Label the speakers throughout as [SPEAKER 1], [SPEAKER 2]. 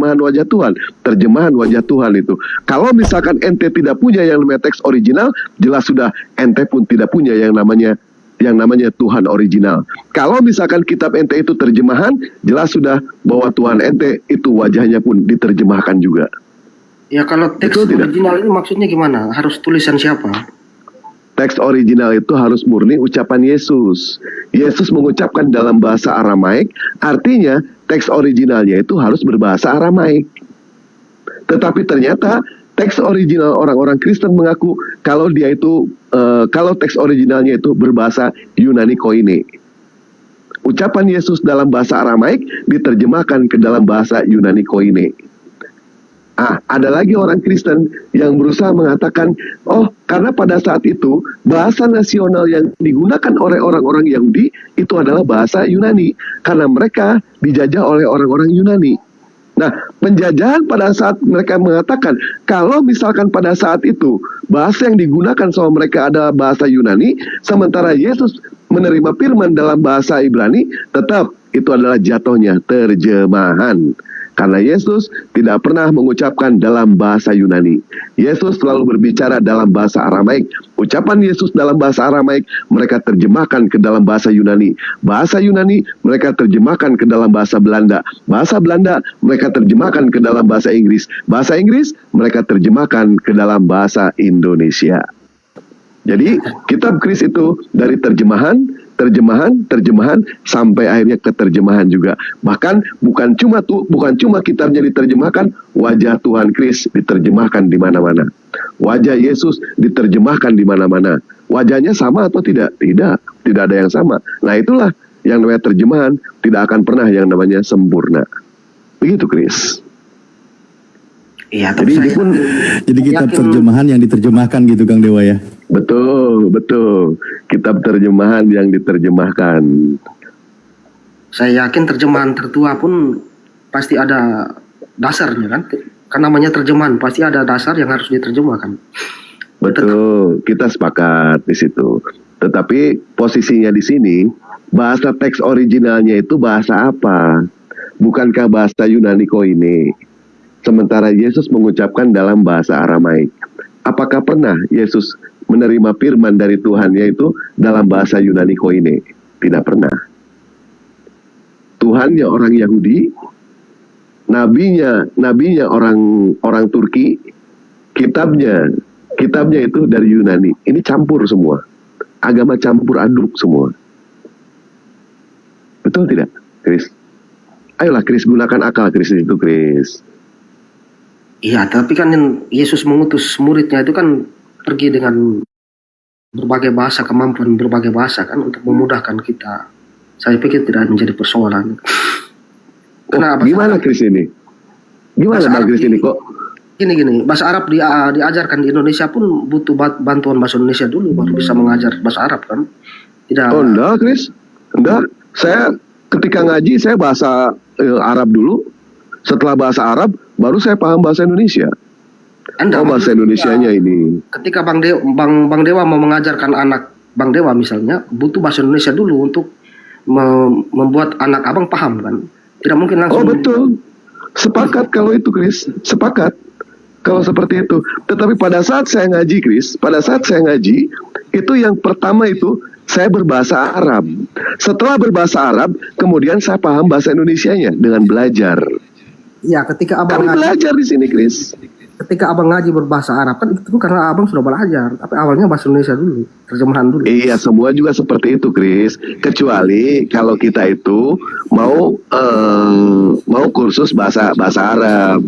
[SPEAKER 1] terjemahan wajah Tuhan. Terjemahan wajah Tuhan itu. Kalau misalkan ente tidak punya yang namanya teks original, jelas sudah ente pun tidak punya yang namanya Tuhan original. Kalau misalkan kitab ente itu terjemahan, jelas sudah bahwa Tuhan ente itu wajahnya pun diterjemahkan juga.
[SPEAKER 2] Ya, kalau teks original ini maksudnya gimana? Harus tulisan siapa?
[SPEAKER 1] Teks original itu harus murni ucapan Yesus. Yesus mengucapkan dalam bahasa Aramaik, artinya teks originalnya itu harus berbahasa Aramaik. Tetapi ternyata teks original orang-orang Kristen mengaku kalau dia itu kalau teks originalnya itu berbahasa Yunani Koine. Ucapan Yesus dalam bahasa Aramaik diterjemahkan ke dalam bahasa Yunani Koine. Ada lagi orang Kristen yang berusaha mengatakan, karena pada saat itu bahasa nasional yang digunakan oleh orang-orang Yahudi itu adalah bahasa Yunani, karena mereka dijajah oleh orang-orang Yunani. Nah, penjajahan pada saat mereka mengatakan, kalau misalkan pada saat itu bahasa yang digunakan sama mereka adalah bahasa Yunani, sementara Yesus menerima firman dalam bahasa Ibrani, tetap itu adalah jatuhnya terjemahan. Karena Yesus tidak pernah mengucapkan dalam bahasa Yunani. Yesus selalu berbicara dalam bahasa Aramaik. Ucapan Yesus dalam bahasa Aramaik mereka terjemahkan ke dalam bahasa Yunani. Bahasa Yunani mereka terjemahkan ke dalam bahasa Belanda. Bahasa Belanda mereka terjemahkan ke dalam bahasa Inggris. Bahasa Inggris mereka terjemahkan ke dalam bahasa Indonesia. Jadi kitab Kris itu dari terjemahan sampai akhirnya ke terjemahan juga. Bahkan bukan cuma kitabnya diterjemahkan, wajah Tuhan Kris diterjemahkan di mana-mana. Wajah Yesus diterjemahkan di mana-mana. Wajahnya sama atau tidak? Tidak ada yang sama. Nah, itulah yang namanya terjemahan, tidak akan pernah yang namanya sempurna. Begitu, Kris.
[SPEAKER 2] Iya,
[SPEAKER 3] jadi kitab terjemahan yang diterjemahkan gitu, Kang Dewa ya. Betul. Kitab terjemahan yang diterjemahkan.
[SPEAKER 2] Saya yakin terjemahan tertua pun pasti ada dasarnya kan? Karena namanya terjemahan pasti ada dasar yang harus diterjemahkan.
[SPEAKER 1] Betul, kita sepakat di situ. Tetapi posisinya di sini, bahasa teks originalnya itu bahasa apa? Bukankah bahasa Yunani Koine? Sementara Yesus mengucapkan dalam bahasa Aramaik. Apakah pernah Yesus menerima firman dari Tuhan yaitu dalam bahasa Yunani Koine? Tidak pernah. Tuhannya orang Yahudi, nabinya orang Turki, kitabnya itu dari Yunani. Ini campur semua. Agama campur aduk semua. Betul tidak, Kris? Ayolah, Kris, gunakan akal, Kris, itu, Kris.
[SPEAKER 2] Iya, tapi kan Yesus mengutus muridnya itu kan pergi dengan berbagai bahasa, kemampuan berbagai bahasa kan untuk memudahkan kita. Saya pikir tidak menjadi persoalan.
[SPEAKER 1] Kenapa? Gimana Kris ini? Gimana Bang Kris ini kok?
[SPEAKER 2] Gini, bahasa Arab diajarkan di Indonesia pun butuh bantuan bahasa Indonesia dulu baru bisa mengajar bahasa Arab kan? Tidak.
[SPEAKER 1] Oh enggak, Kris. Enggak. Saya ketika ngaji saya bahasa Arab dulu. Setelah bahasa Arab baru saya paham bahasa Indonesia. Bahasa Indonesianya ini.
[SPEAKER 2] Ketika Bang Dewa mau mengajarkan anak Bang Dewa misalnya, butuh bahasa Indonesia dulu untuk membuat anak abang paham kan. Tidak mungkin langsung. Oh betul. Sepakat kalau itu, Kris. Sepakat kalau seperti itu. Tetapi pada saat saya ngaji, Kris, itu yang pertama itu saya berbahasa Arab. Setelah berbahasa Arab, kemudian saya paham bahasa Indonesianya dengan belajar. Iya, ketika abang
[SPEAKER 1] belajar di sini, Kris.
[SPEAKER 2] Ketika abang ngaji berbahasa Arab kan itu karena abang sudah belajar, tapi awalnya bahasa Indonesia dulu, terjemahan dulu.
[SPEAKER 1] Iya, semua juga seperti itu, Kris. Kecuali kalau kita itu mau kursus bahasa Arab,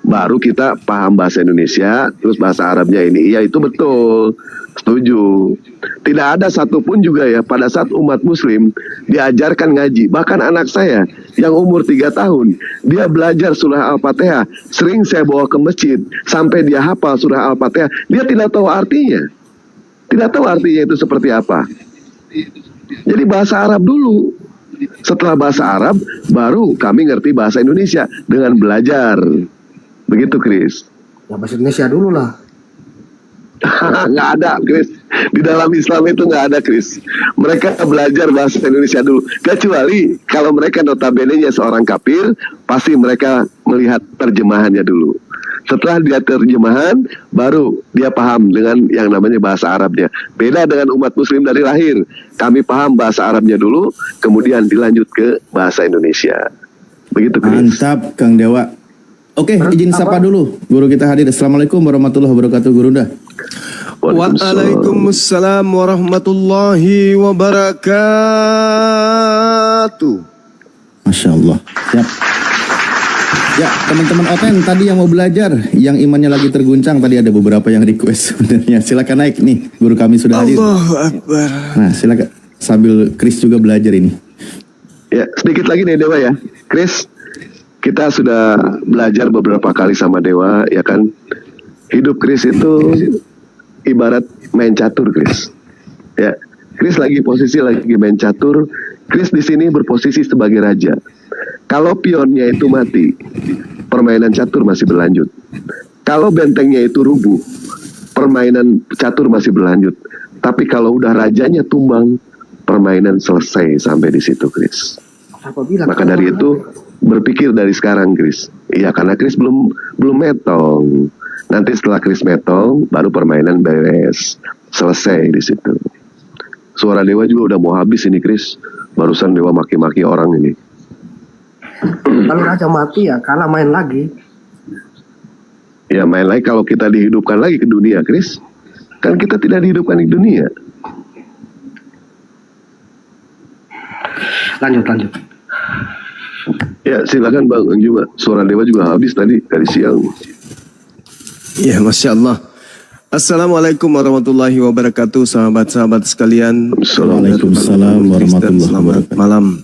[SPEAKER 1] baru kita paham bahasa Indonesia, terus bahasa Arabnya ini. Iya, itu betul. Setuju. Tidak ada satupun juga ya pada saat umat muslim diajarkan ngaji. Bahkan anak saya yang umur 3 tahun, dia belajar surah Al-Fatihah. Sering saya bawa ke masjid sampai dia hafal surah Al-Fatihah. Dia tidak tahu artinya. Tidak tahu artinya itu seperti apa. Jadi bahasa Arab dulu. Setelah bahasa Arab baru kami ngerti bahasa Indonesia dengan belajar. Begitu, Kris.
[SPEAKER 2] Ya bahasa Indonesia dulu lah.
[SPEAKER 1] Nggak ada, Chris. Di dalam Islam itu nggak ada, Chris. Mereka belajar bahasa Indonesia dulu. Kecuali kalau mereka notabene-nya seorang kafir, pasti mereka melihat terjemahannya dulu. Setelah dia terjemahan, baru dia paham dengan yang namanya bahasa Arabnya. Beda dengan umat Muslim dari lahir. Kami paham bahasa Arabnya dulu, kemudian dilanjut ke bahasa Indonesia. Begitu, Chris.
[SPEAKER 3] Mantap, Kang Dewa. Oke, izin sapa dulu. Guru kita hadir. Assalamualaikum warahmatullahi wabarakatuh, Guru dah.
[SPEAKER 4] Waalaikumsalam warahmatullahi wabarakatuh.
[SPEAKER 3] Masya Allah. Siap. Ya, teman-teman Oten tadi yang mau belajar, yang imannya lagi terguncang, tadi ada beberapa yang request sebenarnya. Silakan naik nih, guru kami sudah hadir.
[SPEAKER 4] Allahu Akbar.
[SPEAKER 3] Nah, silakan sambil Chris juga belajar ini.
[SPEAKER 1] Ya, sedikit lagi nih Dewa ya. Chris, kita sudah belajar beberapa kali sama Dewa, ya kan? Hidup Chris itu ibarat main catur, Chris. Ya, Chris lagi main catur. Chris di sini berposisi sebagai raja. Kalau pionnya itu mati, permainan catur masih berlanjut. Kalau bentengnya itu rubuh, permainan catur masih berlanjut. Tapi kalau udah rajanya tumbang, permainan selesai sampai di situ, Chris. Maka dari itu berpikir dari sekarang, Chris. Iya, karena Chris belum metong. Nanti setelah Chris metong, baru permainan beres, selesai di situ. Suara Dewa juga udah mau habis ini, Chris. Barusan Dewa maki-maki orang ini.
[SPEAKER 2] Kalau raja mati ya kalah main lagi.
[SPEAKER 1] Ya main lagi kalau kita dihidupkan lagi ke dunia, Chris. Kan kita tidak dihidupkan di dunia.
[SPEAKER 2] Lanjut.
[SPEAKER 1] Ya silakan Bang juga. Suara Dewa juga habis tadi dari siang.
[SPEAKER 4] Ya, Masya Allah. Assalamualaikum warahmatullahi wabarakatuh, sahabat-sahabat sekalian.
[SPEAKER 3] Waalaikumsalam warahmatullahi wabarakatuh.
[SPEAKER 4] Malam.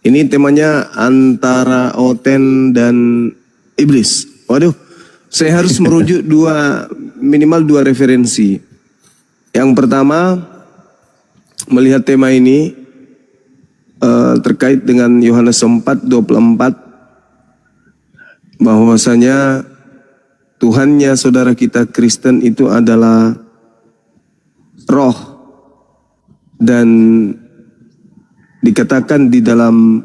[SPEAKER 4] Ini temanya antara Oten dan Iblis. Waduh, saya harus merujuk minimal dua referensi. Yang pertama, melihat tema ini terkait dengan Yohanes 4:24, bahwasanya Tuhannya saudara kita Kristen itu adalah roh, dan dikatakan di dalam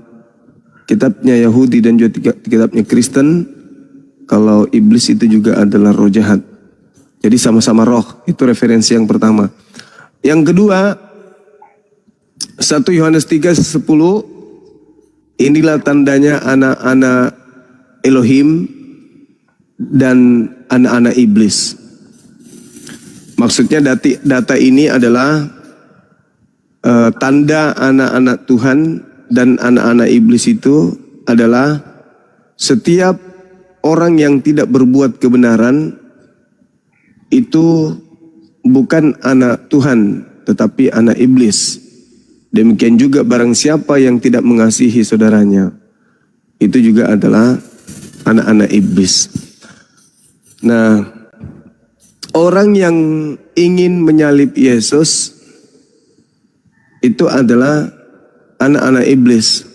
[SPEAKER 4] kitabnya Yahudi dan juga kitabnya Kristen kalau iblis itu juga adalah roh jahat. Jadi sama-sama roh. Itu referensi yang pertama. Yang kedua, 1 Yohanes 3:10, inilah tandanya anak-anak Elohim dan anak-anak iblis. Maksudnya data ini adalah tanda anak-anak Tuhan dan anak-anak iblis itu adalah setiap orang yang tidak berbuat kebenaran itu bukan anak Tuhan tetapi anak iblis. Demikian juga barang siapa yang tidak mengasihi saudaranya itu juga adalah anak-anak iblis. Nah, orang yang ingin menyalib Yesus itu adalah anak-anak iblis.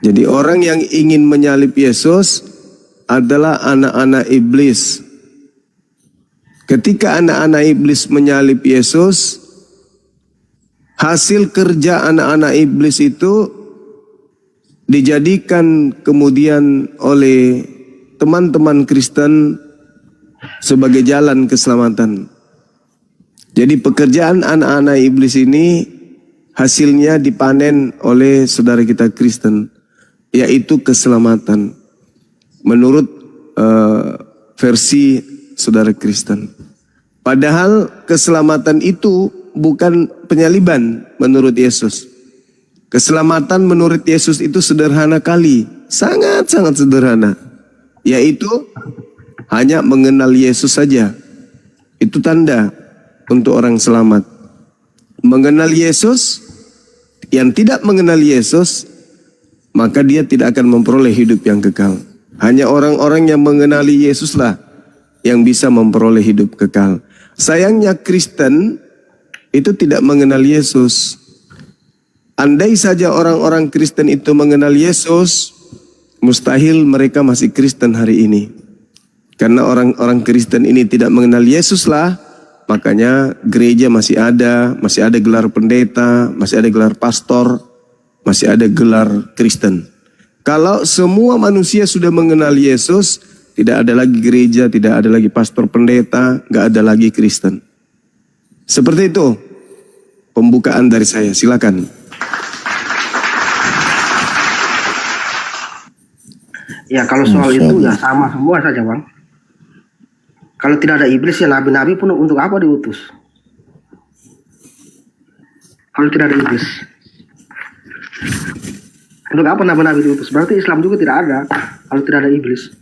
[SPEAKER 4] Jadi orang yang ingin menyalib Yesus adalah anak-anak iblis. Ketika anak-anak iblis menyalib Yesus, hasil kerja anak-anak iblis itu dijadikan kemudian oleh teman-teman Kristen sebagai jalan keselamatan. Jadi pekerjaan anak-anak iblis ini hasilnya dipanen oleh saudara kita Kristen, yaitu keselamatan menurut versi saudara Kristen. Padahal keselamatan itu bukan penyaliban menurut Yesus. Keselamatan menurut Yesus itu sederhana kali, sangat-sangat sederhana, yaitu hanya mengenal Yesus saja. Itu tanda untuk orang selamat. Mengenal Yesus, yang tidak mengenal Yesus, maka dia tidak akan memperoleh hidup yang kekal. Hanya orang-orang yang mengenali Yesuslah yang bisa memperoleh hidup kekal. Sayangnya Kristen itu tidak mengenal Yesus. Andai saja orang-orang Kristen itu mengenal Yesus, mustahil mereka masih Kristen hari ini. Karena orang-orang Kristen ini tidak mengenal Yesus lah, makanya gereja masih ada gelar pendeta, masih ada gelar pastor, masih ada gelar Kristen. Kalau semua manusia sudah mengenal Yesus, tidak ada lagi gereja, tidak ada lagi pastor pendeta, nggak ada lagi Kristen. Seperti itu pembukaan dari saya, silakan.
[SPEAKER 2] Ya kalau soal itu ya sama semua saja Bang. Kalau tidak ada iblis ya nabi-nabi pun untuk apa diutus? Kalau tidak ada iblis, untuk apa nabi-nabi diutus? Berarti Islam juga tidak ada kalau tidak ada iblis.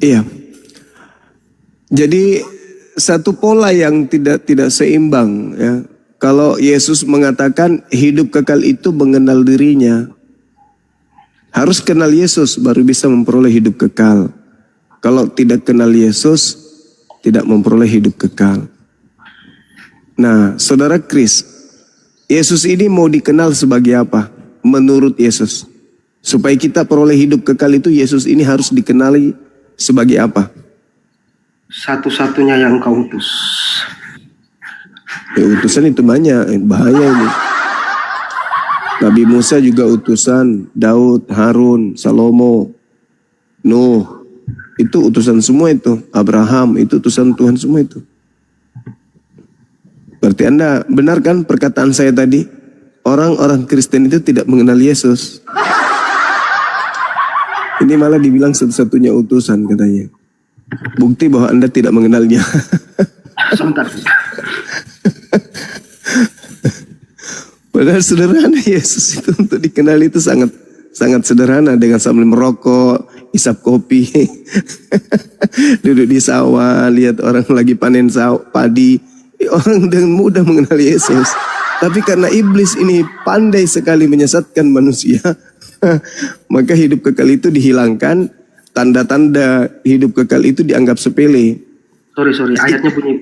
[SPEAKER 4] Iya. Jadi satu pola yang tidak seimbang ya. Kalau Yesus mengatakan hidup kekal itu mengenal dirinya, harus kenal Yesus baru bisa memperoleh hidup kekal. Kalau tidak kenal Yesus, tidak memperoleh hidup kekal. Nah, saudara Kris, Yesus ini mau dikenal sebagai apa? Menurut Yesus. Supaya kita peroleh hidup kekal itu, Yesus ini harus dikenali sebagai apa?
[SPEAKER 2] Satu-satunya yang Engkau utus.
[SPEAKER 4] Ya, utusan itu banyak, bahaya ini. Nabi Musa juga utusan, Daud, Harun, Salomo, Nuh, itu utusan semua itu. Abraham, itu utusan Tuhan semua itu. Berarti Anda benar kan perkataan saya tadi? Orang-orang Kristen itu tidak mengenal Yesus. Ini malah dibilang satu-satunya utusan katanya. Bukti bahwa Anda tidak mengenalnya.
[SPEAKER 2] Sebentar.
[SPEAKER 4] Padahal sederhana Yesus itu untuk dikenal itu sangat sederhana, dengan sambil merokok, isap kopi, duduk di sawah, lihat orang lagi panen padi, orang dengan mudah mengenal Yesus. Tapi karena iblis ini pandai sekali menyesatkan manusia, maka hidup kekal itu dihilangkan, tanda-tanda hidup kekal itu dianggap sepele.
[SPEAKER 2] Sorry, ayatnya bunyi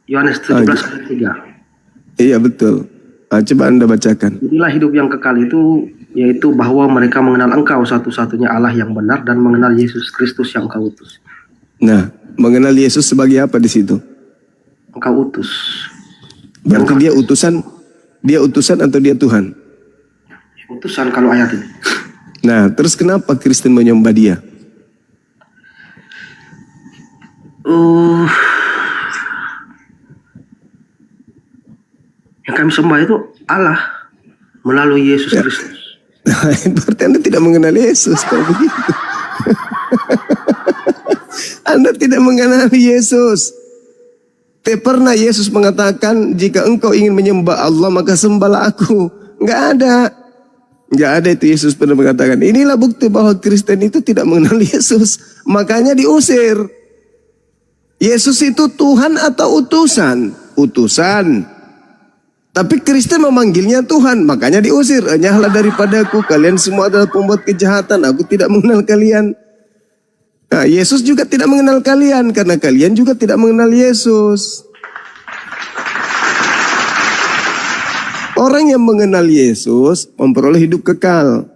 [SPEAKER 2] Yohanes 17 ayat 3.
[SPEAKER 4] Iya betul. Coba Anda bacakan.
[SPEAKER 2] Inilah hidup yang kekal itu, yaitu bahwa mereka mengenal Engkau satu-satunya Allah yang benar dan mengenal Yesus Kristus yang Engkau utus.
[SPEAKER 4] Nah, mengenal Yesus sebagai apa di situ?
[SPEAKER 2] Engkau utus.
[SPEAKER 4] Berarti dia utusan atau dia Tuhan?
[SPEAKER 2] Utusan kalau ayat ini.
[SPEAKER 4] Nah, terus kenapa Kristen menyembah dia?
[SPEAKER 2] Yang kami sembah itu Allah melalui Yesus Kristus.
[SPEAKER 4] Berarti Anda tidak mengenal Yesus kalau begitu. Anda tidak mengenal Yesus. Tidak pernah Yesus mengatakan jika engkau ingin menyembah Allah maka sembahlah aku. Enggak ada. Enggak ada itu Yesus pernah mengatakan. Inilah bukti bahwa Kristen itu tidak mengenal Yesus. Makanya diusir. Yesus itu Tuhan atau utusan? Utusan. Tapi Kristen memanggilnya Tuhan, makanya diusir. Enyahlah daripadaku, kalian semua adalah pembuat kejahatan, aku tidak mengenal kalian. Nah, Yesus juga tidak mengenal kalian, karena kalian juga tidak mengenal Yesus. Orang yang mengenal Yesus memperoleh hidup kekal.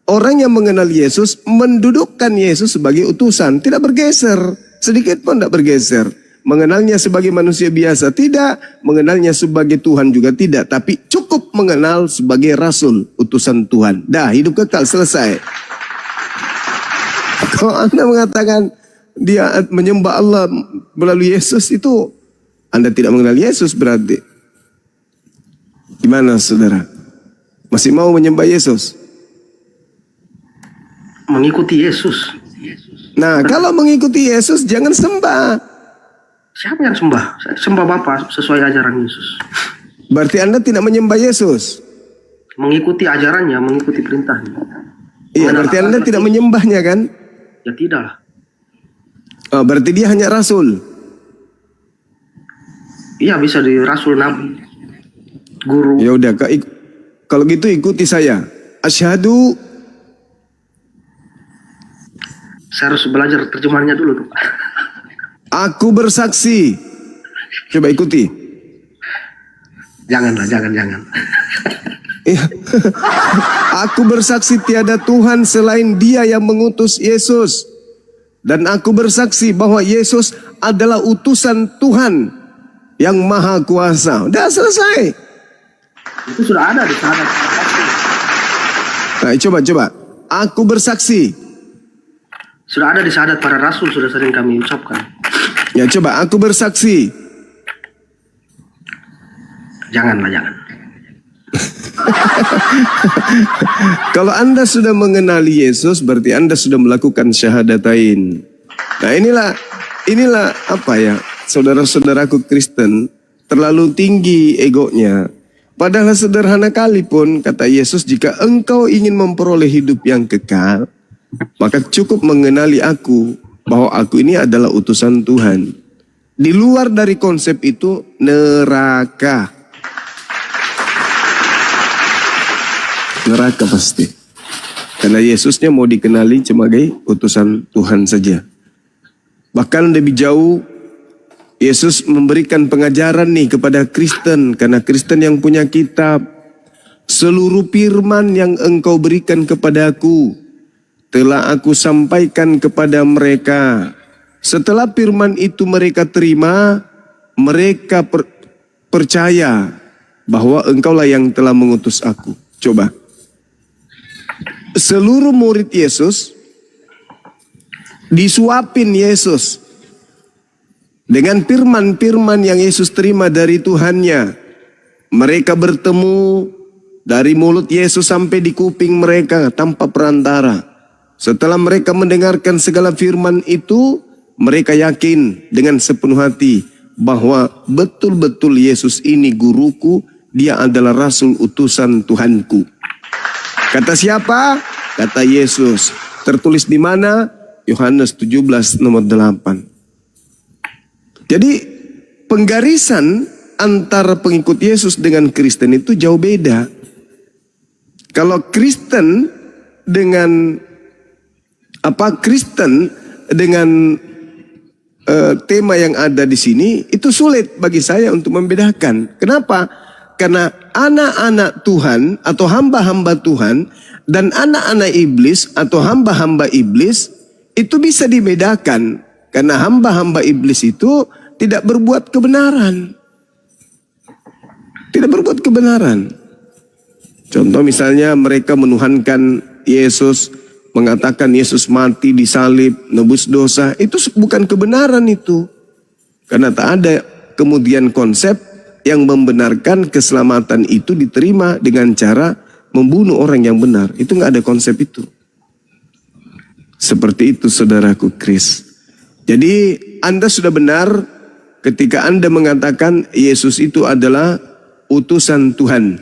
[SPEAKER 4] Orang yang mengenal Yesus mendudukkan Yesus sebagai utusan, tidak bergeser, sedikit pun tidak bergeser. Mengenalnya sebagai manusia biasa tidak, mengenalnya sebagai Tuhan juga tidak, tapi cukup mengenal sebagai rasul, utusan Tuhan. Dah, hidup kekal selesai. Kalau Anda mengatakan dia menyembah Allah melalui Yesus, itu Anda tidak mengenal Yesus berarti. Gimana saudara? Masih mau menyembah Yesus?
[SPEAKER 2] Mengikuti Yesus.
[SPEAKER 4] Nah, kalau mengikuti Yesus jangan sembah.
[SPEAKER 2] Siapa yang sembah? Sembah Bapa sesuai ajaran Yesus.
[SPEAKER 4] Berarti Anda tidak menyembah Yesus?
[SPEAKER 2] Mengikuti ajarannya, mengikuti perintahnya.
[SPEAKER 4] Iya, berarti Anda tidak menyembahnya kan?
[SPEAKER 2] Ya tidak.
[SPEAKER 4] Oh, berarti dia hanya rasul.
[SPEAKER 2] Iya, bisa di rasul, nabi, guru.
[SPEAKER 4] Ya udah, kalau gitu ikuti saya. Asyhadu.
[SPEAKER 2] Saya harus belajar terjemahannya dulu tuh.
[SPEAKER 4] Aku bersaksi. Coba ikuti.
[SPEAKER 2] Jangan.
[SPEAKER 4] Ya. Aku bersaksi tiada Tuhan selain Dia yang mengutus Yesus. Dan aku bersaksi bahwa Yesus adalah utusan Tuhan yang Maha Kuasa. Udah selesai.
[SPEAKER 2] Itu sudah ada di sana.
[SPEAKER 4] Nah, coba. Aku bersaksi.
[SPEAKER 2] Sudah ada di syahadat para rasul, sudah sering kami ucapkan.
[SPEAKER 4] Ya coba, aku bersaksi.
[SPEAKER 2] Janganlah, jangan.
[SPEAKER 4] Kalau Anda sudah mengenali Yesus, berarti Anda sudah melakukan syahadatain. Nah inilah apa ya, saudara-saudaraku Kristen, terlalu tinggi egonya. Padahal sederhana kali pun, kata Yesus, jika engkau ingin memperoleh hidup yang kekal, maka cukup mengenali aku, bahwa aku ini adalah utusan Tuhan. Di luar dari konsep itu, neraka. Neraka pasti. Karena Yesusnya mau dikenali sebagai utusan Tuhan saja. Bahkan lebih jauh, Yesus memberikan pengajaran nih kepada Kristen. Karena Kristen yang punya kitab. Seluruh firman yang engkau berikan kepadaku telah aku sampaikan kepada mereka. Setelah firman itu mereka terima, mereka percaya bahwa engkaulah yang telah mengutus aku. Coba. Seluruh murid Yesus disuapin Yesus dengan firman-firman yang Yesus terima dari Tuhannya. Mereka bertemu dari mulut Yesus sampai di kuping mereka tanpa perantara. Setelah mereka mendengarkan segala firman itu, mereka yakin dengan sepenuh hati bahwa betul-betul Yesus ini guruku, Dia adalah rasul utusan Tuhanku. Kata siapa? Kata Yesus. Tertulis di mana? Yohanes 17 nomor 8. Jadi penggarisan antara pengikut Yesus dengan Kristen itu jauh beda. Kalau Kristen dengan tema yang ada di sini itu sulit bagi saya untuk membedakan. Kenapa? Karena anak-anak Tuhan atau hamba-hamba Tuhan dan anak-anak iblis atau hamba-hamba iblis itu bisa dibedakan. Karena hamba-hamba iblis itu tidak berbuat kebenaran. Tidak berbuat kebenaran. Contoh misalnya mereka menuhankan Yesus, mengatakan Yesus mati disalib, nebus dosa. Itu bukan kebenaran itu. Karena tak ada kemudian konsep yang membenarkan keselamatan itu diterima dengan cara membunuh orang yang benar. Itu nggak ada konsep itu. Seperti itu saudaraku Kris. Jadi Anda sudah benar ketika Anda mengatakan Yesus itu adalah utusan Tuhan.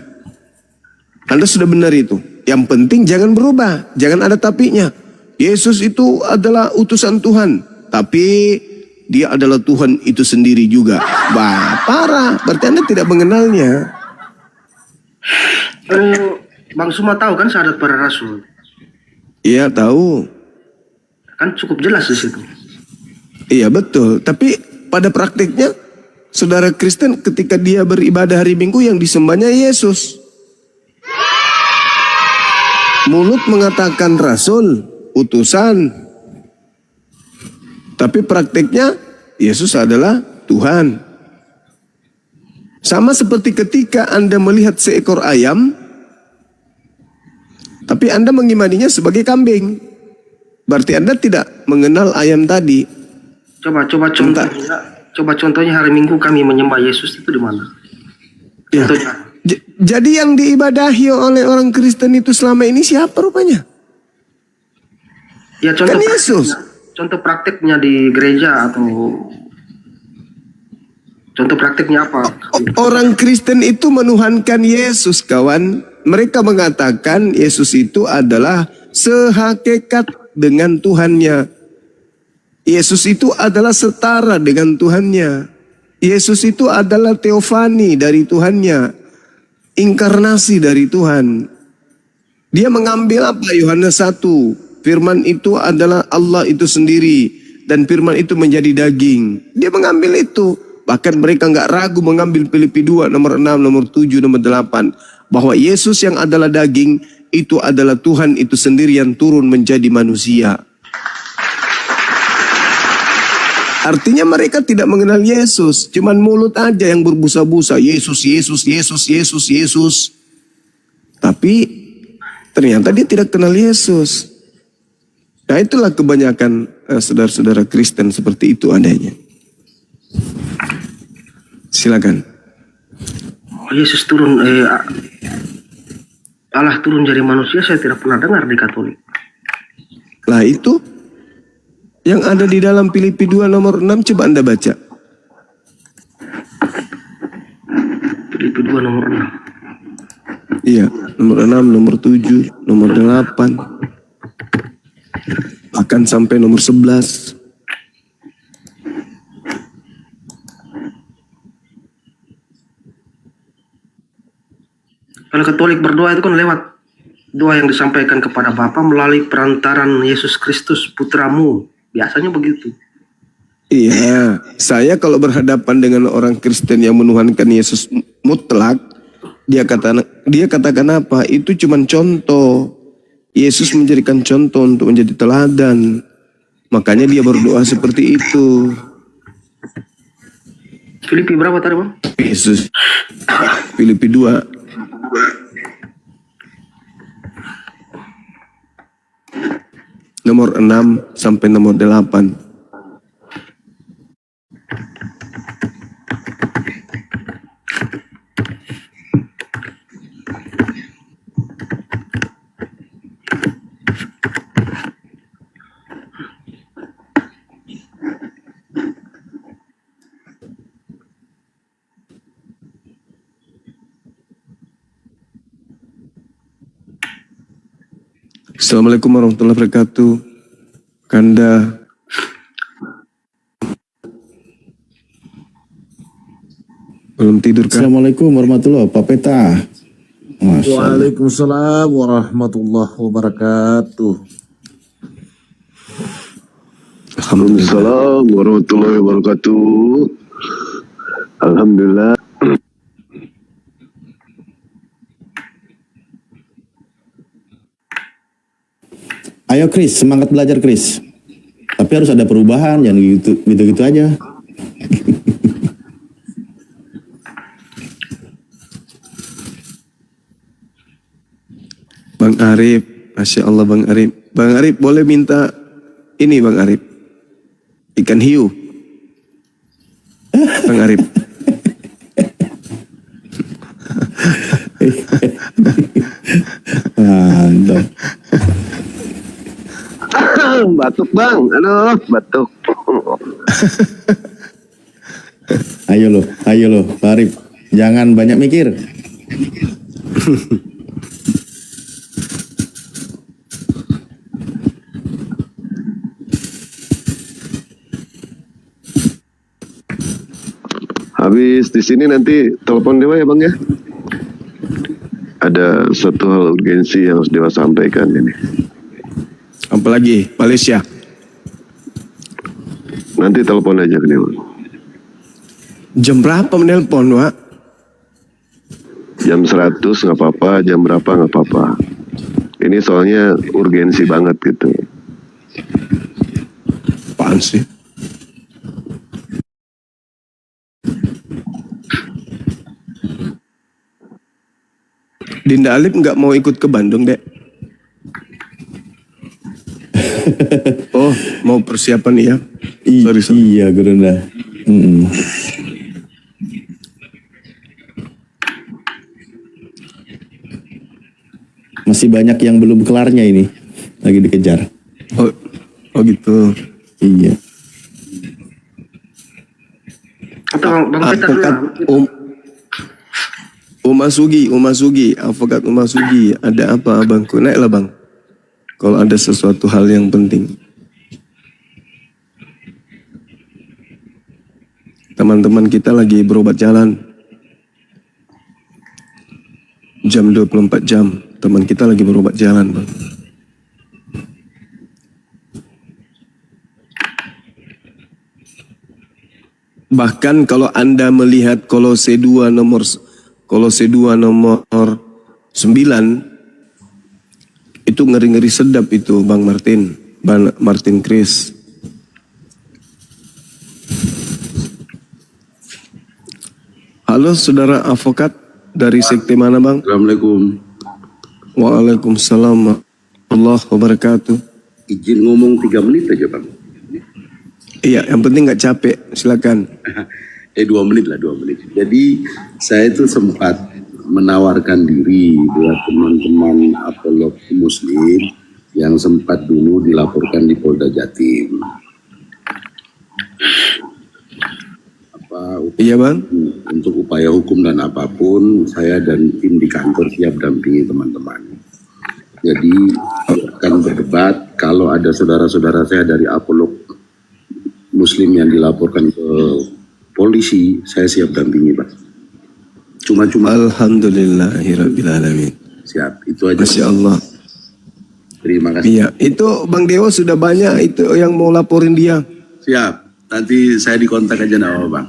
[SPEAKER 4] Anda sudah benar itu. Yang penting jangan berubah, jangan ada tapinya. Yesus itu adalah utusan Tuhan, tapi Dia adalah Tuhan itu sendiri juga. Bah, parah, berarti Anda tidak mengenalnya.
[SPEAKER 2] Bang Suma tahu kan syahadat para rasul?
[SPEAKER 4] Iya tahu.
[SPEAKER 2] Kan cukup jelas di situ.
[SPEAKER 4] Iya betul, tapi pada praktiknya saudara Kristen ketika dia beribadah hari Minggu yang disembahnya Yesus. Mulut mengatakan rasul, utusan. Tapi praktiknya Yesus adalah Tuhan. Sama seperti ketika Anda melihat seekor ayam, tapi Anda mengimaninya sebagai kambing. Berarti Anda tidak mengenal ayam tadi.
[SPEAKER 2] Coba contohnya hari Minggu kami menyembah Yesus itu di mana?
[SPEAKER 4] Ya. Jadi yang diibadahi oleh orang Kristen itu selama ini siapa rupanya?
[SPEAKER 2] Ya contoh
[SPEAKER 4] kan Yesus.
[SPEAKER 2] Contoh praktiknya di gereja atau contoh praktiknya apa?
[SPEAKER 4] Orang Kristen itu menuhankan Yesus, kawan. Mereka mengatakan Yesus itu adalah sehakikat dengan Tuhannya. Yesus itu adalah setara dengan Tuhannya. Yesus itu adalah teofani dari Tuhannya. Inkarnasi dari Tuhan. Dia mengambil apa? Yohanes 1. Firman itu adalah Allah itu sendiri. Dan firman itu menjadi daging. Dia mengambil itu. Bahkan mereka nggak ragu mengambil Filipi 2, nomor 6, nomor 7, nomor 8. bahwa Yesus yang adalah daging itu adalah Tuhan itu sendiri yang turun menjadi manusia. Artinya mereka tidak mengenal Yesus, cuman mulut aja yang berbusa-busa, Yesus, Yesus, Yesus, Yesus, Yesus. Tapi ternyata dia tidak kenal Yesus. Nah itulah kebanyakan saudara-saudara Kristen seperti itu adanya. Silakan.
[SPEAKER 2] Yesus turun, Allah turun jadi manusia, saya tidak pernah dengar di Katolik.
[SPEAKER 4] Lah itu yang ada di dalam Filipi 2 nomor 6, coba Anda baca.
[SPEAKER 2] Filipi 2 nomor 6.
[SPEAKER 4] Iya, nomor 6, nomor 7, nomor 8. Bahkan sampai nomor 11.
[SPEAKER 2] Kalau Katolik berdoa itu kan lewat doa yang disampaikan kepada Bapa melalui perantaran Yesus Kristus putramu. Biasanya begitu.
[SPEAKER 4] Iya, saya kalau berhadapan dengan orang Kristen yang menuhankan Yesus mutlak, dia katakan apa? Itu cuma contoh. Yesus menjadikan contoh untuk menjadi teladan. Makanya dia berdoa seperti itu.
[SPEAKER 2] Filipi berapa tadi, Bang?
[SPEAKER 4] Yesus. Filipi 2. Nomor 6 sampai nomor 8. Assalamualaikum warahmatullahi wabarakatuh. Kanda. Belum tidur kan?
[SPEAKER 3] Assalamualaikum warahmatullahi wabarakatuh. Pak Peta.
[SPEAKER 5] Waalaikumsalam warahmatullahi wabarakatuh.
[SPEAKER 1] Waalaikumsalam warahmatullahi wabarakatuh. Alhamdulillah.
[SPEAKER 3] Ayo Chris, semangat belajar Chris. Tapi harus ada perubahan, jangan gitu-gitu aja.
[SPEAKER 4] Bang Arif, Masya Allah Bang Arif. Bang Arif boleh minta ini Bang Arif. Ikan hiu. Bang Arif.
[SPEAKER 3] Mantap.
[SPEAKER 1] Batuk bang, aduh batuk.
[SPEAKER 3] Ayo lo, Pak Arif. Jangan banyak mikir.
[SPEAKER 1] Habis di sini nanti telepon Dewa ya bang ya. Ada satu hal urgensi yang harus Dewa sampaikan ini.
[SPEAKER 4] Apalagi Malaysia.
[SPEAKER 1] Nanti telepon aja ke Dewa.
[SPEAKER 4] Jam berapa menelpon, Wak?
[SPEAKER 1] Jam 100 nggak apa-apa, jam berapa nggak apa-apa. Ini soalnya urgensi banget gitu.
[SPEAKER 4] Apaan sih? Dinda Alip nggak mau ikut ke Bandung, Dek? Oh, mau persiapan ya? Sorry.
[SPEAKER 3] Iya, Gurunda. Masih banyak yang belum kelarnya ini, lagi dikejar.
[SPEAKER 4] Oh gitu.
[SPEAKER 3] Iya.
[SPEAKER 2] Atau Bang Peter dulu
[SPEAKER 4] Advokat
[SPEAKER 2] lah.
[SPEAKER 4] Umasugi, Advokat Umasugi, ada apa abangku? Naiklah bang, kalau ada sesuatu hal yang penting. Teman-teman kita lagi berobat jalan. Jam 24 jam, teman kita lagi berobat jalan bang. Bahkan kalau Anda melihat Kolose 2 nomor itu ngeri-ngeri sedap itu Bang Martin Chris. Halo saudara advokat dari sekte mana Bang?
[SPEAKER 6] Assalamualaikum.
[SPEAKER 4] Waalaikumsalam warahmatullahi wabarakatuh.
[SPEAKER 6] Izin ngomong 3 menit aja Bang.
[SPEAKER 4] Iya, yang penting nggak capek, silakan.
[SPEAKER 6] 2 menit lah, 2 menit. Jadi saya itu sempat menawarkan diri buat teman-teman apolog muslim yang sempat dulu dilaporkan di Polda Jatim.
[SPEAKER 4] Iya Bang.
[SPEAKER 6] Untuk upaya hukum dan apapun, saya dan tim di kantor siap dampingi teman-teman. Jadi akan berdebat kalau ada saudara-saudara saya dari apolog muslim yang dilaporkan ke polisi, saya siap dampingi Pak. Cuma-cuma.
[SPEAKER 4] Alhamdulillahirrabbilalamin.
[SPEAKER 6] Siap, itu aja.
[SPEAKER 4] Masya Allah.
[SPEAKER 6] Terima kasih.
[SPEAKER 4] Iya, itu Bang Dewa sudah banyak itu yang mau laporin dia.
[SPEAKER 6] Siap, nanti saya dikontak aja nama Bang.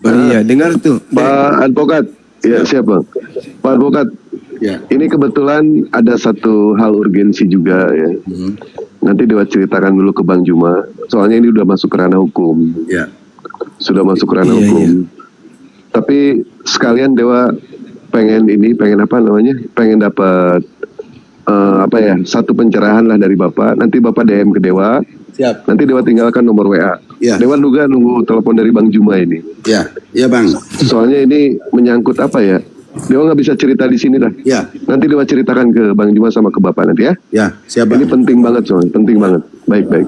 [SPEAKER 4] Iya, dengar tuh.
[SPEAKER 1] Pak Advokat, ya siap Bang. Pak Advokat,
[SPEAKER 6] Ya.
[SPEAKER 1] ini kebetulan ada satu hal urgensi juga ya. Nanti Dewa ceritakan dulu ke Bang Juma, soalnya ini udah masuk ke ranah hukum.
[SPEAKER 6] Ya.
[SPEAKER 1] Sudah masuk ke ranah
[SPEAKER 4] Iya,
[SPEAKER 1] hukum.
[SPEAKER 4] iya.
[SPEAKER 1] Tapi sekalian Dewa pengen dapat satu pencerahan lah dari Bapak. Nanti Bapak DM ke Dewa.
[SPEAKER 6] Siap.
[SPEAKER 1] Nanti Dewa tinggalkan nomor WA.
[SPEAKER 6] Ya.
[SPEAKER 1] Dewa juga nunggu telepon dari Bang Juma ini.
[SPEAKER 6] Ya, ya Bang.
[SPEAKER 1] Soalnya ini menyangkut apa ya? Dewa nggak bisa cerita di sini lah.
[SPEAKER 6] Ya,
[SPEAKER 1] Nanti Dewa ceritakan ke Bang Juma sama ke Bapak nanti ya.
[SPEAKER 6] ya, siap Bang.
[SPEAKER 1] Ini penting banget soalnya, penting banget. Baik.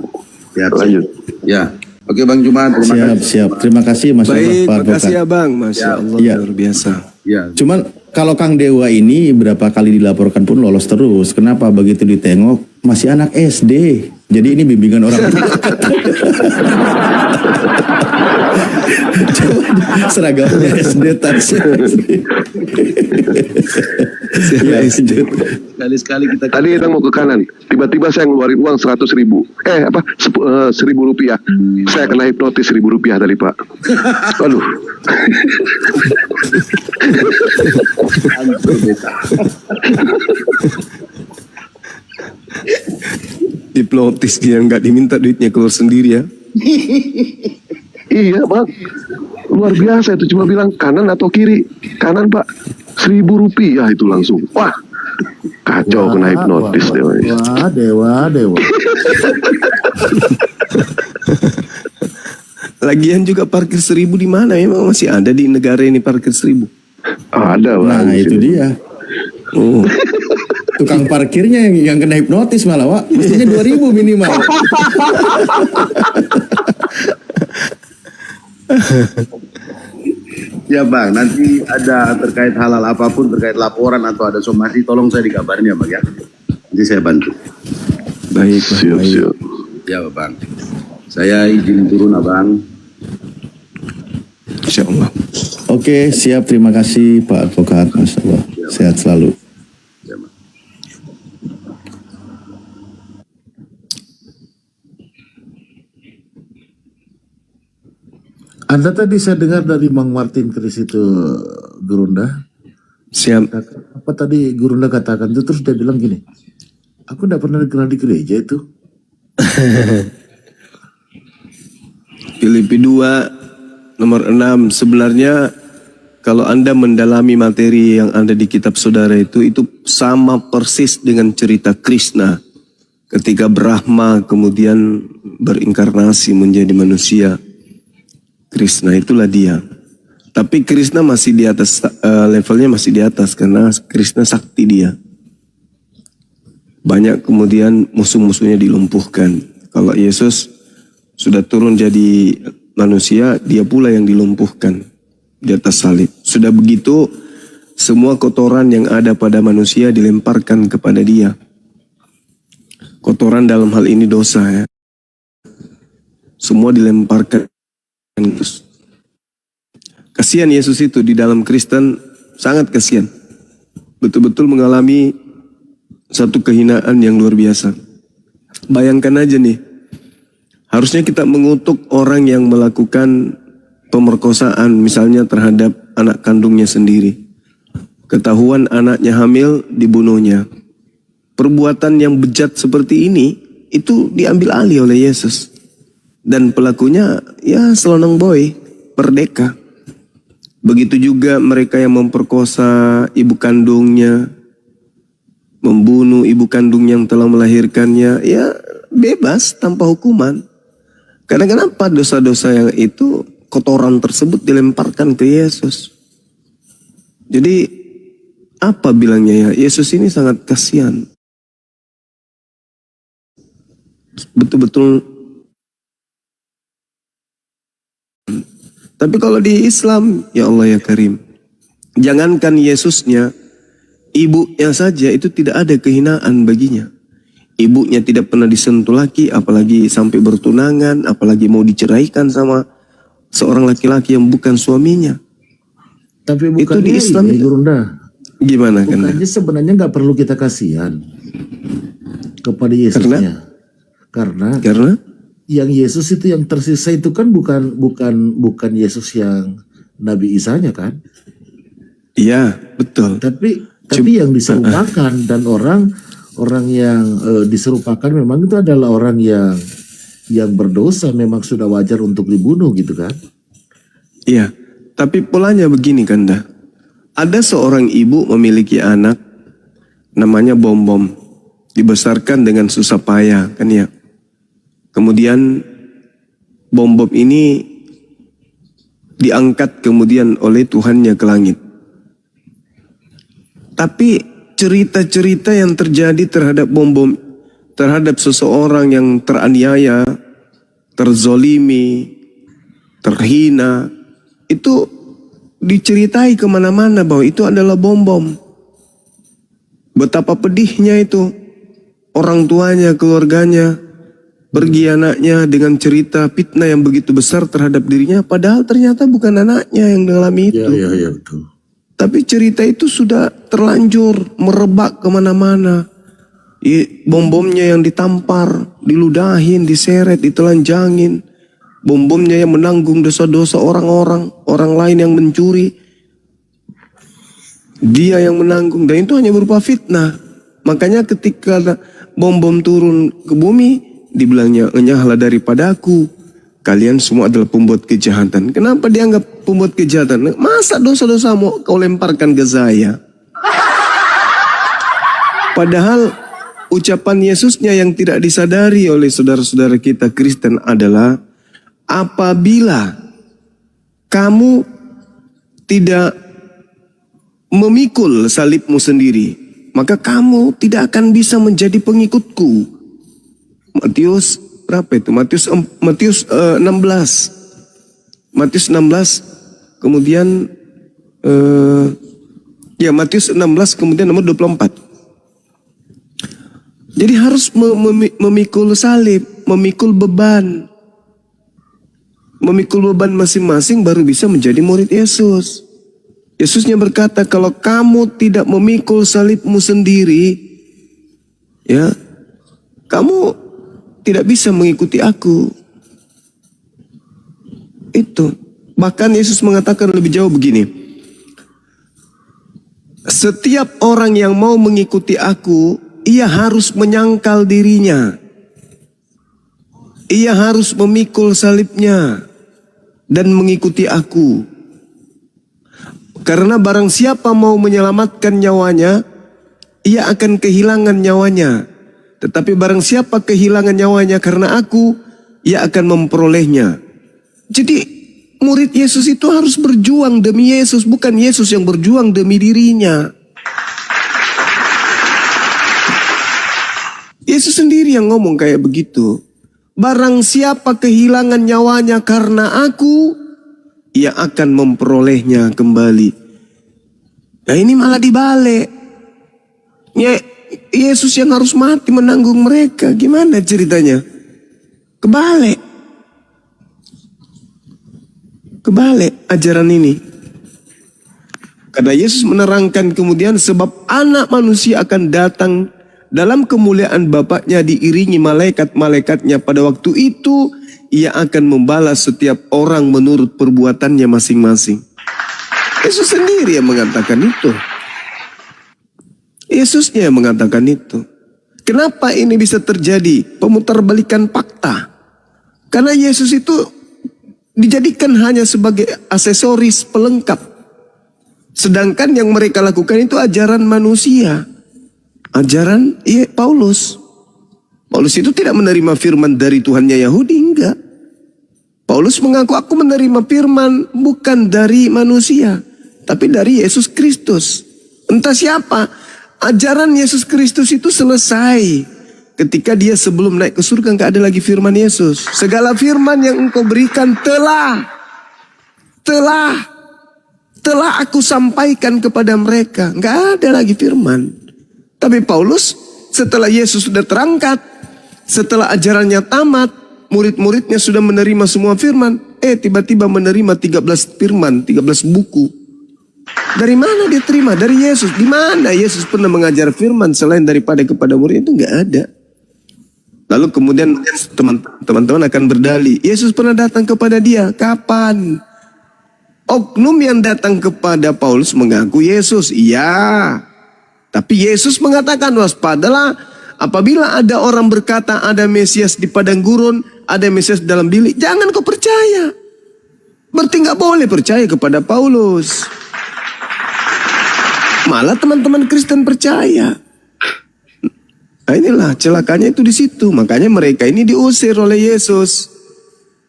[SPEAKER 6] Siap,
[SPEAKER 1] Lanjut.
[SPEAKER 6] Ya. Oke Bang Juma, terima kasih.
[SPEAKER 3] Siap. Terima kasih Mas
[SPEAKER 4] Baik,
[SPEAKER 3] Pak
[SPEAKER 4] makasih
[SPEAKER 3] Advokat.
[SPEAKER 4] ya Bang. Masya Allah,
[SPEAKER 3] Iya.
[SPEAKER 4] luar biasa.
[SPEAKER 6] Ya.
[SPEAKER 3] Cuman kalau Kang Dewa ini berapa kali dilaporkan pun lolos terus. Kenapa begitu ditengok masih anak SD? Jadi ini bimbingan orang tua. Coba seragamnya SD tasnya SD. Ya,
[SPEAKER 6] Sekali-sekali kita
[SPEAKER 1] Tadi kita mau ke kanan, tiba-tiba saya ngeluarin uang 100.000. Rp1.000. Saya kena hipnotis Rp1.000 tadi Pak. Aduh.
[SPEAKER 6] hancur beta.
[SPEAKER 4] Hipnotis dia nggak diminta duitnya keluar sendiri ya.
[SPEAKER 1] Iya Bang, luar biasa itu, cuma bilang kanan atau kiri. Kanan Pak, Rp1.000 itu langsung. Wah, kacau kena hipnotis Dewa.
[SPEAKER 5] Dewa.
[SPEAKER 4] Lagian juga parkir 1.000 di mana? Emang masih ada di negara ini parkir 1.000?
[SPEAKER 1] Ada Bang.
[SPEAKER 3] Nah
[SPEAKER 1] di
[SPEAKER 3] itu
[SPEAKER 1] sini.
[SPEAKER 3] dia.
[SPEAKER 4] Oh.
[SPEAKER 3] Tukang parkirnya yang kena hipnotis malah Wak. Mestinya 2.000 minimal.
[SPEAKER 6] Ya Bang, nanti ada terkait halal apapun, terkait laporan atau ada somasi, tolong saya dikabarin ya Bang ya. Nanti saya bantu.
[SPEAKER 4] Baik,
[SPEAKER 1] Siap.
[SPEAKER 6] Ya Bang. Saya izin turun Abang.
[SPEAKER 4] Insya Allah.
[SPEAKER 3] Oke, siap. Terima kasih Pak Advokat. Masya Allah. Sehat selalu.
[SPEAKER 6] Ya, Bang.
[SPEAKER 5] Anda tadi saya dengar dari Bang Martin Chris itu Gurunda.
[SPEAKER 4] Siap.
[SPEAKER 5] Apa tadi Gurunda katakan itu, terus dia bilang gini, aku tidak pernah dikenal di gereja itu.
[SPEAKER 4] Filipi 2 nomor 6. Sebenarnya kalau Anda mendalami materi yang ada di kitab saudara itu sama persis dengan cerita Krishna. Ketika Brahma kemudian berinkarnasi menjadi manusia. Krishna itulah dia. Tapi Krishna masih di atas, levelnya masih di atas karena Krishna sakti dia. Banyak kemudian musuh-musuhnya dilumpuhkan. Kalau Yesus sudah turun jadi manusia, dia pula yang dilumpuhkan di atas salib. Sudah begitu, semua kotoran yang ada pada manusia dilemparkan kepada dia. Kotoran dalam hal ini dosa ya. Semua dilemparkan. Kasihan Yesus itu di dalam Kristen, sangat kasihan. Betul-betul mengalami satu kehinaan yang luar biasa. Bayangkan aja nih, harusnya kita mengutuk orang yang melakukan pemerkosaan misalnya terhadap anak kandungnya sendiri. Ketahuan anaknya hamil, dibunuhnya. Perbuatan yang bejat seperti ini itu diambil alih oleh Yesus. Dan pelakunya ya selonong boy, merdeka. Begitu juga mereka yang memperkosa ibu kandungnya, membunuh ibu kandung yang telah melahirkannya, ya bebas tanpa hukuman. Karena kenapa dosa-dosa yang itu, kotoran tersebut dilemparkan ke Yesus. Jadi apa bilangnya ya, Yesus ini sangat kasihan. Betul-betul. Tapi kalau di Islam, ya Allah ya Karim, jangankan Yesusnya, ibunya saja itu tidak ada kehinaan baginya. Ibunya tidak pernah disentuh laki, apalagi sampai bertunangan, apalagi mau diceraikan sama seorang laki-laki yang bukan suaminya.
[SPEAKER 5] Tapi
[SPEAKER 4] Itu
[SPEAKER 5] bukannya
[SPEAKER 4] di Islam
[SPEAKER 5] ini, Gurunda.
[SPEAKER 4] Gimana kan?
[SPEAKER 5] Bukannya sebenarnya nggak perlu kita kasihan kepada Yesusnya. Karena yang Yesus itu yang tersisa itu kan bukan Yesus yang Nabi Isa-nya kan?
[SPEAKER 4] Iya, betul.
[SPEAKER 5] Tapi yang diserupakan dan orang yang diserupakan memang itu adalah orang yang berdosa, memang sudah wajar untuk dibunuh gitu kan?
[SPEAKER 4] Iya, tapi polanya begini Kanda. Ada seorang ibu memiliki anak namanya Bom-Bom, dibesarkan dengan susah payah kan ya. Kemudian Bom-Bom ini diangkat kemudian oleh Tuhannya ke langit. Tapi cerita-cerita yang terjadi terhadap Bom-Bom, terhadap seseorang yang teraniaya, terzolimi, terhina, itu diceritai kemana-mana bahwa itu adalah Bom-Bom. Betapa pedihnya itu, orang tuanya, keluarganya, pergi anaknya dengan cerita fitnah yang begitu besar terhadap dirinya, padahal ternyata bukan anaknya yang mengalami itu.
[SPEAKER 5] Iya, betul.
[SPEAKER 4] Tapi cerita itu sudah terlanjur merebak kemana-mana. Bom-bomnya yang ditampar, diludahin, diseret, ditelanjangin. Bom-bomnya yang menanggung dosa-dosa orang-orang, orang lain yang mencuri. Dia yang menanggung, dan itu hanya berupa fitnah. Makanya ketika bom-bom turun ke bumi, dibilangnya, enyahlah daripadaku, kalian semua adalah pembuat kejahatan. Kenapa dianggap pembuat kejahatan? Masa dosa-dosamu kau lemparkan ke saya? Padahal ucapan Yesusnya yang tidak disadari oleh saudara-saudara kita Kristen adalah, apabila kamu tidak memikul salibmu sendiri, maka kamu tidak akan bisa menjadi pengikutku. Matius berapa itu? Matius 16. Matius 16 kemudian Matius 16 kemudian nomor 24. Jadi harus memikul salib, memikul beban. Memikul beban masing-masing baru bisa menjadi murid Yesus. Yesusnya berkata, kalau kamu tidak memikul salibmu sendiri, ya, kamu tidak bisa mengikuti aku. Itu. Bahkan Yesus mengatakan lebih jauh begini. Setiap orang yang mau mengikuti aku, ia harus menyangkal dirinya. Ia harus memikul salibnya dan mengikuti aku. Karena barang siapa mau menyelamatkan nyawanya, ia akan kehilangan nyawanya. Tetapi barang siapa kehilangan nyawanya karena aku, ia akan memperolehnya. Jadi murid Yesus itu harus berjuang demi Yesus, bukan Yesus yang berjuang demi dirinya. Yesus sendiri yang ngomong kayak begitu. Barang siapa kehilangan nyawanya karena aku, ia akan memperolehnya kembali. Nah ini malah dibalik. Yesus yang harus mati menanggung mereka. Gimana ceritanya? Kebalik ajaran ini. Karena Yesus menerangkan kemudian, sebab anak manusia akan datang dalam kemuliaan Bapaknya diiringi malaikat-malaikatnya. Pada waktu itu ia akan membalas setiap orang menurut perbuatannya masing-masing. Yesus sendiri yang mengatakan itu. Yesusnya yang mengatakan itu. Kenapa ini bisa terjadi? Pemutarbalikan fakta. Karena Yesus itu dijadikan hanya sebagai aksesoris pelengkap. Sedangkan yang mereka lakukan itu ajaran manusia. Ajaran Paulus. Paulus itu tidak menerima firman dari Tuhannya Yahudi, enggak. Paulus mengaku, aku menerima firman bukan dari manusia, tapi dari Yesus Kristus. Entah siapa, ajaran Yesus Kristus itu selesai ketika dia sebelum naik ke surga, enggak ada lagi firman Yesus. Segala firman yang engkau berikan telah aku sampaikan kepada mereka. Enggak ada lagi firman. Tapi Paulus setelah Yesus sudah terangkat, setelah ajarannya tamat, murid-muridnya sudah menerima semua firman. Tiba-tiba menerima 13 firman, 13 buku. Dari mana dia terima? Dari Yesus. Di mana Yesus pernah mengajar firman selain daripada kepada murid? Itu enggak ada. Lalu kemudian teman-teman akan berdalih, Yesus pernah datang kepada dia. Kapan? Oknum yang datang kepada Paulus mengaku Yesus. Iya. Tapi Yesus mengatakan, waspadalah apabila ada orang berkata ada Mesias di padang gurun, ada Mesias dalam bilik, jangan kau percaya. Berarti nggak boleh percaya kepada Paulus. Malah teman-teman Kristen percaya. Nah, inilah celakanya itu di situ. Makanya mereka ini diusir oleh Yesus.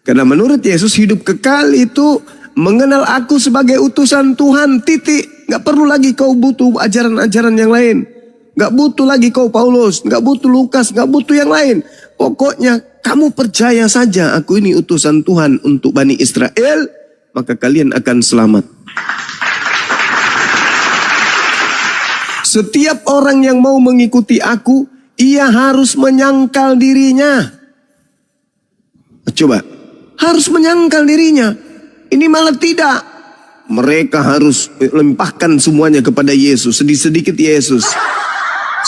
[SPEAKER 4] Karena menurut Yesus hidup kekal itu mengenal aku sebagai utusan Tuhan, titik. Gak perlu lagi kau butuh ajaran-ajaran yang lain. Gak butuh lagi kau Paulus, gak butuh Lukas, gak butuh yang lain. Pokoknya kamu percaya saja aku ini utusan Tuhan untuk Bani Israel, maka kalian akan selamat. Setiap orang yang mau mengikuti aku, ia harus menyangkal dirinya. Coba, harus menyangkal dirinya. Ini malah tidak. Mereka harus limpahkan semuanya kepada Yesus. Sedikit Yesus.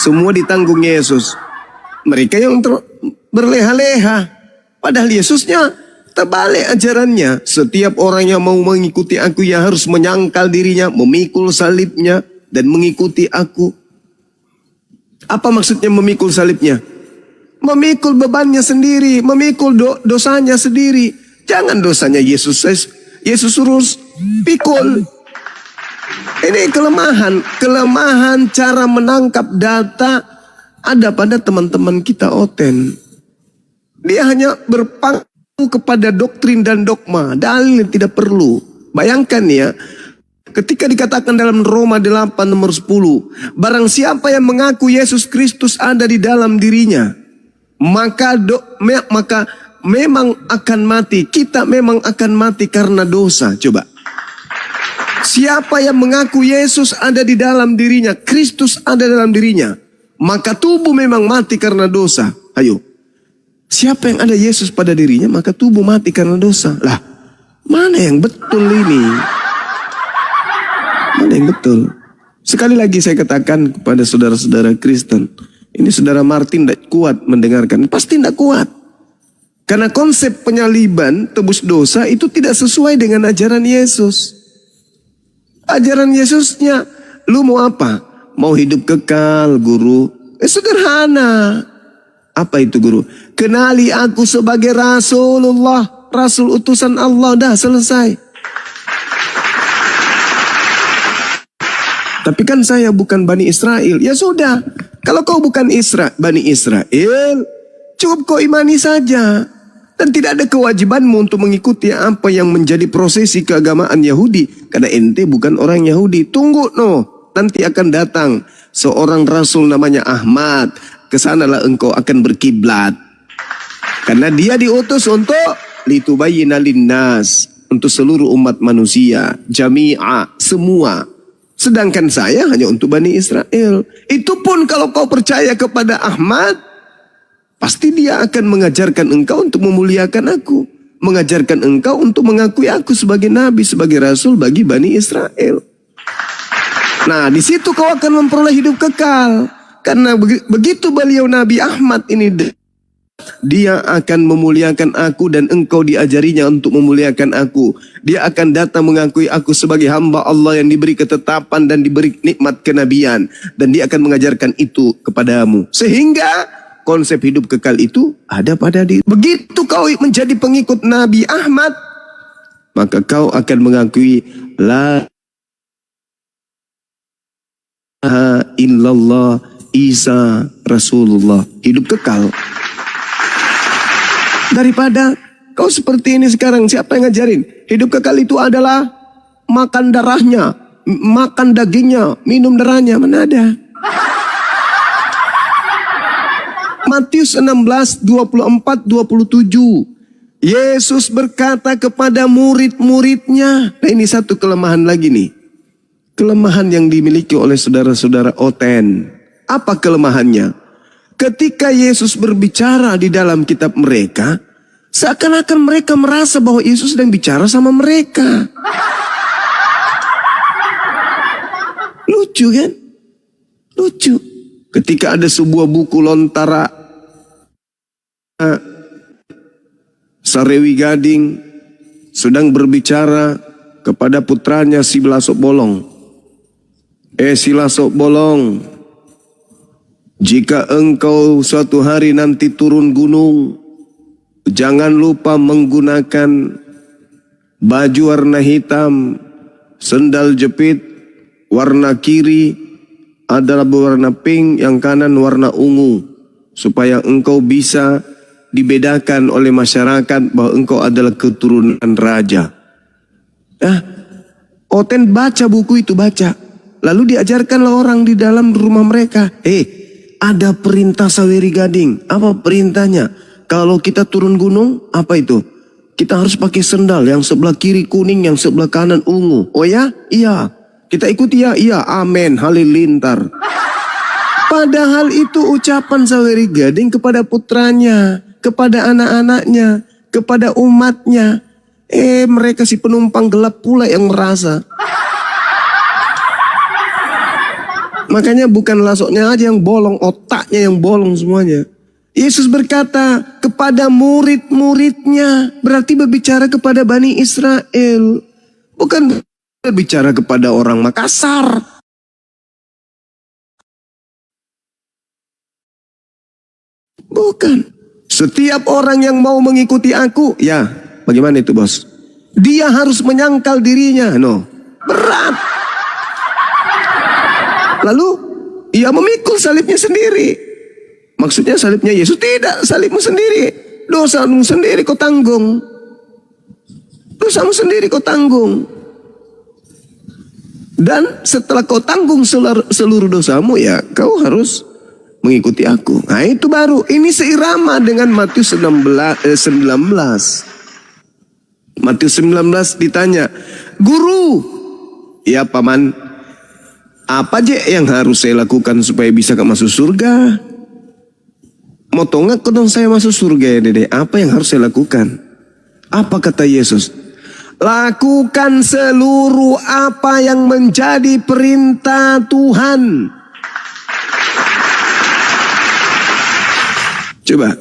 [SPEAKER 4] Semua ditanggung Yesus. Mereka yang berleha-leha. Padahal Yesusnya terbalik ajarannya. Setiap orang yang mau mengikuti aku, ia harus menyangkal dirinya, memikul salibnya, dan mengikuti aku. Apa maksudnya memikul salibnya? Memikul bebannya sendiri, memikul dosanya sendiri. Jangan dosanya Yesus suruh pikul. Ini kelemahan cara menangkap data ada pada teman-teman kita Oten. Dia hanya berpangku kepada doktrin dan dogma, dalil yang tidak perlu. Bayangkan ya, ketika dikatakan dalam Roma 8 nomor 10, barang siapa yang mengaku Yesus Kristus ada di dalam dirinya, maka memang akan mati. Kita memang akan mati karena dosa. Coba. Siapa yang mengaku Yesus ada di dalam dirinya, Kristus ada dalam dirinya, maka tubuh memang mati karena dosa. Ayo. Siapa yang ada Yesus pada dirinya, maka tubuh mati karena dosa. Lah, mana yang betul ini? Mana yang betul? Sekali lagi saya katakan kepada saudara-saudara Kristen, ini saudara Martin tidak kuat mendengarkan. Pasti tidak kuat. Karena konsep penyaliban, tebus dosa itu tidak sesuai dengan ajaran Yesus. Ajaran Yesusnya, lu mau apa? Mau hidup kekal, guru? Sederhana. Apa itu, guru? Kenali aku sebagai Rasulullah, Rasul utusan Allah, dah selesai. Tapi kan saya bukan Bani Israel. Ya sudah, kalau kau bukan Bani Israel, cukup kau imani saja. Dan tidak ada kewajibanmu untuk mengikuti apa yang menjadi prosesi keagamaan Yahudi. Karena ente bukan orang Yahudi. Tunggu nanti akan datang seorang rasul namanya Ahmad. Kesanalah engkau akan berkiblat. Karena dia diutus untuk litubayyina linnas, untuk seluruh umat manusia, jami'a, semua. Sedangkan saya hanya untuk Bani Israel. Itu pun kalau kau percaya kepada Ahmad, pasti dia akan mengajarkan engkau untuk memuliakan aku. Mengajarkan engkau untuk mengakui aku sebagai nabi, sebagai rasul bagi Bani Israel. Nah, di situ kau akan memperoleh hidup kekal. Karena begitu beliau Nabi Ahmad ini Dia akan memuliakan aku dan engkau diajarinya untuk memuliakan aku. Dia akan datang mengakui aku sebagai hamba Allah yang diberi ketetapan dan diberi nikmat kenabian. Dan dia akan mengajarkan itu kepadamu. Sehingga konsep hidup kekal itu ada pada diri. Begitu kau menjadi pengikut Nabi Ahmad, maka kau akan mengakui la ilaha illallah Isa Rasulullah. Hidup kekal. Daripada kau seperti ini sekarang, siapa yang ngajarin? Hidup kekal itu adalah makan darahnya, makan dagingnya, minum darahnya. Mana ada? Matius 16, 24, 27. Yesus berkata kepada murid-muridnya. Nah, ini satu kelemahan lagi nih. Kelemahan yang dimiliki oleh saudara-saudara Oten. Apa kelemahannya? Ketika Yesus berbicara di dalam kitab mereka, seakan-akan mereka merasa bahwa Yesus sedang bicara sama mereka. Lucu kan? Lucu. Ketika ada sebuah buku lontara Sarewi Gading sedang berbicara kepada putranya si Lasok Bolong. Si Lasok Bolong, jika engkau suatu hari nanti turun gunung, jangan lupa menggunakan baju warna hitam, sendal jepit, warna kiri adalah berwarna pink, yang kanan warna ungu. Supaya engkau bisa dibedakan oleh masyarakat bahwa engkau adalah keturunan raja. Oten baca buku itu, baca. Lalu diajarkanlah orang di dalam rumah mereka. Ada perintah Sarewi Gading. Apa perintahnya? Kalau kita turun gunung, apa itu? Kita harus pakai sendal yang sebelah kiri kuning, yang sebelah kanan ungu. Oh ya? Iya. Kita ikuti ya? Iya. Amin. Halilintar. Padahal itu ucapan Sarewi Gading kepada putranya, kepada anak-anaknya, kepada umatnya. Mereka si penumpang gelap pula yang merasa. Makanya bukan lasoknya aja yang bolong, otaknya yang bolong semuanya. Yesus berkata kepada murid-muridnya, berarti berbicara kepada Bani Israel. Bukan berbicara kepada orang Makassar. Bukan. Setiap orang yang mau mengikuti aku, ya bagaimana itu bos? Dia harus menyangkal dirinya. Berat. Lalu ia memikul salibnya sendiri. Maksudnya salibnya Yesus, tidak, salibmu sendiri. Dosamu sendiri kau tanggung. Dosamu sendiri kau tanggung. Dan setelah kau tanggung seluruh dosamu, ya kau harus mengikuti aku. Nah itu baru. Ini seirama dengan Matius 19. Matius 19 ditanya, Guru, ya paman, apa aja yang harus saya lakukan supaya bisa masuk surga? Mau tonggak kodong saya masuk surga ya dede. Apa yang harus saya lakukan? Apa kata Yesus? Lakukan seluruh apa yang menjadi perintah Tuhan. Coba.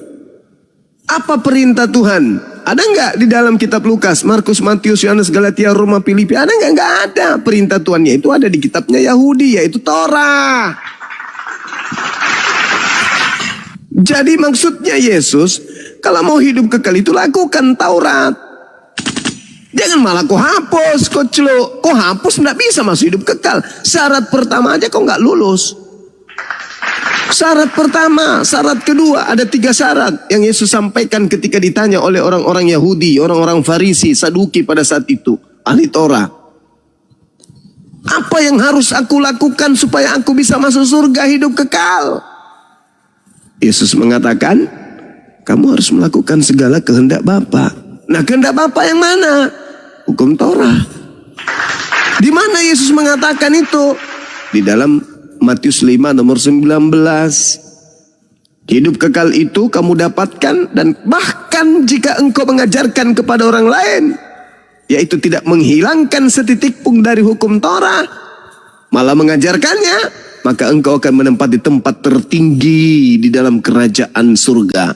[SPEAKER 4] Apa perintah Tuhan? Ada nggak di dalam kitab Lukas, Markus, Matius, Yohanes, Galatia, Roma, Filipi? Ada nggak? Nggak ada. Perintah Tuhannya itu ada di kitabnya Yahudi, yaitu Torah. Jadi maksudnya Yesus, kalau mau hidup kekal itu lakukan Taurat. Jangan malah kau hapus, kau celuk. Kau hapus nggak bisa masuk hidup kekal. Syarat pertama aja kau nggak lulus. Syarat pertama, syarat kedua, ada 3 syarat yang Yesus sampaikan ketika ditanya oleh orang-orang Yahudi, orang-orang Farisi, Saduki pada saat itu, ahli Torah. Apa yang harus aku lakukan supaya aku bisa masuk surga hidup kekal? Yesus mengatakan, kamu harus melakukan segala kehendak Bapa. Nah, kehendak Bapa yang mana? Hukum Torah. Di mana Yesus mengatakan itu? Di dalam Matius 5 nomor 19. Hidup kekal itu kamu dapatkan, dan bahkan jika engkau mengajarkan kepada orang lain, yaitu tidak menghilangkan setitik pun dari hukum Torah, malah mengajarkannya, maka engkau akan menempati tempat tertinggi di dalam kerajaan surga.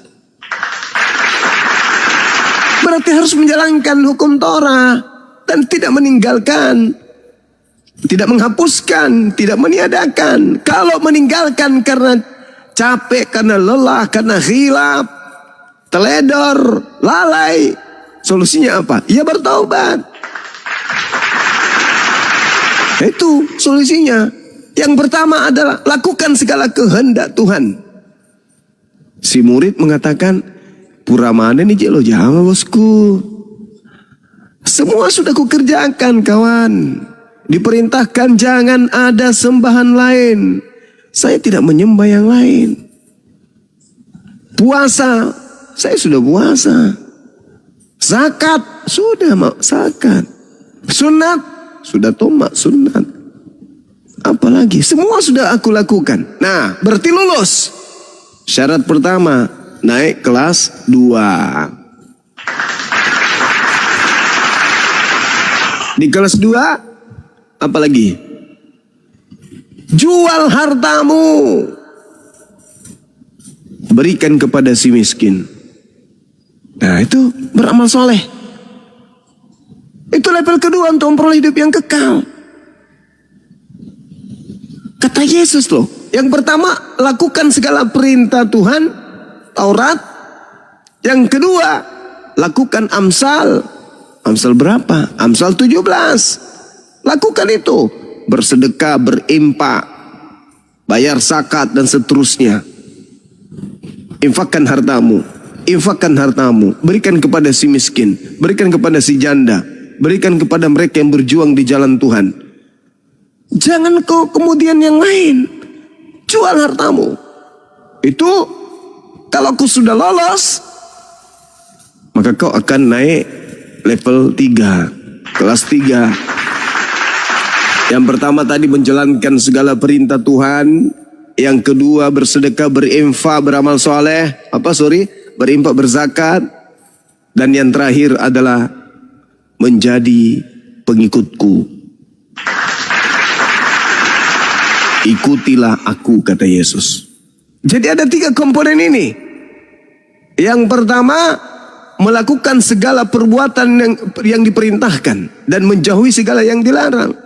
[SPEAKER 4] Berarti harus menjalankan hukum Torah dan tidak meninggalkan, tidak menghapuskan, tidak meniadakan. Kalau meninggalkan karena capek, karena lelah, karena khilaf, teledor, lalai, solusinya apa? Ya bertaubat. Itu solusinya. Yang pertama adalah lakukan segala kehendak Tuhan. Si murid mengatakan, pura mana nih Cik lo, jangan bosku. Semua sudah kukerjakan kawan. Diperintahkan jangan ada sembahan lain. Saya tidak menyembah yang lain. Puasa, saya sudah puasa. Zakat, sudah mau zakat. Sunat, sudah tomak sunat. Apalagi, semua sudah aku lakukan. Nah, berarti lulus. Syarat pertama, naik kelas 2. Di kelas 2, apalagi? Jual hartamu, berikan kepada si miskin. Nah, itu beramal soleh. Itu level kedua untuk memperoleh hidup yang kekal. Kata Yesus loh, yang pertama lakukan segala perintah Tuhan, Taurat. Yang kedua, lakukan Amsal. Amsal berapa? Amsal 17. Lakukan itu. Bersedekah, berimpak, bayar zakat dan seterusnya. Infakkan hartamu. Infakkan hartamu. Berikan kepada si miskin. Berikan kepada si janda. Berikan kepada mereka yang berjuang di jalan Tuhan. Jangan kau kemudian yang lain. Jual hartamu. Itu kalau kau sudah lolos, maka kau akan naik level 3. Kelas 3. Yang pertama tadi menjalankan segala perintah Tuhan. Yang kedua bersedekah, berinfak, beramal soleh. Berinfak, berzakat. Dan yang terakhir adalah menjadi pengikutku. Ikutilah aku, kata Yesus. Jadi ada 3 komponen ini. Yang pertama, melakukan segala perbuatan yang diperintahkan dan menjauhi segala yang dilarang.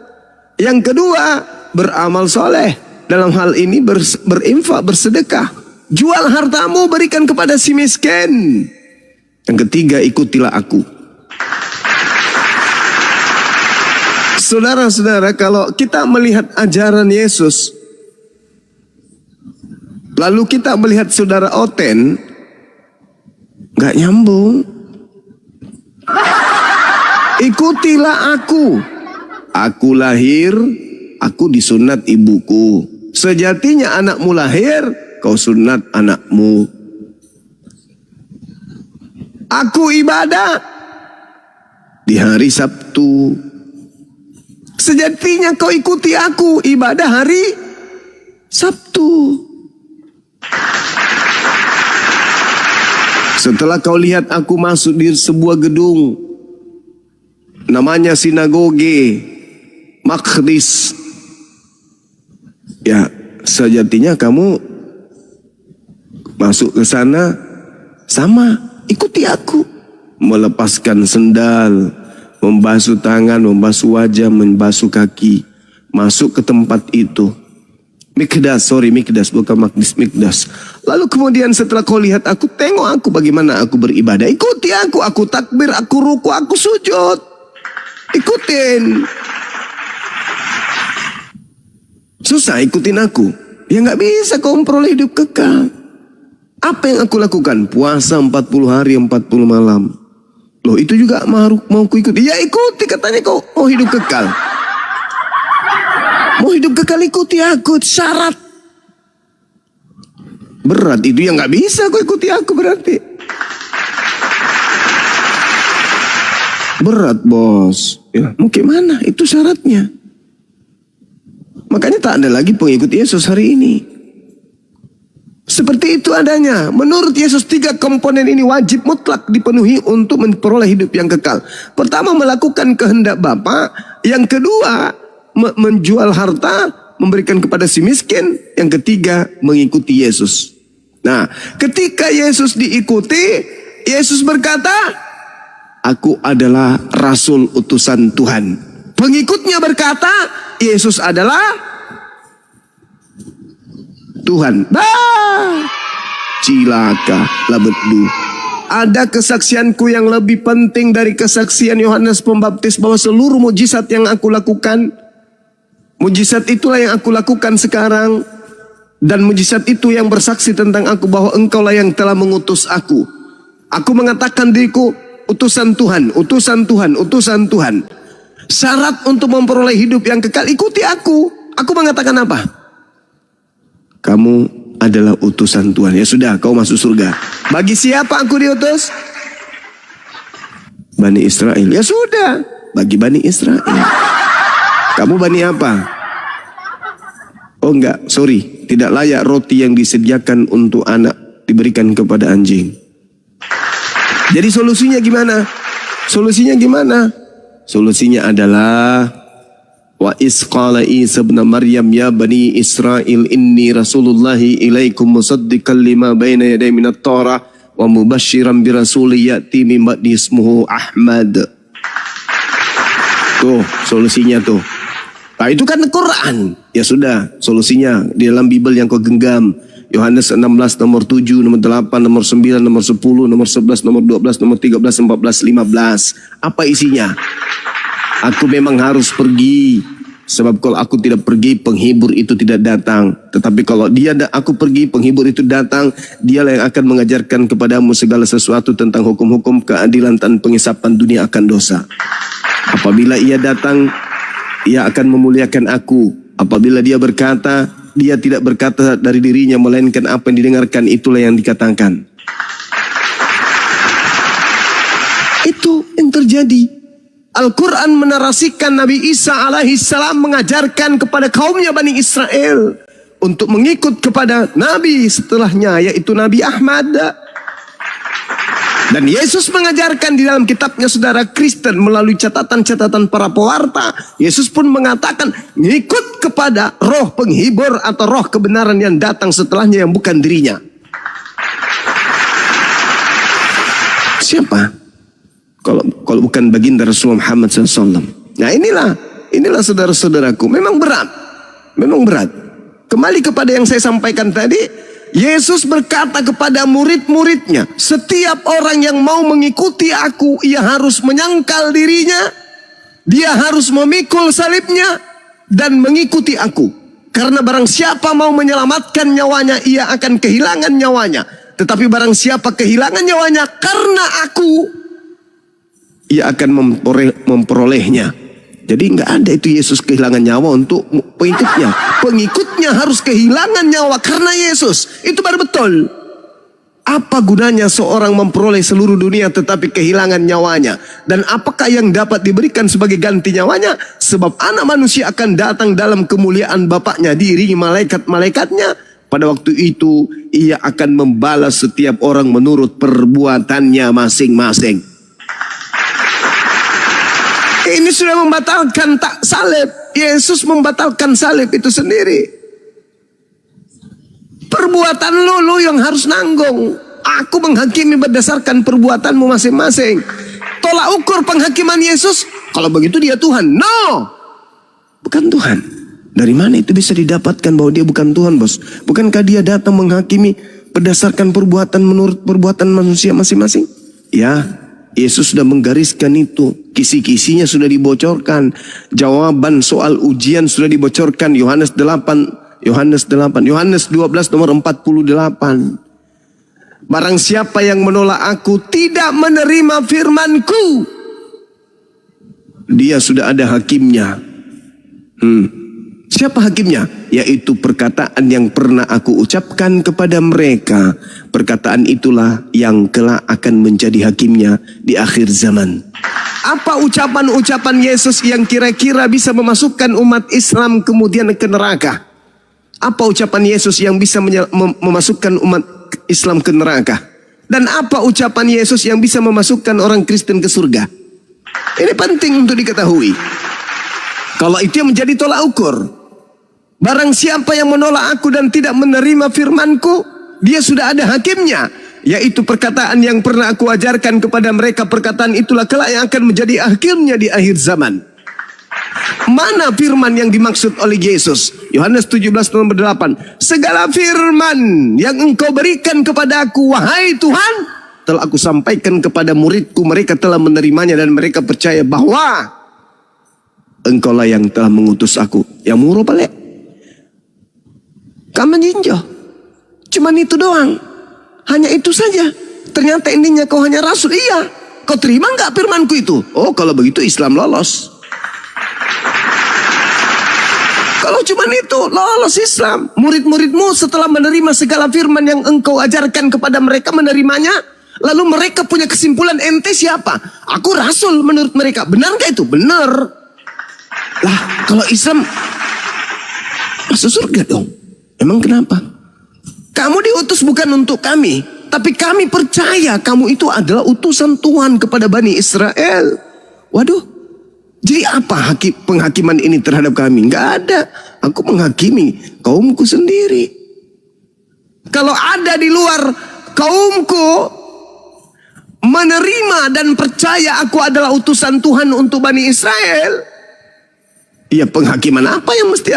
[SPEAKER 4] Yang kedua, beramal soleh. Dalam hal ini berinfak, bersedekah. Jual hartamu, berikan kepada si miskin. Yang ketiga, ikutilah aku. Saudara-saudara, kalau kita melihat ajaran Yesus, lalu kita melihat saudara Oten, gak nyambung. Ikutilah aku. Aku lahir, aku disunat ibuku. Sejatinya anakmu lahir, kau sunat anakmu. Aku ibadah di hari Sabtu. Sejatinya kau ikuti aku ibadah hari Sabtu. Setelah kau lihat aku masuk di sebuah gedung, namanya sinagoge, Maqdis. Ya, sejatinya kamu masuk ke sana sama, ikuti aku. Melepaskan sendal, membasuh tangan, membasuh wajah, membasuh kaki, masuk ke tempat itu. Mikdas, bukan Mikdas. Lalu kemudian setelah kau lihat aku, tengok aku bagaimana aku beribadah. Ikuti aku takbir, aku ruku, aku sujud. Ikutin. Susah ikutin aku. Ya gak bisa kau memperoleh hidup kekal. Apa yang aku lakukan? Puasa 40 hari 40 malam. Loh, itu juga mau ku ikuti. Ya ikuti, katanya kau mau hidup kekal. Mau hidup kekal, ikuti aku. Syarat. Berat itu yang gak bisa kau ikuti aku berarti. Berat bos. Ya, mau gimana? Itu syaratnya. Makanya tak ada lagi pengikut Yesus hari ini. Seperti itu adanya. Menurut Yesus 3 komponen ini wajib mutlak dipenuhi untuk memperoleh hidup yang kekal. Pertama, melakukan kehendak Bapa. Yang kedua, menjual harta, memberikan kepada si miskin. Yang ketiga, mengikuti Yesus. Nah, ketika Yesus diikuti, Yesus berkata, aku adalah rasul utusan Tuhan. Pengikutnya berkata, Yesus adalah Tuhan. Cilaka lah bedu. Ada kesaksianku yang lebih penting dari kesaksian Yohanes Pembaptis bahwa seluruh mujizat yang aku lakukan, mujizat itulah yang aku lakukan sekarang. Dan mujizat itu yang bersaksi tentang aku bahwa engkaulah yang telah mengutus aku. Aku mengatakan diriku utusan Tuhan, utusan Tuhan, utusan Tuhan. Syarat untuk memperoleh hidup yang kekal, ikuti aku. Aku mengatakan apa? Kamu adalah utusan Tuhan. Ya sudah, kau masuk surga. Bagi siapa aku diutus? Bani Israel. Ya sudah, bagi Bani Israel. Kamu Bani apa? Oh enggak, sorry. Tidak layak roti yang disediakan untuk anak diberikan kepada anjing. Jadi solusinya gimana? Solusinya gimana? Solusinya adalah wa isqala Isa ibn Maryam ya bani Israel inni rasulullahi ilaikum musaddiqan lima baina yaday minat Taurah wa mubasysyiran bi rasulin ya'ti min ba'di ismuhu Ahmad. Tuh solusinya tuh. Nah itu kan Quran. Ya sudah, solusinya di dalam Bible yang kau genggam. Yohanes 16 nomor 7, nomor 8, nomor 9, nomor 10, nomor 11, nomor 12, nomor 13, 14, 15. Apa isinya? Aku memang harus pergi. Sebab kalau aku tidak pergi, penghibur itu tidak datang. Tetapi kalau aku pergi, penghibur itu datang. Dialah yang akan mengajarkan kepadamu segala sesuatu tentang hukum-hukum keadilan dan pengisapan dunia akan dosa. Apabila ia datang, ia akan memuliakan aku. Apabila dia berkata, dia tidak berkata dari dirinya, melainkan apa yang didengarkan, itulah yang dikatakan. Itu yang terjadi. Al-Quran menarasikan Nabi Isa alaihissalam mengajarkan kepada kaumnya Bani Israel untuk mengikut kepada Nabi setelahnya, yaitu Nabi Ahmad. Dan Yesus mengajarkan di dalam kitabnya saudara Kristen melalui catatan-catatan para pewarta. Yesus pun mengatakan mengikut kepada roh penghibur atau roh kebenaran yang datang setelahnya yang bukan dirinya. Siapa? Kalau bukan baginda Rasulullah Muhammad SAW. Nah inilah saudara-saudaraku. Memang berat. Kembali kepada yang saya sampaikan tadi. Yesus berkata kepada murid-muridnya, setiap orang yang mau mengikuti aku, ia harus menyangkal dirinya, dia harus memikul salibnya, dan mengikuti aku. Karena barang siapa mau menyelamatkan nyawanya, ia akan kehilangan nyawanya. Tetapi barang siapa kehilangan nyawanya karena aku, ia akan memperolehnya. Jadi nggak ada itu Yesus kehilangan nyawa untuk pengikutnya. Pengikutnya harus kehilangan nyawa karena Yesus. Itu baru betul. Apa gunanya seorang memperoleh seluruh dunia tetapi kehilangan nyawanya? Dan apakah yang dapat diberikan sebagai ganti nyawanya? Sebab anak manusia akan datang dalam kemuliaan Bapaknya diiringi malaikat-malaikatnya. Pada waktu itu ia akan membalas setiap orang menurut perbuatannya masing-masing. Ini sudah membatalkan salib. Yesus membatalkan salib itu sendiri. Perbuatan lu yang harus nanggung. Aku menghakimi berdasarkan perbuatanmu masing-masing. Tolak ukur penghakiman Yesus. Kalau begitu dia Tuhan. No. Bukan Tuhan. Dari mana itu bisa didapatkan bahwa dia bukan Tuhan, bos? Bukankah dia datang menghakimi berdasarkan perbuatan menurut perbuatan manusia masing-masing? Ya. Yesus sudah menggariskan itu. Kisi-kisinya sudah dibocorkan. Jawaban soal ujian sudah dibocorkan. Yohanes 12 nomor 48. Barang siapa yang menolak aku tidak menerima firmanku, dia sudah ada hakimnya. Siapa hakimnya? Yaitu perkataan yang pernah aku ucapkan kepada mereka. Perkataan itulah yang kelak akan menjadi hakimnya di akhir zaman. Apa ucapan-ucapan Yesus yang kira-kira bisa memasukkan umat Islam kemudian ke neraka? Apa ucapan Yesus yang bisa memasukkan umat Islam ke neraka? Dan apa ucapan Yesus yang bisa memasukkan orang Kristen ke surga? Ini penting untuk diketahui. Kalau itu yang menjadi tolak ukur. Barang siapa yang menolak aku dan tidak menerima firmanku, dia sudah ada hakimnya, yaitu perkataan yang pernah aku ajarkan kepada mereka. Perkataan itulah kelak yang akan menjadi akhirnya di akhir zaman. Mana firman yang dimaksud oleh Yesus? Yohanes 17:8. Segala firman yang engkau berikan kepada aku, wahai Tuhan, telah aku sampaikan kepada muridku. Mereka telah menerimanya dan mereka percaya bahwa engkaulah yang telah mengutus aku. Yang murah balik. Kamu jinjo. Cuman itu doang. Hanya itu saja. Ternyata intinya kau hanya rasul. Iya. Kau terima nggak firmanku itu? Oh, kalau begitu Islam lolos. Kalau cuma itu, lolos Islam. Murid-muridmu setelah menerima segala firman yang engkau ajarkan kepada mereka, menerimanya. Lalu mereka punya kesimpulan, ente siapa? Aku rasul menurut mereka. Benar gak itu? Benar. Lah, kalau Islam masuk surga dong. Emang kenapa? Kamu diutus bukan untuk kami. Tapi kami percaya kamu itu adalah utusan Tuhan kepada Bani Israel. Waduh. Jadi apa penghakiman ini terhadap kami? Nggak ada. Aku menghakimi kaumku sendiri. Kalau ada di luar kaumku menerima dan percaya aku adalah utusan Tuhan untuk Bani Israel, ya penghakiman apa yang mesti,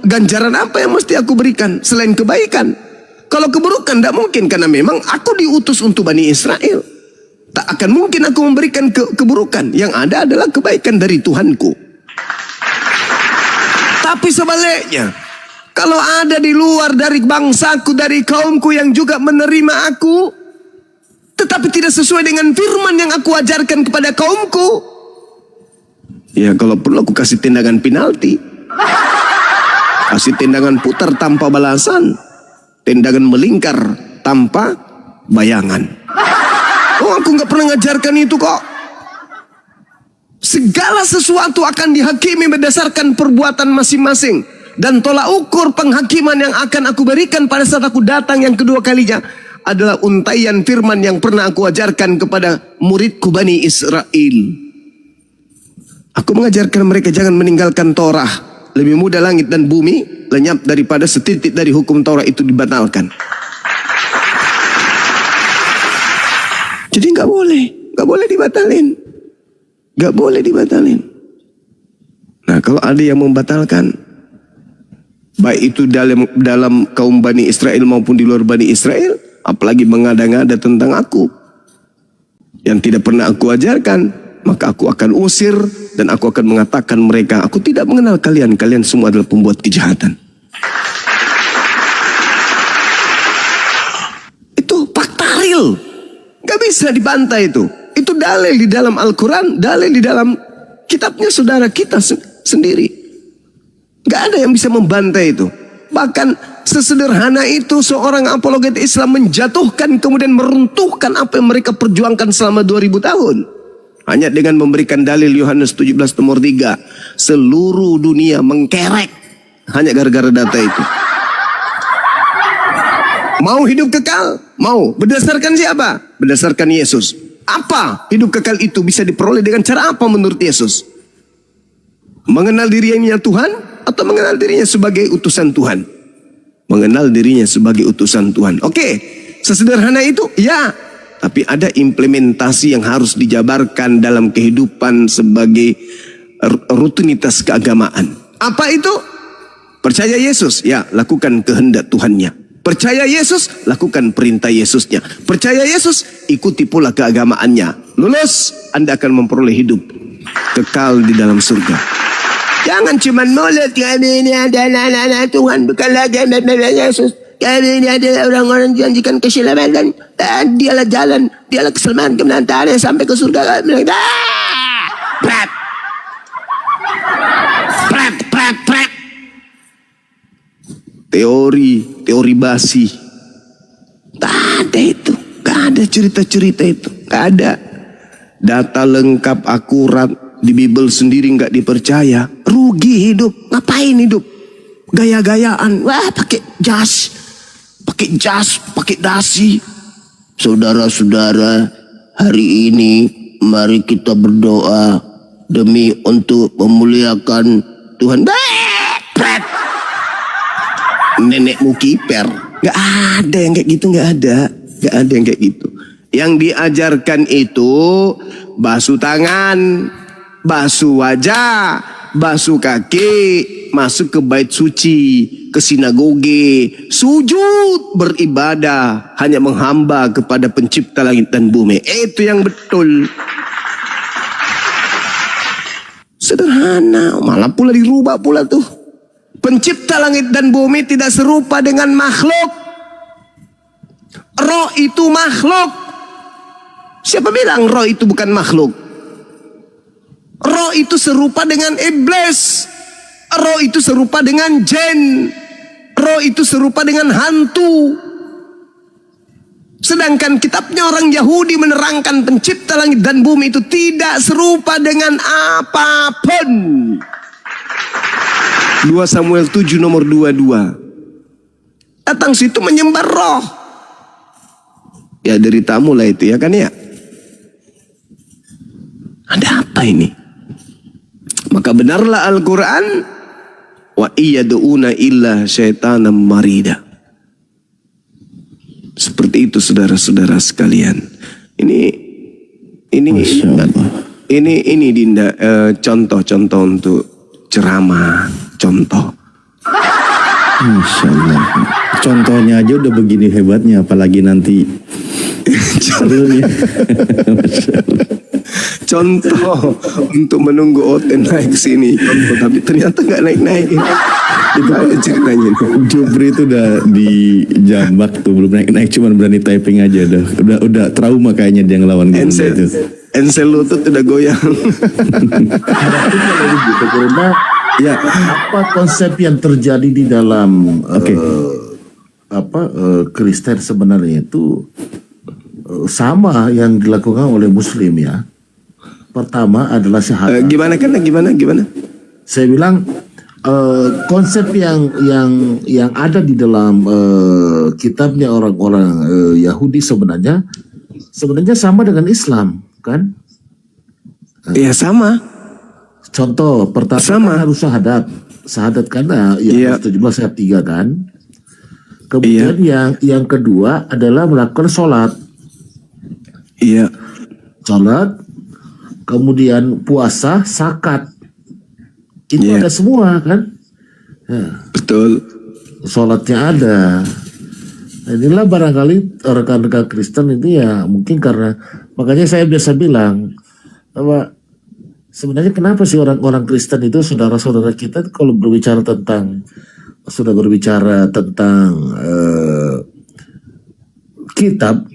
[SPEAKER 4] ganjaran apa yang mesti aku berikan selain kebaikan? Kalau keburukan tidak mungkin, karena memang aku diutus untuk Bani Israel. Tak akan mungkin aku memberikan keburukan. Yang ada adalah kebaikan dari Tuhanku. Tapi sebaliknya, kalau ada di luar dari bangsaku, dari kaumku yang juga menerima aku, tetapi tidak sesuai dengan firman yang aku ajarkan kepada kaumku, ya kalau perlu aku kasih tendangan penalti, kasih tendangan putar tanpa balasan, tendangan melingkar tanpa bayangan. Oh, aku nggak pernah ngajarkan itu kok. Segala sesuatu akan dihakimi berdasarkan perbuatan masing-masing. Dan tolak ukur penghakiman yang akan aku berikan pada saat aku datang yang kedua kalinya adalah untaian firman yang pernah aku ajarkan kepada muridku Bani Israel. Aku mengajarkan mereka jangan meninggalkan Torah. Lebih mudah langit dan bumi lenyap daripada setitik dari hukum Torah itu dibatalkan. Jadi nggak boleh dibatalin, nggak boleh dibatalin. Nah, kalau ada yang membatalkan, baik itu dalam kaum Bani Israel maupun di luar Bani Israel, apalagi mengada-ngada tentang aku yang tidak pernah aku ajarkan, maka aku akan usir dan aku akan mengatakan mereka, aku tidak mengenal kalian, kalian semua adalah pembuat kejahatan. Itu fakta real. Gak bisa dibantai itu. Itu dalil di dalam Al-Quran, dalil di dalam kitabnya saudara kita sendiri. Gak ada yang bisa membantai itu. Bahkan sesederhana itu seorang apologet Islam menjatuhkan kemudian meruntuhkan apa yang mereka perjuangkan selama 2000 tahun. Hanya dengan memberikan dalil Yohanes 17:3. Seluruh dunia mengkerek hanya gara-gara data itu. Mau hidup kekal? Mau. Berdasarkan siapa? Berdasarkan Yesus. Apa hidup kekal itu bisa diperoleh dengan cara apa menurut Yesus? Mengenal dirinya Tuhan atau mengenal dirinya sebagai utusan Tuhan? Mengenal dirinya sebagai utusan Tuhan. Oke, sesederhana itu? Ya. Tapi ada implementasi yang harus dijabarkan dalam kehidupan sebagai rutinitas keagamaan. Apa itu? Percaya Yesus? Ya, lakukan kehendak Tuhannya. Percaya Yesus, lakukan perintah Yesusnya. Percaya Yesus, ikuti pula keagamaannya. Lulus, Anda akan memperoleh hidup kekal di dalam surga. Jangan cuma mulut, kami ini adalah anak Tuhan, bukan lagi anak Yesus. Kami ini adalah orang-orang yang janjikan keselamatan. Dan dialah jalan, dialah keselamatan kemenangan sampai ke surga. Prat. Teori basi. Tak ada itu. Tak ada cerita-cerita itu. Tak ada. Data lengkap, akurat. Di Bible sendiri nggak dipercaya. Rugi hidup. Ngapain hidup? Gaya-gayaan. Wah, pakai jas. Pakai dasi. Saudara-saudara, hari ini mari kita berdoa demi untuk memuliakan Tuhan. Nenekmu kiper. Gak ada yang kayak gitu, gak ada. Gak ada yang kayak gitu. Yang diajarkan itu basuh tangan, basuh wajah, basuh kaki, masuk ke bait suci, ke sinagoge, sujud, beribadah, hanya menghamba kepada pencipta langit dan bumi. Itu yang betul. Sederhana, malah pula dirubah pula tuh. Pencipta langit dan bumi tidak serupa dengan makhluk. Roh itu makhluk. Siapa bilang roh itu bukan makhluk? Roh itu serupa dengan iblis. Roh itu serupa dengan jin. Roh itu serupa dengan hantu. Sedangkan kitabnya orang Yahudi menerangkan pencipta langit dan bumi itu tidak serupa dengan apapun. 2 Samuel 7 nomor 22. Datang situ menyembah roh. Ya deritamu lah itu ya kan ya. Ada apa ini? Maka benarlah Al-Quran. Wa iyyaduuna illa syaitanan marida. Seperti itu saudara-saudara sekalian. Ini Dinda contoh-contoh untuk ceramah, contoh.
[SPEAKER 3] Masya Allah. Contohnya aja udah begini hebatnya, apalagi nanti realnya.
[SPEAKER 4] Contoh untuk menunggu Oten naik sini. Contoh, tapi ternyata nggak naik-naik. Itu ceritanya.
[SPEAKER 3] Jupri itu udah dijambak tuh, belum naik-naik, cuman berani typing aja udah trauma kayaknya dia ngelawan gue.
[SPEAKER 4] Ensel lutut udah goyang.
[SPEAKER 5] Karena ya apa konsep yang terjadi di dalam Kristen sebenarnya itu sama yang dilakukan oleh Muslim ya. Pertama adalah syahadat.
[SPEAKER 4] Gimana? Saya
[SPEAKER 5] bilang konsep yang ada di dalam kitabnya orang-orang Yahudi sebenarnya sama dengan Islam, kan?
[SPEAKER 4] Iya sama.
[SPEAKER 5] Contoh pertama kan harus syahadat karena yang 17 ayat 3 kan. Kemudian yang kedua adalah melakukan sholat.
[SPEAKER 4] Iya.
[SPEAKER 5] Sholat, kemudian puasa, zakat. Itu ada semua kan? Ya.
[SPEAKER 4] Betul.
[SPEAKER 5] Sholatnya ada. Nah, inilah barangkali rekan-rekan Kristen itu ya mungkin karena makanya saya biasa bilang bahwa sebenarnya kenapa sih orang-orang Kristen itu saudara-saudara kita kalau berbicara tentang kitab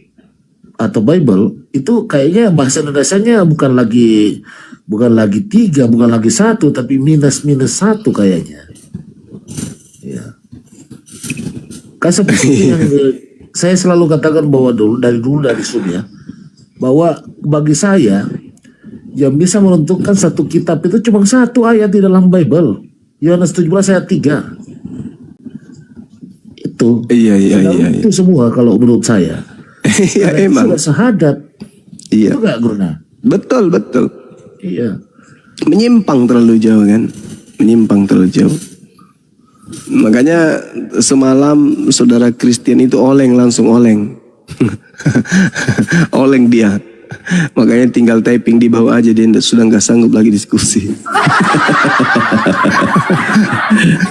[SPEAKER 5] atau Bible itu kayaknya bahasa Indonesianya bukan lagi 3, bukan lagi 1, tapi minus 1 kayaknya. Ya. Kan seperti yang saya selalu katakan bahwa dari sini ya, bahwa bagi saya yang bisa menentukan satu kitab itu cuma 1 ayat di dalam Bible. Yohanes 17 ayat 3. Itu. Iya. Itu semua kalau menurut saya.
[SPEAKER 4] Iya emang.
[SPEAKER 5] Syahadat.
[SPEAKER 4] Iya.
[SPEAKER 5] Itu gak Gurna?
[SPEAKER 4] Betul.
[SPEAKER 5] Iya.
[SPEAKER 4] Menyimpang terlalu jauh kan? Makanya semalam saudara Christian itu langsung oleng. Oleng dia. Makanya tinggal typing di bawah aja, dia sudah nggak sanggup lagi diskusi.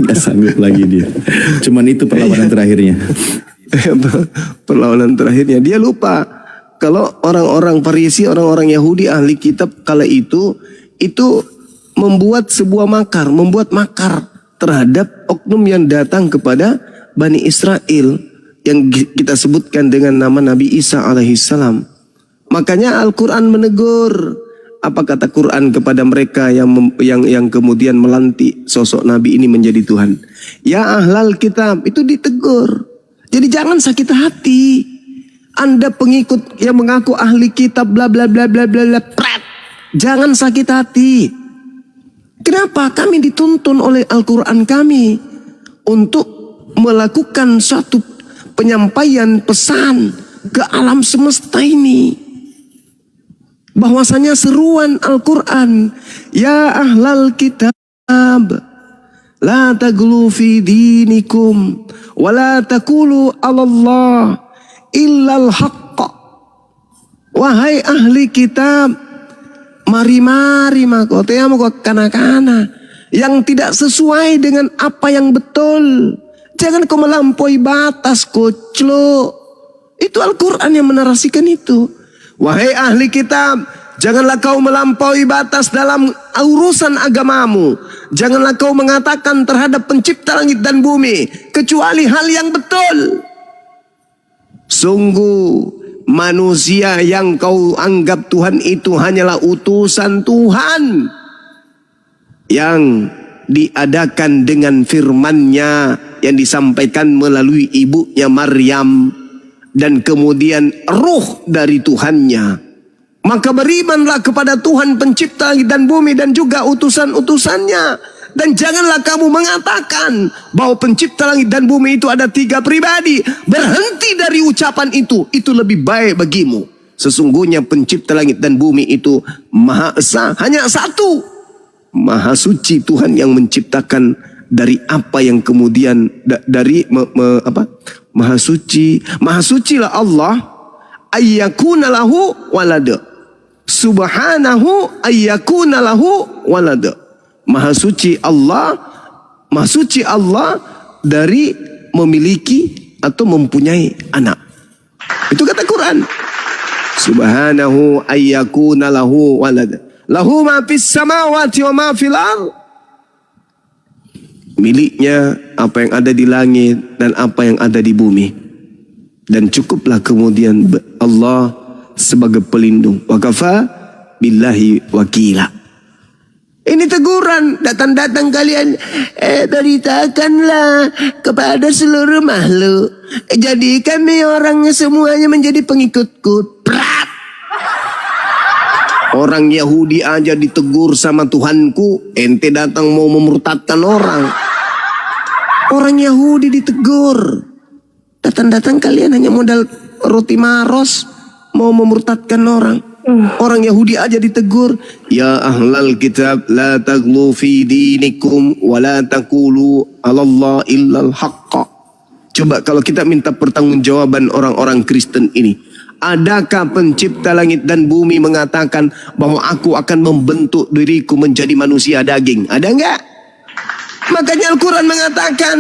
[SPEAKER 3] Nggak sanggup lagi dia. Cuman itu perlawanan terakhirnya.
[SPEAKER 4] Perlawanan terakhirnya dia lupa kalau orang-orang Farisi, orang-orang Yahudi ahli kitab kala itu membuat makar terhadap oknum yang datang kepada Bani Israel yang kita sebutkan dengan nama Nabi Isa alaihissalam. Makanya Al-Quran menegur. Apa kata Quran kepada mereka yang kemudian melantik sosok Nabi ini menjadi Tuhan? Ya ahlal kitab, itu ditegur. Jadi jangan sakit hati. Anda pengikut yang mengaku ahli kitab bla bla bla bla bla pret. Jangan sakit hati. Kenapa? Kami dituntun oleh Al-Quran kami untuk melakukan suatu penyampaian pesan ke alam semesta ini. Bahwasanya seruan Al-Quran, ya ahlal kitab, la taglu fi dinikum, wa la taqulu 'ala Allah illal haqqa. Wahai ahli kitab, mari-mari makotea mako kana-kana yang tidak sesuai dengan apa yang betul. Jangan kau melampaui batas, koclo. Itu Al-Quran yang menarasikan itu. Wahai ahli kitab, janganlah kau melampaui batas dalam urusan agamamu. Janganlah kau mengatakan terhadap pencipta langit dan bumi kecuali hal yang betul. Sungguh manusia yang kau anggap Tuhan itu hanyalah utusan Tuhan yang diadakan dengan firman-Nya yang disampaikan melalui ibunya Maryam dan kemudian ruh dari Tuhannya. Maka berimanlah kepada Tuhan pencipta langit dan bumi dan juga utusan-utusannya. Dan janganlah kamu mengatakan bahwa pencipta langit dan bumi itu ada 3 pribadi. Berhenti dari ucapan itu lebih baik bagimu. Sesungguhnya pencipta langit dan bumi itu Maha Esa, hanya satu. Maha suci Tuhan yang menciptakan dari apa yang kemudian Maha suci. Maha sucilah Allah ayyakuna lahu walada. Subhanahu ayyakuna lahu walada. Maha suci Allah dari memiliki atau mempunyai anak. Itu kata Quran. Subhanahu ayyakuna lahu walada. Lahu ma fis samawati wa ma fil ardh. Miliknya apa yang ada di langit dan apa yang ada di bumi. Dan cukuplah kemudian Allah sebagai pelindung. Wa kafa billahi wakila. Ini teguran, datang-datang kalian beritakanlah kepada seluruh makhluk. Jadi kami orangnya semuanya menjadi pengikutku. Prat. Orang Yahudi aja ditegur sama Tuhanku, ente datang mau memurtadkan orang. Orang Yahudi ditegur. Datang-datang kalian hanya modal roti maros mau memurtadkan orang. Orang Yahudi aja ditegur, ya ahlal kitab la taghlu fi dinikum wa la taqulu 'ala Allah illal haqqa. Coba kalau kita minta pertanggungjawaban orang-orang Kristen ini, adakah pencipta langit dan bumi mengatakan bahwa aku akan membentuk diriku menjadi manusia daging? Ada enggak? Makanya Al-Quran mengatakan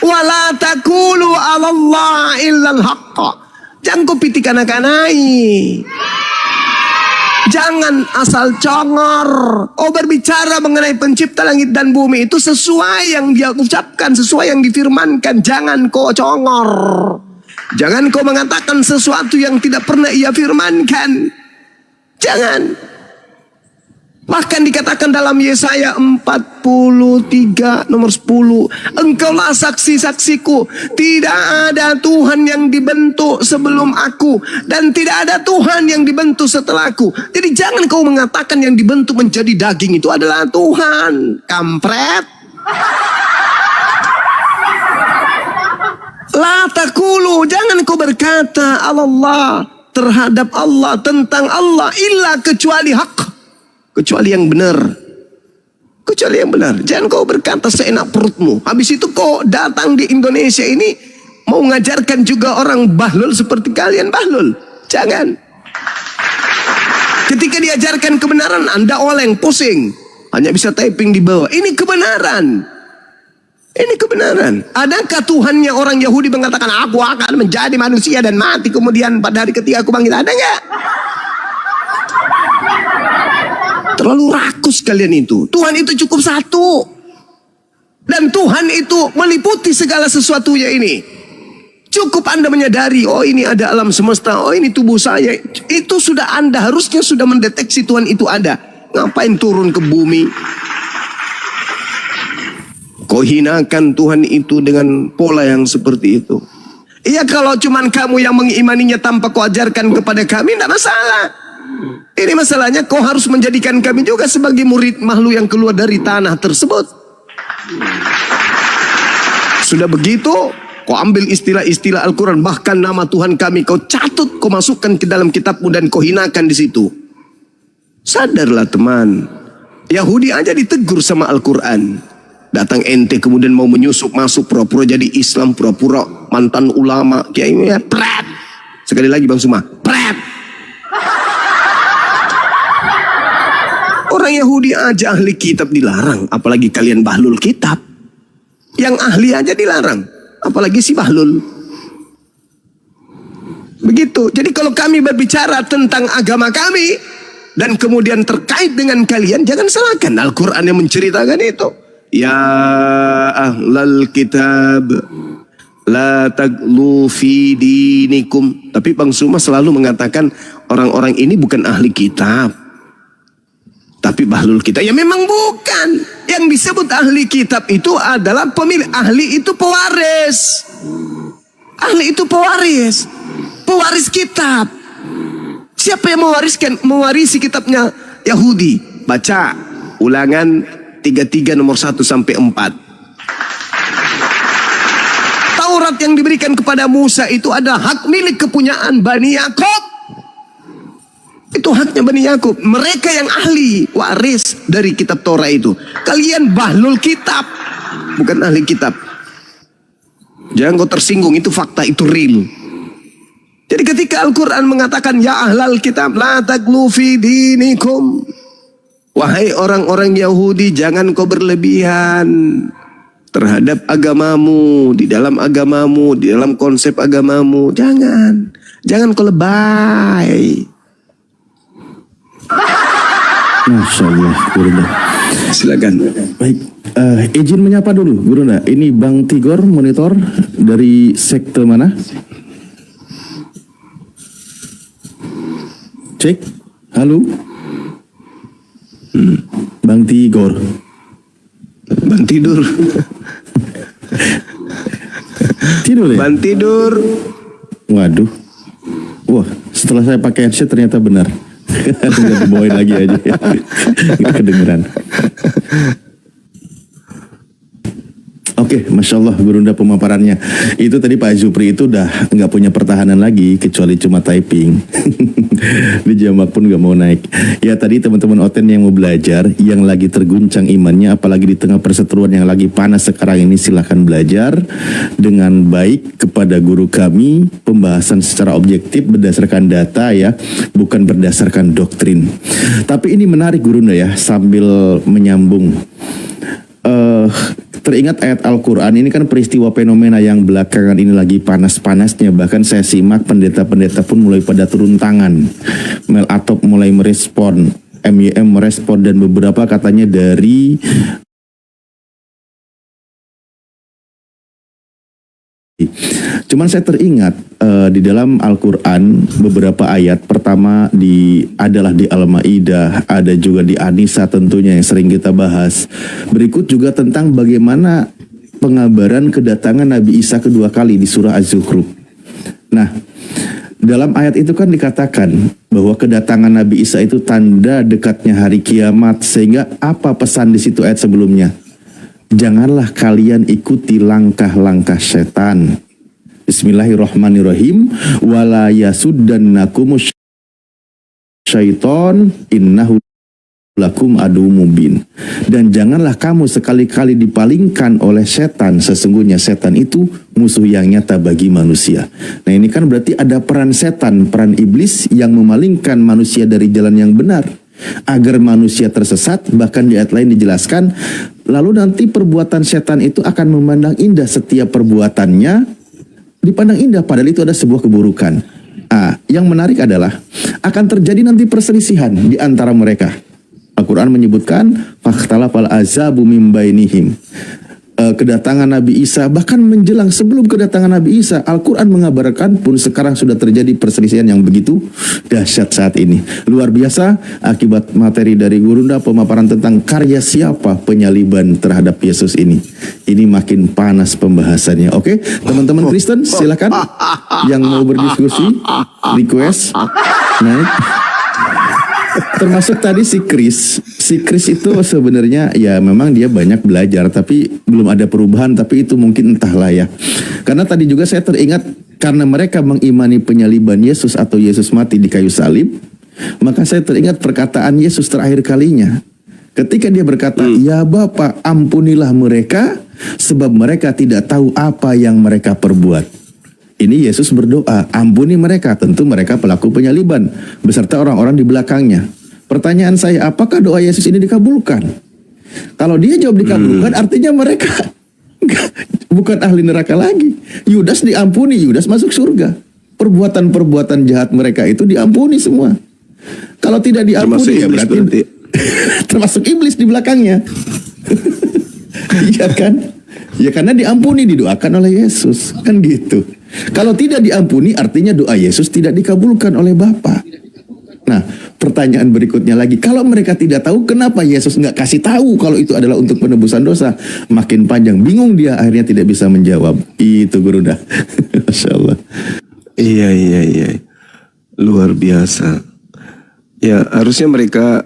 [SPEAKER 4] wala taqulu 'ala Allah illal haqqa. Jangan kau pitik anak-anai. Jangan asal congor. Oh, berbicara mengenai pencipta langit dan bumi itu sesuai yang dia ucapkan, sesuai yang difirmankan. Jangan kau congor. Jangan kau mengatakan sesuatu yang tidak pernah ia firmankan. Jangan. Bahkan dikatakan dalam Yesaya 43 nomor 10, engkaulah saksi-saksiku, tidak ada Tuhan yang dibentuk sebelum aku dan tidak ada Tuhan yang dibentuk setelahku. Jadi jangan kau mengatakan yang dibentuk menjadi daging itu adalah Tuhan. Kampret. La taqulu, jangan kau berkata Allah terhadap Allah, tentang Allah, illa kecuali hak. Kecuali yang benar. Kecuali yang benar. Jangan kau berkata seenak perutmu. Habis itu kau datang di Indonesia ini mau mengajarkan juga orang bahlul seperti kalian bahlul. Jangan. Ketika diajarkan kebenaran, Anda oleng, pusing. Hanya bisa typing di bawah. Ini kebenaran. Ini kebenaran. Adakah Tuhannya orang Yahudi mengatakan aku akan menjadi manusia dan mati kemudian pada hari ketiga aku bangkit? Ada enggak? Terlalu rakus kalian itu. Tuhan itu cukup satu. Dan Tuhan itu meliputi segala sesuatunya ini. Cukup Anda menyadari, oh ini ada alam semesta, oh ini tubuh saya. Itu sudah Anda harusnya sudah mendeteksi Tuhan itu ada. Ngapain turun ke bumi? Kau hinakan Tuhan itu dengan pola yang seperti itu. Iya, kalau cuman kamu yang mengimaninya tanpa kau ajarkan kepada kami, tidak masalah. Ini masalahnya kau harus menjadikan kami juga sebagai murid makhluk yang keluar dari tanah tersebut. Sudah begitu, kau ambil istilah-istilah Al-Quran, bahkan nama Tuhan kami kau catut, kau masukkan ke dalam kitabmu dan kau hinakan di situ. Sadarlah teman, Yahudi aja ditegur sama Al-Quran. Datang ente kemudian mau menyusup masuk pura-pura jadi Islam, pura-pura mantan ulama, kiai prat. Sekali lagi Bang Suma. Pret! Orang Yahudi aja ahli kitab dilarang, apalagi kalian bahlul kitab. Yang ahli aja dilarang, apalagi si bahlul. Begitu. Jadi kalau kami berbicara tentang agama kami dan kemudian terkait dengan kalian, jangan salahkan Al-Quran yang menceritakan itu. Ya ahlal kitab, la taglu fi dinikum. Tapi Bang Suma selalu mengatakan orang-orang ini bukan ahli kitab, tapi bahlul kitab. Ya memang bukan. Yang disebut ahli kitab itu adalah pemilik. Ahli itu pewaris. Ahli itu pewaris. Pewaris kitab. Siapa yang mewarisi kitabnya Yahudi? Baca Ulangan 33 nomor 1 sampai 4. Taurat yang diberikan kepada Musa itu adalah hak milik kepunyaan Bani Yakub. Itu haknya Bani Yakub. Mereka yang ahli waris dari kitab Torah itu. Kalian bahlul kitab, bukan ahli kitab. Jangan kau tersinggung, itu fakta, itu real. Jadi ketika Al-Quran mengatakan ya ahlal kitab la taglu fi dinikum, wahai orang-orang Yahudi, jangan kau berlebihan terhadap agamamu, di dalam agamamu, di dalam konsep agamamu. Jangan kau lebay.
[SPEAKER 3] Masya Allah, Gurunda.
[SPEAKER 4] Silakan.
[SPEAKER 3] Baik, izin menyapa dulu, Gurunda. Ini Bang Tigor, monitor dari sekte mana? Cek, halo. Bang Tigor.
[SPEAKER 4] Bang tidur.
[SPEAKER 3] Tidur ya?
[SPEAKER 4] Bang tidur.
[SPEAKER 3] Waduh. Wah, setelah saya pakai headset ternyata benar. Nggak dibawain lagi aja. Nggak kedengeran. Oke, Masya Allah, Gurunda pemaparannya. Itu tadi Pak Zupri itu udah nggak punya pertahanan lagi, kecuali cuma typing. Di jamak pun nggak mau naik. Ya tadi teman-teman Oten yang mau belajar, yang lagi terguncang imannya, apalagi di tengah perseteruan yang lagi panas sekarang ini, silahkan belajar dengan baik kepada guru kami. Pembahasan secara objektif berdasarkan data ya, bukan berdasarkan doktrin. Tapi ini menarik Gurunda ya, sambil menyambung. Teringat ayat Al-Quran ini kan peristiwa fenomena yang belakangan ini lagi panas-panasnya. Bahkan saya simak pendeta-pendeta pun mulai pada turun tangan. Mel Atop mulai merespon, MYM merespon, dan beberapa katanya dari cuman saya teringat di dalam Al-Quran beberapa ayat. Pertama adalah di Al-Ma'idah, ada juga di An-Nisa tentunya yang sering kita bahas. Berikut juga tentang bagaimana pengabaran kedatangan Nabi Isa kedua kali di surah Az-Zukhruf. Nah, dalam ayat itu kan dikatakan bahwa kedatangan Nabi Isa itu tanda dekatnya hari kiamat. Sehingga apa pesan di situ ayat sebelumnya? Janganlah kalian ikuti langkah-langkah setan. Bismillahirrahmanirrahim. Wala yasuddannakumus syaiton innahu lakum adu mubin. Dan janganlah kamu sekali-kali dipalingkan oleh setan. Sesungguhnya setan itu musuh yang nyata bagi manusia. Nah ini kan berarti ada peran setan, peran iblis yang memalingkan manusia dari jalan yang benar, agar manusia tersesat. Bahkan di ayat lain dijelaskan, lalu nanti perbuatan setan itu akan memandang indah, setiap perbuatannya dipandang indah, padahal itu ada sebuah keburukan. Yang menarik adalah akan terjadi nanti perselisihan di antara mereka. Al-Quran menyebutkan fakhtalafal azabu mim bainihim. Kedatangan Nabi Isa, bahkan menjelang sebelum kedatangan Nabi Isa, Al-Quran mengabarkan pun sekarang sudah terjadi perselisihan yang begitu dahsyat saat ini. Luar biasa akibat materi dari Gurunda, pemaparan tentang karya siapa penyaliban terhadap Yesus ini. Ini makin panas pembahasannya. Oke, teman-teman Kristen silakan yang mau berdiskusi, request, naik. Termasuk tadi si Chris itu sebenarnya ya memang dia banyak belajar tapi belum ada perubahan, tapi itu mungkin entahlah ya. Karena tadi juga saya teringat, karena mereka mengimani penyaliban Yesus atau Yesus mati di kayu salib, maka saya teringat perkataan Yesus terakhir kalinya. Ketika dia berkata, ya Bapa, ampunilah mereka sebab mereka tidak tahu apa yang mereka perbuat. Ini Yesus berdoa, ampuni mereka, tentu mereka pelaku penyaliban, beserta orang-orang di belakangnya. Pertanyaan saya, apakah doa Yesus ini dikabulkan? Kalau dia jawab dikabulkan, artinya mereka bukan ahli neraka lagi. Yudas diampuni, Yudas masuk surga. Perbuatan-perbuatan jahat mereka itu diampuni semua. Kalau tidak diampuni, ya berarti termasuk iblis di belakangnya. Iya kan? Ya karena diampuni, didoakan oleh Yesus, kan gitu. Kalau tidak diampuni, artinya doa Yesus tidak dikabulkan oleh Bapa. Nah, pertanyaan berikutnya lagi, kalau mereka tidak tahu, kenapa Yesus nggak kasih tahu kalau itu adalah untuk penebusan dosa? Makin panjang, bingung dia, akhirnya tidak bisa menjawab. Itu Guru dah. Masya Allah.
[SPEAKER 4] Iya. Luar biasa. Ya, harusnya mereka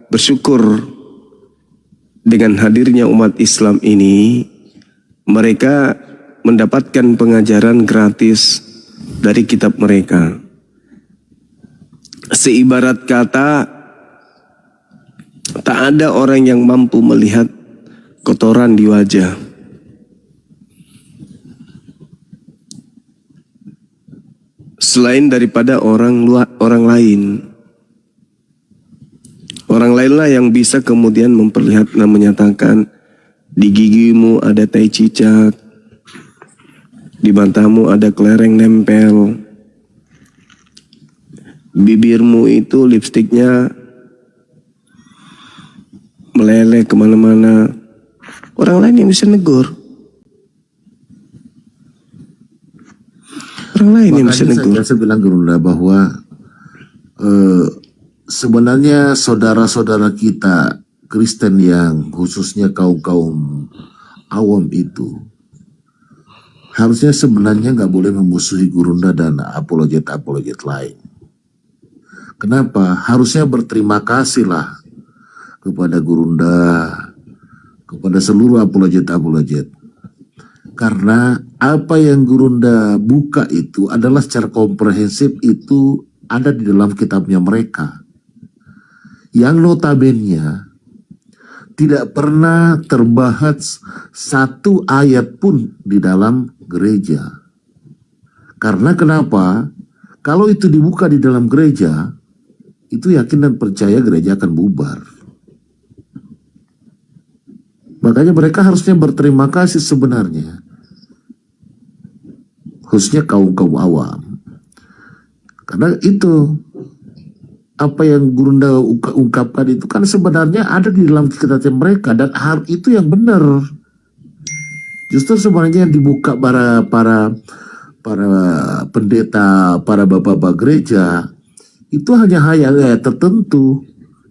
[SPEAKER 4] bersyukur dengan hadirnya umat Islam ini. Mereka mendapatkan pengajaran gratis dari kitab mereka. Seibarat kata, tak ada orang yang mampu melihat kotoran di wajah. Selain daripada orang lain. Orang lainlah yang bisa kemudian menyatakan, di gigimu ada tai cicak, di matamu ada kelereng nempel, bibirmu itu lipstiknya meleleh kemana-mana. Orang lain yang bisa negur. Orang lain yang bisa negur.
[SPEAKER 5] Saya bilang Gurunda bahwa sebenarnya saudara-saudara kita Kristen yang khususnya kaum awam itu harusnya sebenarnya nggak boleh memusuhi Gurunda dan apologet lain. Kenapa? Harusnya berterima kasihlah kepada Gurunda, kepada seluruh apologet. Karena apa yang Gurunda buka itu adalah secara komprehensif, itu ada di dalam kitabnya mereka. Yang notabene tidak pernah terbahas satu ayat pun di dalam gereja. Karena kenapa? Kalau itu dibuka di dalam gereja, itu yakin dan percaya gereja akan bubar. Makanya mereka harusnya berterima kasih sebenarnya. Khususnya kaum awam. Karena itu, apa yang Gurunda ungkapkan itu kan sebenarnya ada di dalam kitab mereka, dan hal itu yang benar. Justru sebenarnya yang dibuka para pendeta, para bapak-bapak gereja itu hanya ayat tertentu.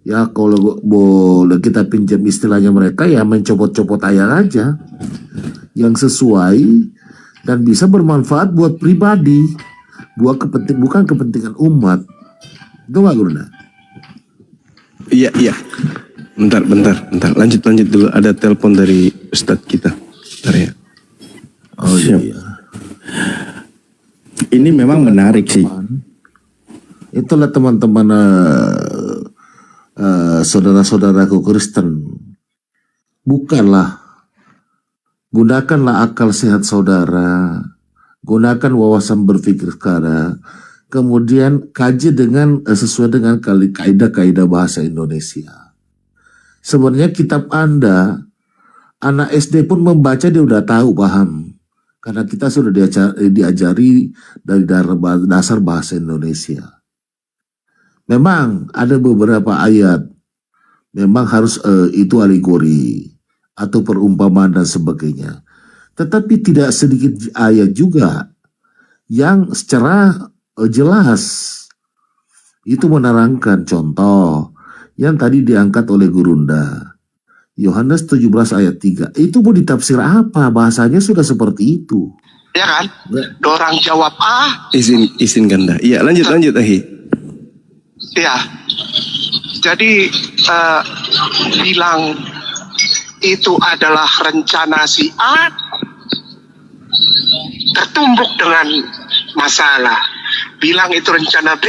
[SPEAKER 5] Ya kalau boleh kita pinjam istilahnya mereka, ya mencopot-copot ayat aja yang sesuai dan bisa bermanfaat buat pribadi, bukan kepentingan umat. Itu nggak Gurunda?
[SPEAKER 4] Iya. Bentar. Lanjut dulu. Ada telepon dari Ustadz kita. Bentar ya.
[SPEAKER 5] Oh iya.
[SPEAKER 3] Ini memang menarik sih.
[SPEAKER 5] Itulah teman-teman saudara-saudaraku Kristen. Gunakanlah akal sehat saudara. Gunakan wawasan berpikir saudara. Kemudian kaji dengan sesuai dengan kaidah-kaidah bahasa Indonesia. Sebenarnya kitab Anda, anak SD pun membaca dia udah tahu, paham. Karena kita sudah diajari dari dasar bahasa Indonesia. Memang ada beberapa ayat, memang harus itu alegori atau perumpamaan dan sebagainya. Tetapi tidak sedikit ayat juga yang secara jelas itu menerangkan. Contoh yang tadi diangkat oleh Gurunda, Yohanes 17 ayat 3, itu mau ditafsir apa? Bahasanya sudah seperti itu,
[SPEAKER 7] ya kan? Dorang jawab
[SPEAKER 4] Izin Ganda. Iya, lanjut Ahi.
[SPEAKER 7] Ya, jadi bilang itu adalah rencana si A, tertumbuk dengan masalah. Bilang itu rencana B,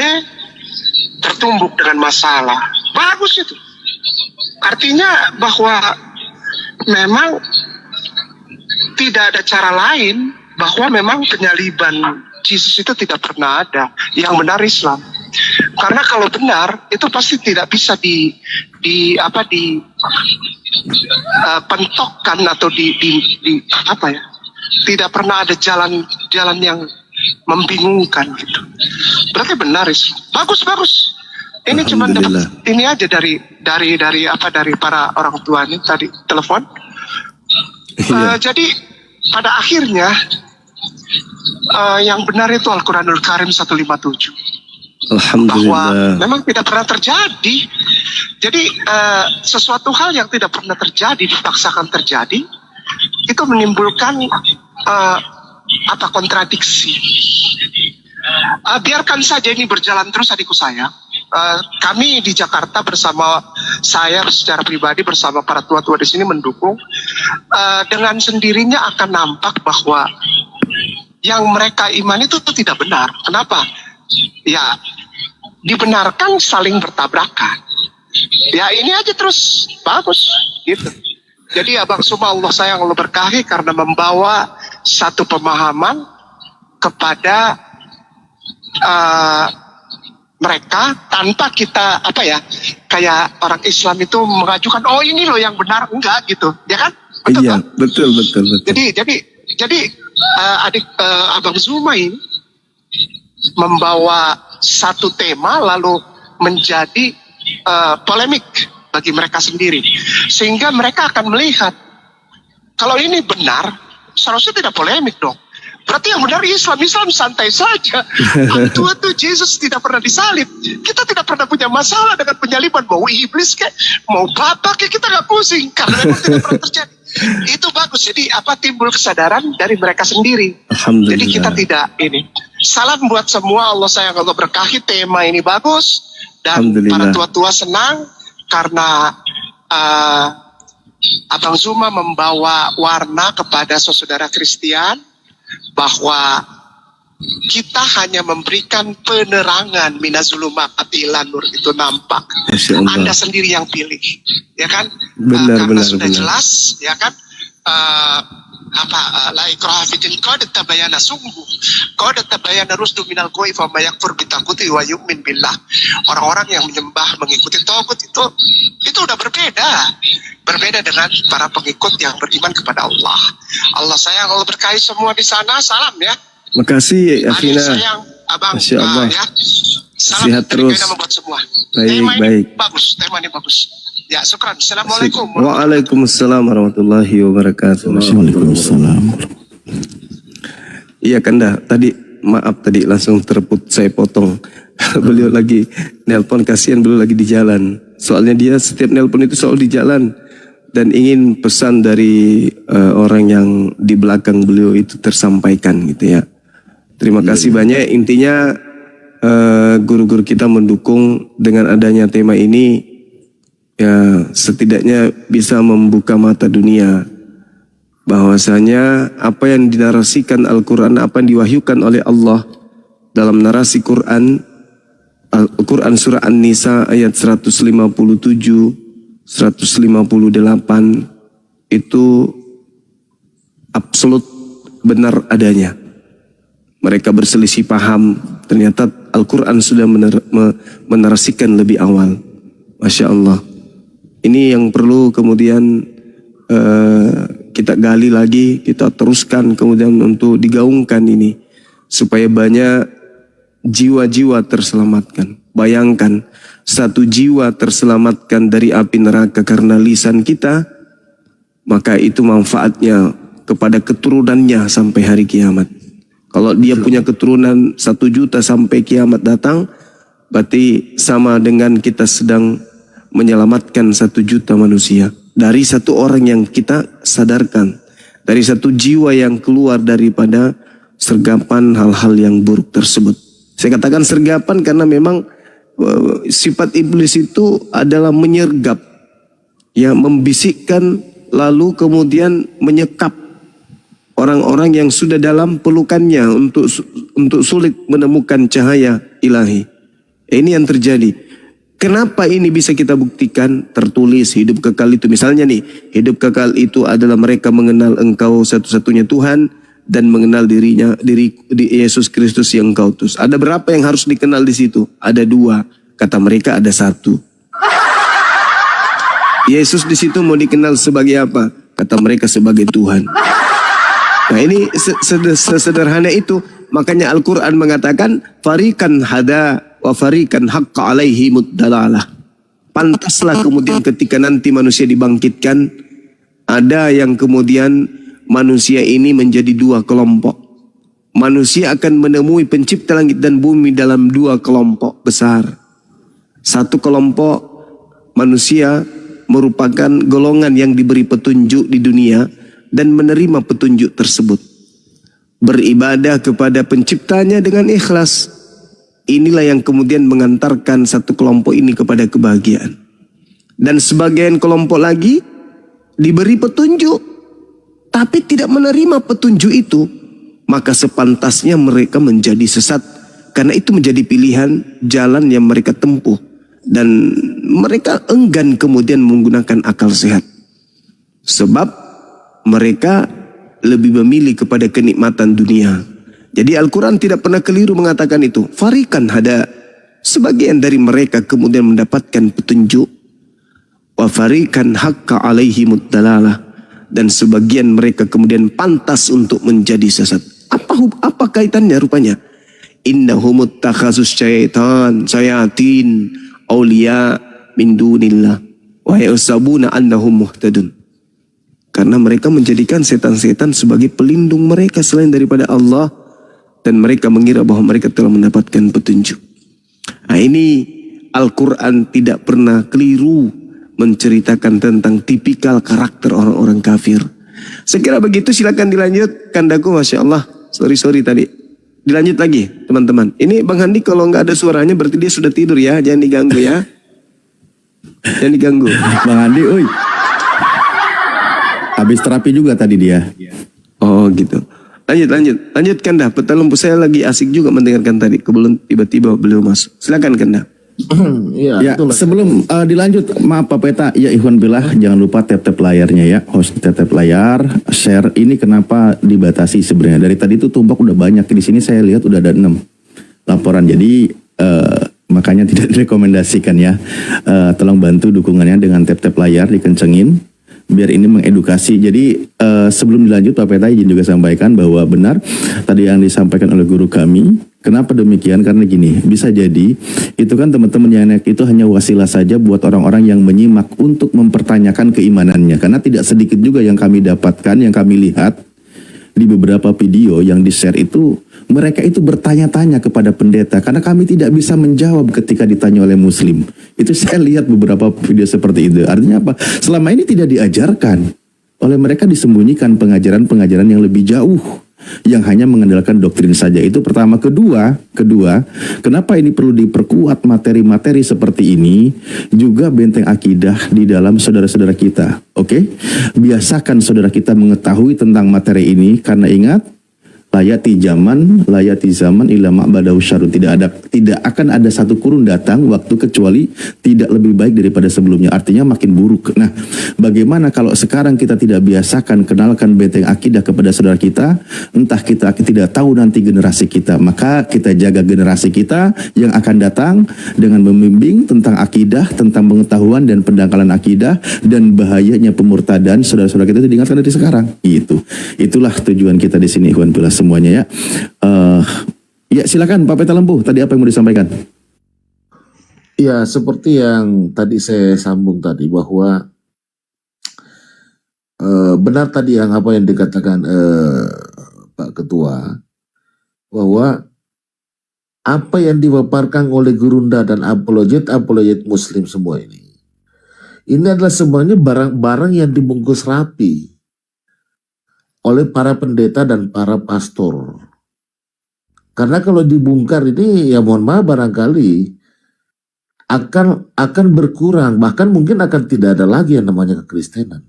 [SPEAKER 7] tertumbuk dengan masalah. Bagus itu. Artinya bahwa memang tidak ada cara lain, bahwa memang penyaliban Yesus itu tidak pernah ada. Yang benar Islam. Karena kalau benar itu pasti tidak bisa pentokkan atau tidak pernah ada jalan yang membingungkan gitu. Berarti benar Islam. Bagus. Ini cuma dapat ini aja dari para orang tua ini tadi telepon. Jadi pada akhirnya yang benar itu Al-Quranul Karim 157.
[SPEAKER 4] Alhamdulillah.
[SPEAKER 7] Bahwa memang tidak pernah terjadi. Jadi sesuatu hal yang tidak pernah terjadi dipaksakan terjadi, itu menimbulkan kontradiksi. Biarkan saja ini berjalan terus adikku sayang. Kami di Jakarta bersama saya secara pribadi bersama para tua-tua di sini mendukung. Dengan sendirinya akan nampak bahwa yang mereka iman itu tidak benar. Kenapa? Ya, dibenarkan saling bertabrakan. Ya ini aja terus bagus gitu. Jadi Abang Suma Allah sayang Allah berkahi karena membawa satu pemahaman kepada mereka tanpa kita kayak orang Islam itu mengajukan ini loh yang benar, enggak gitu, ya kan? Betul,
[SPEAKER 4] iya,
[SPEAKER 7] kan?
[SPEAKER 4] betul.
[SPEAKER 7] Jadi adik Abang Zuma ini membawa satu tema lalu menjadi polemik bagi mereka sendiri, sehingga mereka akan melihat kalau ini benar seharusnya tidak polemik dong. Berarti yang benar Islam santai saja. Tua tuh Yesus tidak pernah disalib. Kita tidak pernah punya masalah dengan penyaliban. Mau iblis kayak, mau bapak kayak, kita nggak pusing karena memang tidak pernah terjadi. Itu bagus. Jadi timbul kesadaran dari mereka sendiri. Jadi kita tidak ini. Salam buat semua. Allah sayang Allah berkahi. Tema ini bagus dan para tua-tua senang karena Abang Zuma membawa warna kepada saudara Kristian bahwa kita hanya memberikan penerangan minazulumat ilan nur itu nampak. Anda sendiri yang pilih, ya kan? Karena sudah jelas, ya kan? La ikraha fi din qad tabayyana sungguh qad tabayyana rusdu minal ghoi fa may yakfur bi taquti wa yu'min billah. Orang-orang yang menyembah mengikuti tagut itu udah berbeda dengan para pengikut yang beriman kepada Allah. Allah sayang Allah berkahi semua di sana. Salam ya.
[SPEAKER 4] Makasih Akhina.
[SPEAKER 7] Sayang Abang.
[SPEAKER 4] Masya Allah.
[SPEAKER 7] Ya. Salam
[SPEAKER 4] Sehat terus.
[SPEAKER 7] Membuat semua.
[SPEAKER 4] Baik.
[SPEAKER 7] Tema ini bagus. Ya, syukran. Assalamualaikum.
[SPEAKER 4] Waalaikumsalam warahmatullahi wabarakatuh.
[SPEAKER 3] Waalaikumsalam.
[SPEAKER 4] Iya Kanda, tadi langsung saya potong. Beliau lagi nelpon, kasihan beliau lagi di jalan. Soalnya dia setiap nelpon itu selalu di jalan dan ingin pesan dari orang yang di belakang beliau itu tersampaikan gitu ya. Terima kasih banyak. Intinya guru-guru kita mendukung dengan adanya tema ini. Ya, setidaknya bisa membuka mata dunia bahwasanya apa yang dinarasikan Al-Quran, apa yang diwahyukan oleh Allah dalam narasi Quran, Al-Quran surah An-Nisa ayat 157, 158 itu absolut benar adanya. Mereka berselisih paham, ternyata Al-Quran sudah menarasikan lebih awal. Masya Allah. Ini yang perlu kemudian kita gali lagi, kita teruskan kemudian untuk digaungkan ini. Supaya banyak jiwa-jiwa terselamatkan. Bayangkan, satu jiwa terselamatkan dari api neraka karena lisan kita, maka itu manfaatnya kepada keturunannya sampai hari kiamat. Kalau dia punya keturunan 1 juta sampai kiamat datang, berarti sama dengan kita sedang menyelamatkan 1 juta manusia. Dari satu orang yang kita sadarkan. Dari satu jiwa yang keluar daripada sergapan hal-hal yang buruk tersebut. Saya katakan sergapan karena memang sifat iblis itu adalah menyergap. Ya, membisikkan lalu kemudian menyekap orang-orang yang sudah dalam pelukannya untuk sulit menemukan cahaya ilahi. Ini yang terjadi. Kenapa ini bisa kita buktikan? Tertulis hidup kekal itu. Misalnya nih, hidup kekal itu adalah mereka mengenal engkau satu-satunya Tuhan dan mengenal diri Yesus Kristus yang Engkau utus. Ada berapa yang harus dikenal di situ? Ada 2. Kata mereka ada 1. Yesus di situ mau dikenal sebagai apa? Kata mereka sebagai Tuhan. Nah ini sesederhana itu. Makanya Al-Quran mengatakan farikan hada wa farikan haqqa alaihi muddalalah. Pantaslah kemudian ketika nanti manusia dibangkitkan, ada yang kemudian manusia ini menjadi 2 kelompok. Manusia akan menemui pencipta langit dan bumi dalam 2 kelompok besar. 1 kelompok manusia merupakan golongan yang diberi petunjuk di dunia dan menerima petunjuk tersebut. Beribadah kepada penciptanya dengan ikhlas. Inilah yang kemudian mengantarkan 1 kelompok ini kepada kebahagiaan. Dan sebagian kelompok lagi diberi petunjuk, tapi tidak menerima petunjuk itu. Maka sepantasnya mereka menjadi sesat. Karena itu menjadi pilihan jalan yang mereka tempuh. Dan mereka enggan kemudian menggunakan akal sehat. Sebab mereka lebih memilih kepada kenikmatan dunia. Jadi Al-Quran tidak pernah keliru mengatakan itu. Farikan hada. Sebagian dari mereka kemudian mendapatkan petunjuk. Wa farikan haqqa alaihi muddalalah. Dan sebagian mereka kemudian pantas untuk menjadi sesat. Apa kaitannya rupanya? Innahumut takhasus syaitan sayatin awliya min dunillah wa yasabuna annahum muhtadun. Karena mereka menjadikan setan-setan sebagai pelindung mereka selain daripada Allah. Dan mereka mengira bahwa mereka telah mendapatkan petunjuk. Nah ini Al-Quran tidak pernah keliru menceritakan tentang tipikal karakter orang-orang kafir. Sekira begitu, silakan dilanjut. Kandaku Masya Allah. Sorry tadi. Dilanjut lagi teman-teman. Ini Bang Handi kalau nggak ada suaranya berarti dia sudah tidur ya. Jangan diganggu ya. Jangan diganggu.
[SPEAKER 3] Bang Handi, oi. Habis terapi juga tadi dia.
[SPEAKER 4] Oh gitu. Lanjut Kanda. Peta lampu saya lagi asik juga mendengarkan tadi. Kebetulan tiba-tiba beliau masuk. Silakan Kanda.
[SPEAKER 3] Ya, sebelum dilanjut, maaf Pak Peta, ya Ikhwan Billah, jangan lupa tap-tap layarnya ya, host tap layar, share. Ini kenapa dibatasi sebenarnya? Dari tadi itu tumpuk udah banyak, di sini saya lihat udah ada 6 laporan, jadi makanya tidak direkomendasikan ya. Tolong bantu dukungannya dengan tap-tap layar, dikencengin, biar ini mengedukasi. Jadi sebelum dilanjut Pak Peta izin juga sampaikan bahwa benar tadi yang disampaikan oleh guru kami. Kenapa demikian? Karena gini, bisa jadi itu kan teman-teman yang itu hanya wasilah saja buat orang-orang yang menyimak untuk mempertanyakan keimanannya. Karena tidak sedikit juga yang kami dapatkan, yang kami lihat di beberapa video yang di-share itu, mereka itu bertanya-tanya kepada pendeta karena kami tidak bisa menjawab ketika ditanya oleh muslim. Itu saya lihat beberapa video seperti itu. Artinya apa? Selama ini tidak diajarkan. Oleh mereka disembunyikan pengajaran-pengajaran yang lebih jauh, yang hanya mengandalkan doktrin saja. Itu pertama. Kedua, kenapa ini perlu diperkuat materi-materi seperti ini, juga benteng akidah di dalam saudara-saudara kita. Oke? Biasakan saudara kita mengetahui tentang materi ini, karena ingat, layati zaman ila ma'badahu syarun. Tidak akan ada satu kurun datang waktu kecuali tidak lebih baik daripada sebelumnya. Artinya makin buruk. Nah, bagaimana kalau sekarang kita tidak biasakan kenalkan benteng akidah kepada saudara kita, entah kita tidak tahu nanti generasi kita, maka kita jaga generasi kita yang akan datang dengan membimbing tentang akidah, tentang pengetahuan dan pendangkalan akidah dan bahayanya pemurtadan. Saudara-saudara kita itu diingatkan dari sekarang. Itulah tujuan kita di sini, Ikhwan Billah semuanya ya. Ya silakan Pak Peta Lempu, tadi apa yang mau disampaikan?
[SPEAKER 5] Ya, seperti yang tadi saya sambung tadi, bahwa benar tadi yang apa yang dikatakan Pak Ketua, bahwa apa yang dipaparkan oleh gurunda dan apologet muslim semua ini adalah semuanya barang-barang yang dibungkus rapi oleh para pendeta dan para pastor. Karena kalau dibongkar ini, ya mohon maaf, barangkali akan berkurang, bahkan mungkin akan tidak ada lagi yang namanya kekristenan.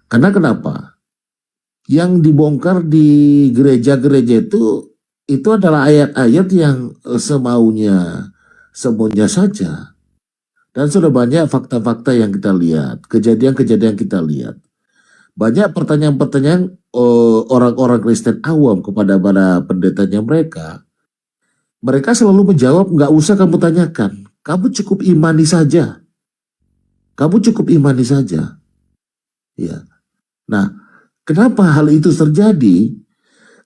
[SPEAKER 5] Karena kenapa? Yang dibongkar di gereja-gereja itu adalah ayat-ayat yang semaunya saja. Dan sudah banyak fakta-fakta yang kita lihat, kejadian-kejadian kita lihat, Banyak pertanyaan-pertanyaan orang-orang Kristen awam kepada para pendetanya mereka. Mereka selalu menjawab, nggak usah kamu tanyakan. Kamu cukup imani saja. Kamu cukup imani saja. Ya. Nah, kenapa hal itu terjadi?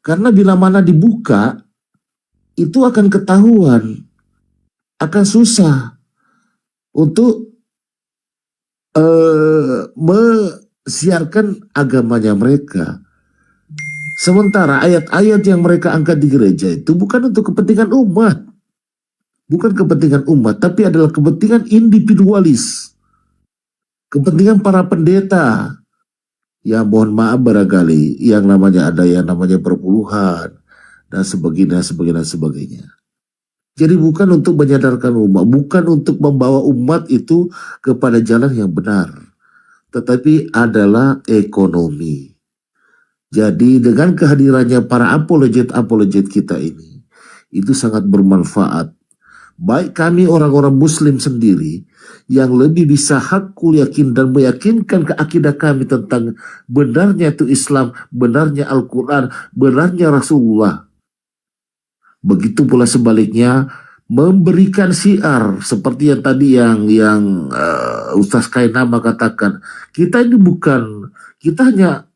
[SPEAKER 5] Karena bila mana dibuka, itu akan ketahuan. Akan susah untuk siarkan agamanya mereka. Sementara ayat-ayat yang mereka angkat di gereja itu bukan untuk kepentingan umat. Bukan kepentingan umat, tapi adalah kepentingan individualis. Kepentingan para pendeta. Ya mohon maaf barangkali yang namanya ada yang namanya perpuluhan dan sebagainya. Jadi bukan untuk menyadarkan umat, bukan untuk membawa umat itu kepada jalan yang benar, tetapi adalah ekonomi. Jadi dengan kehadirannya para apologet kita ini, itu sangat bermanfaat. Baik kami orang-orang muslim sendiri, yang lebih bisa hakul yakin dan meyakinkan ke akidah kami tentang benarnya itu Islam, benarnya Al-Quran, benarnya Rasulullah. Begitu pula sebaliknya, memberikan syiar seperti yang tadi yang Ustaz Kainama katakan, kita ini kita hanya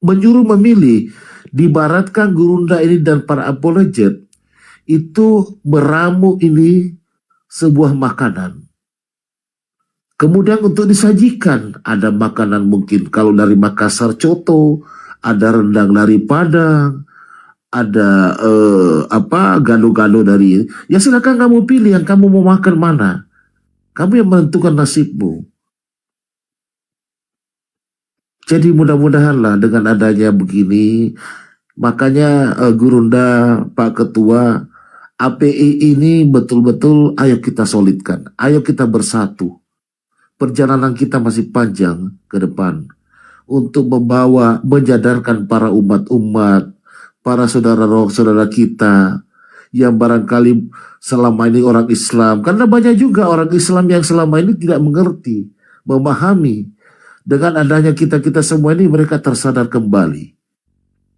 [SPEAKER 5] menyuruh memilih. Dibaratkan Gurunda ini dan para apologet itu meramu ini sebuah makanan. Kemudian untuk disajikan, ada makanan mungkin kalau dari Makassar coto, ada rendang dari Padang, ada gado-gado dari, ya silakan kamu pilih yang kamu mau makan mana. Kamu yang menentukan nasibmu. Jadi mudah-mudahanlah dengan adanya begini, makanya Gurunda, Pak Ketua, API ini betul-betul ayo kita solidkan, ayo kita bersatu. Perjalanan kita masih panjang ke depan untuk menjadarkan para umat-umat, para saudara-saudara kita yang barangkali selama ini orang Islam, karena banyak juga orang Islam yang selama ini tidak mengerti, memahami. Dengan adanya kita semua ini mereka tersadar kembali,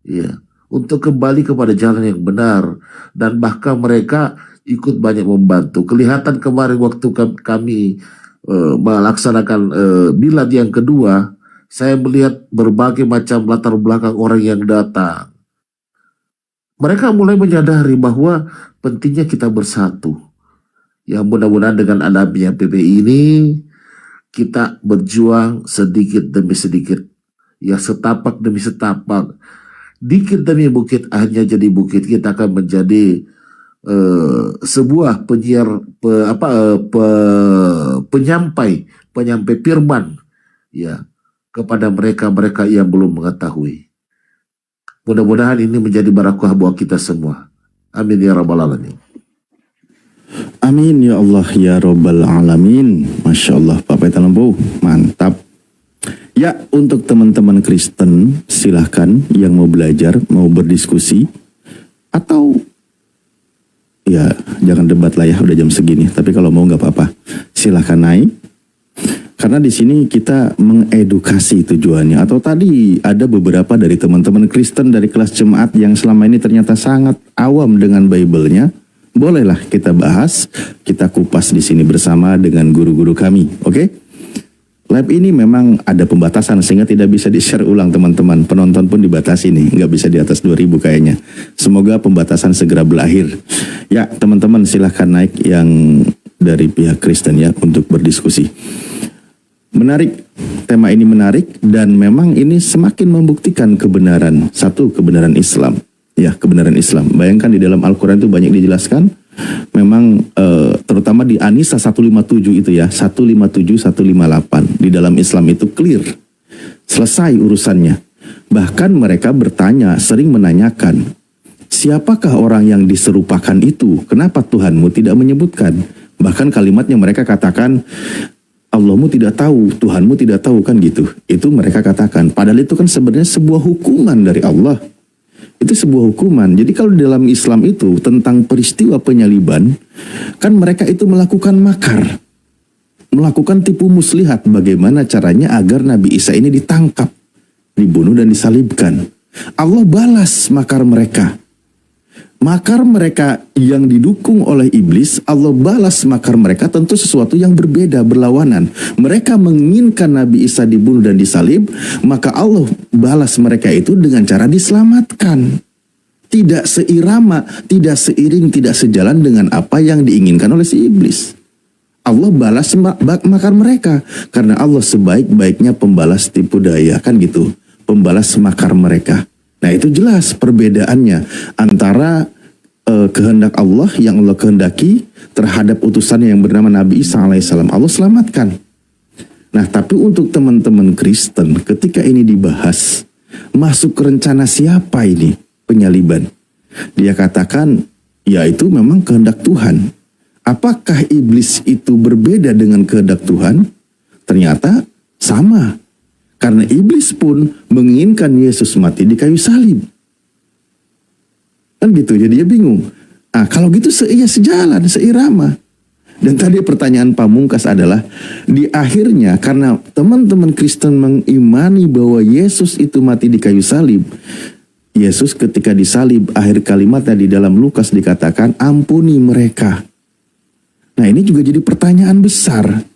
[SPEAKER 5] ya, untuk kembali kepada jalan yang benar, dan bahkan mereka ikut banyak membantu. Kelihatan kemarin waktu kami melaksanakan milad yang kedua, saya melihat berbagai macam latar belakang orang yang datang. Mereka mulai menyadari bahwa pentingnya kita bersatu. Ya mudah-mudahan dengan adanya PPI ini, kita berjuang sedikit demi sedikit, ya setapak demi setapak, dikit demi bukit hanya jadi bukit. Kita akan menjadi sebuah penyampai firman, ya, kepada mereka yang belum mengetahui. Mudah-mudahan ini menjadi barakah buat kita semua. Amin ya rabbal alamin.
[SPEAKER 3] Amin ya Allah ya Rabbal Alamin. Masya Allah Pak Peta Lembu, mantap. Ya, untuk teman-teman Kristen silahkan yang mau belajar, mau berdiskusi, atau ya jangan debat lah ya, udah jam segini. Tapi kalau mau nggak apa-apa, silahkan naik. Karena di sini kita mengedukasi tujuannya. Atau tadi ada beberapa dari teman-teman Kristen dari kelas jemaat yang selama ini ternyata sangat awam dengan Bible-nya. Bolehlah kita bahas, kita kupas di sini bersama dengan guru-guru kami, oke? Live ini memang ada pembatasan sehingga tidak bisa di-share ulang teman-teman. Penonton pun dibatasi nih, nggak bisa di atas 2000 kayaknya. Semoga pembatasan segera berakhir. Ya teman-teman silahkan naik yang dari pihak Kristen ya untuk berdiskusi. Menarik, tema ini menarik dan memang ini semakin membuktikan kebenaran, satu kebenaran Islam. Ya, kebenaran Islam. Bayangkan di dalam Al-Quran itu banyak dijelaskan. Memang terutama di An-Nisa 157 itu ya, 157, 158. Di dalam Islam itu clear. Selesai urusannya. Bahkan mereka bertanya, sering menanyakan, siapakah orang yang diserupakan itu? Kenapa Tuhanmu tidak menyebutkan? Bahkan kalimatnya mereka katakan, Allahmu tidak tahu, Tuhanmu tidak tahu, kan gitu. Itu mereka katakan. Padahal itu kan sebenarnya sebuah hukuman dari Allah. Itu sebuah hukuman. Jadi kalau dalam Islam itu tentang peristiwa penyaliban, kan mereka itu melakukan makar, melakukan tipu muslihat bagaimana caranya agar Nabi Isa ini ditangkap. dibunuh dan disalibkan. Allah balas makar mereka. Makar mereka yang didukung oleh iblis, Allah balas makar mereka tentu sesuatu yang berbeda, berlawanan. Mereka menginginkan Nabi Isa dibunuh dan disalib, maka Allah balas mereka itu dengan cara diselamatkan. Tidak seirama, tidak seiring, tidak sejalan dengan apa yang diinginkan oleh si iblis. Allah balas makar mereka, karena Allah sebaik-baiknya pembalas tipu daya, kan gitu, pembalas makar mereka. Nah itu jelas perbedaannya antara kehendak Allah yang Allah kehendaki terhadap utusannya yang bernama Nabi Isa alaihissalam. Allah selamatkan. Nah tapi untuk teman-teman Kristen ketika ini dibahas, masuk ke rencana siapa ini penyaliban? Dia katakan ya itu memang kehendak Tuhan. Apakah iblis itu berbeda dengan kehendak Tuhan? Ternyata sama. Karena iblis pun menginginkan Yesus mati di kayu salib. Kan gitu, jadi dia bingung. Ah, kalau gitu sejalan, seirama. Dan tadi pertanyaan pamungkas adalah, di akhirnya karena teman-teman Kristen mengimani bahwa Yesus itu mati di kayu salib, Yesus ketika disalib, akhir kalimatnya di dalam Lukas dikatakan, ampuni mereka. Nah ini juga jadi pertanyaan besar.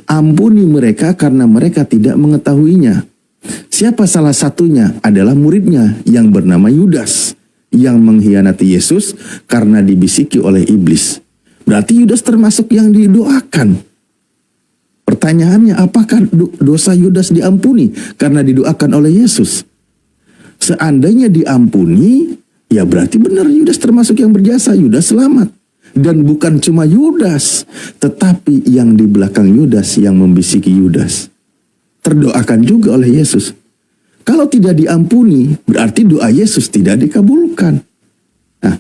[SPEAKER 3] Ampuni mereka karena mereka tidak mengetahuinya. Siapa salah satunya? Adalah muridnya yang bernama Yudas, yang mengkhianati Yesus karena dibisiki oleh iblis. Berarti Yudas termasuk yang didoakan. Pertanyaannya, apakah dosa Yudas diampuni karena didoakan oleh Yesus? Seandainya diampuni, ya berarti benar Yudas termasuk yang berjasa. Yudas selamat. Dan bukan cuma Yudas, tetapi yang di belakang Yudas yang membisiki Yudas terdoakan juga oleh Yesus. Kalau tidak diampuni, berarti doa Yesus tidak dikabulkan. Nah,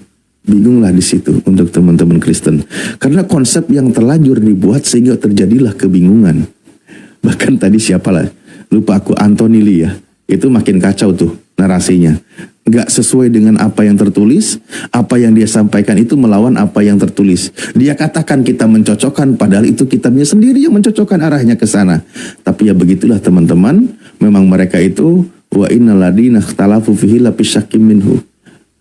[SPEAKER 3] bingunglah di situ untuk teman-teman Kristen. Karena konsep yang terlanjur dibuat sehingga terjadilah kebingungan. Bahkan tadi siapalah, lupa aku, Anthony Lee ya, itu makin kacau tuh narasinya. Gak sesuai dengan apa yang tertulis, apa yang dia sampaikan itu melawan apa yang tertulis. Dia katakan kita mencocokkan, padahal itu kitabnya sendiri yang mencocokkan arahnya ke sana. Tapi ya begitulah teman-teman, memang mereka itu wa innal ladina ikhtalafu fihi lafisyakkim minhu.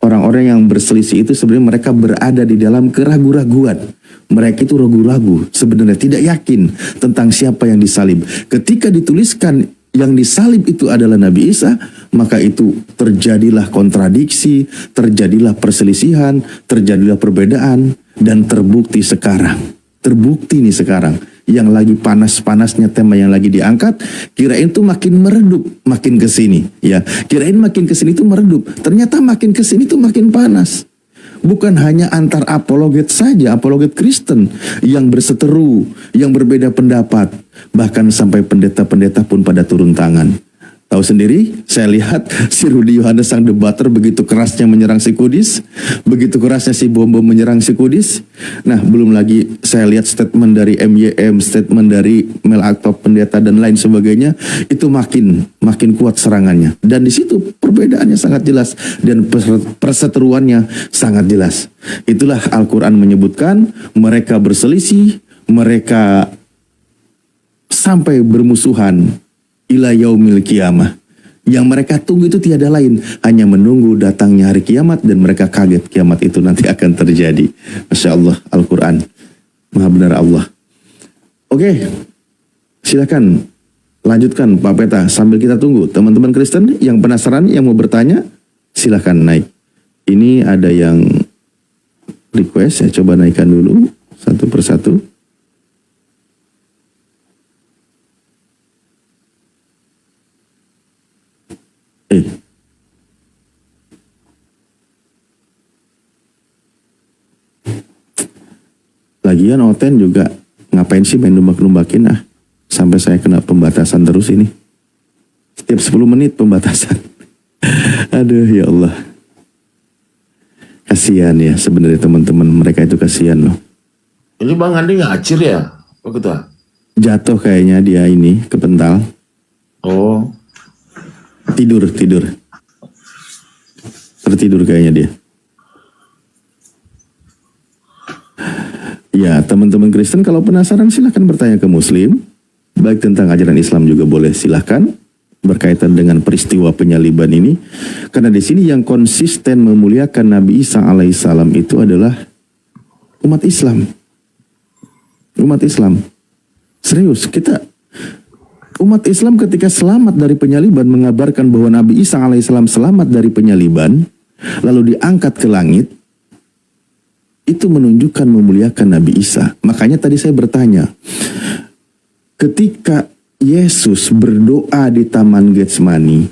[SPEAKER 3] Orang-orang yang berselisih itu sebenarnya mereka berada di dalam keraguan-raguan. Mereka itu ragu-ragu, sebenarnya tidak yakin tentang siapa yang disalib. Ketika dituliskan yang disalib itu adalah Nabi Isa, maka itu terjadilah kontradiksi, terjadilah perselisihan, terjadilah perbedaan, dan terbukti sekarang. Terbukti nih sekarang, yang lagi panas-panasnya tema yang lagi diangkat, kirain tuh makin meredup, makin kesini. Ya, kirain makin kesini tuh meredup, ternyata makin kesini tuh makin panas. Bukan hanya antar apologet saja, apologet Kristen yang berseteru, yang berbeda pendapat. Bahkan sampai pendeta-pendeta pun pada turun tangan. Tahu sendiri, saya lihat si Rudi Yohanes sang debater begitu kerasnya menyerang si Kudis, begitu kerasnya si Bom menyerang si Kudis. Nah, belum lagi saya lihat statement dari MYM, statement dari Mel Aktop pendeta dan lain sebagainya, itu makin kuat serangannya. Dan di situ perbedaannya sangat jelas dan perseteruannya sangat jelas. Itulah Al-Quran menyebutkan mereka berselisih, mereka sampai bermusuhan ila yaumil qiyamah. Yang mereka tunggu itu tiada lain, hanya menunggu datangnya hari kiamat, dan mereka kaget kiamat itu nanti akan terjadi. Masya Allah, Al-Quran Maha benar Allah. Oke, silakan lanjutkan Pak Peta sambil kita tunggu. Teman-teman Kristen yang penasaran, yang mau bertanya, silakan naik. Ini ada yang request, saya coba naikkan dulu satu persatu. Lagian Oten juga ngapain sih main lumbak-lumbakin sampai saya kena pembatasan terus ini. Setiap 10 menit pembatasan. Aduh ya Allah. Kasihan ya sebenarnya teman-teman, mereka itu kasihan loh.
[SPEAKER 5] Ini Bang Andi ngacir ya? Oh gitu.
[SPEAKER 3] Jatuh kayaknya dia ini kepental.
[SPEAKER 5] Oh.
[SPEAKER 3] Tidur. Tertidur kayaknya dia. Ya, teman-teman Kristen kalau penasaran silahkan bertanya ke Muslim. Baik tentang ajaran Islam juga boleh silahkan. berkaitan dengan peristiwa penyaliban ini, karena di sini yang konsisten memuliakan Nabi Isa alaihissalam itu adalah umat Islam. Umat Islam. Serius, umat Islam ketika selamat dari penyaliban mengabarkan bahwa Nabi Isa alaihissalam selamat dari penyaliban, lalu diangkat ke langit, itu menunjukkan memuliakan Nabi Isa. Makanya tadi saya bertanya, ketika Yesus berdoa di Taman Getsemani,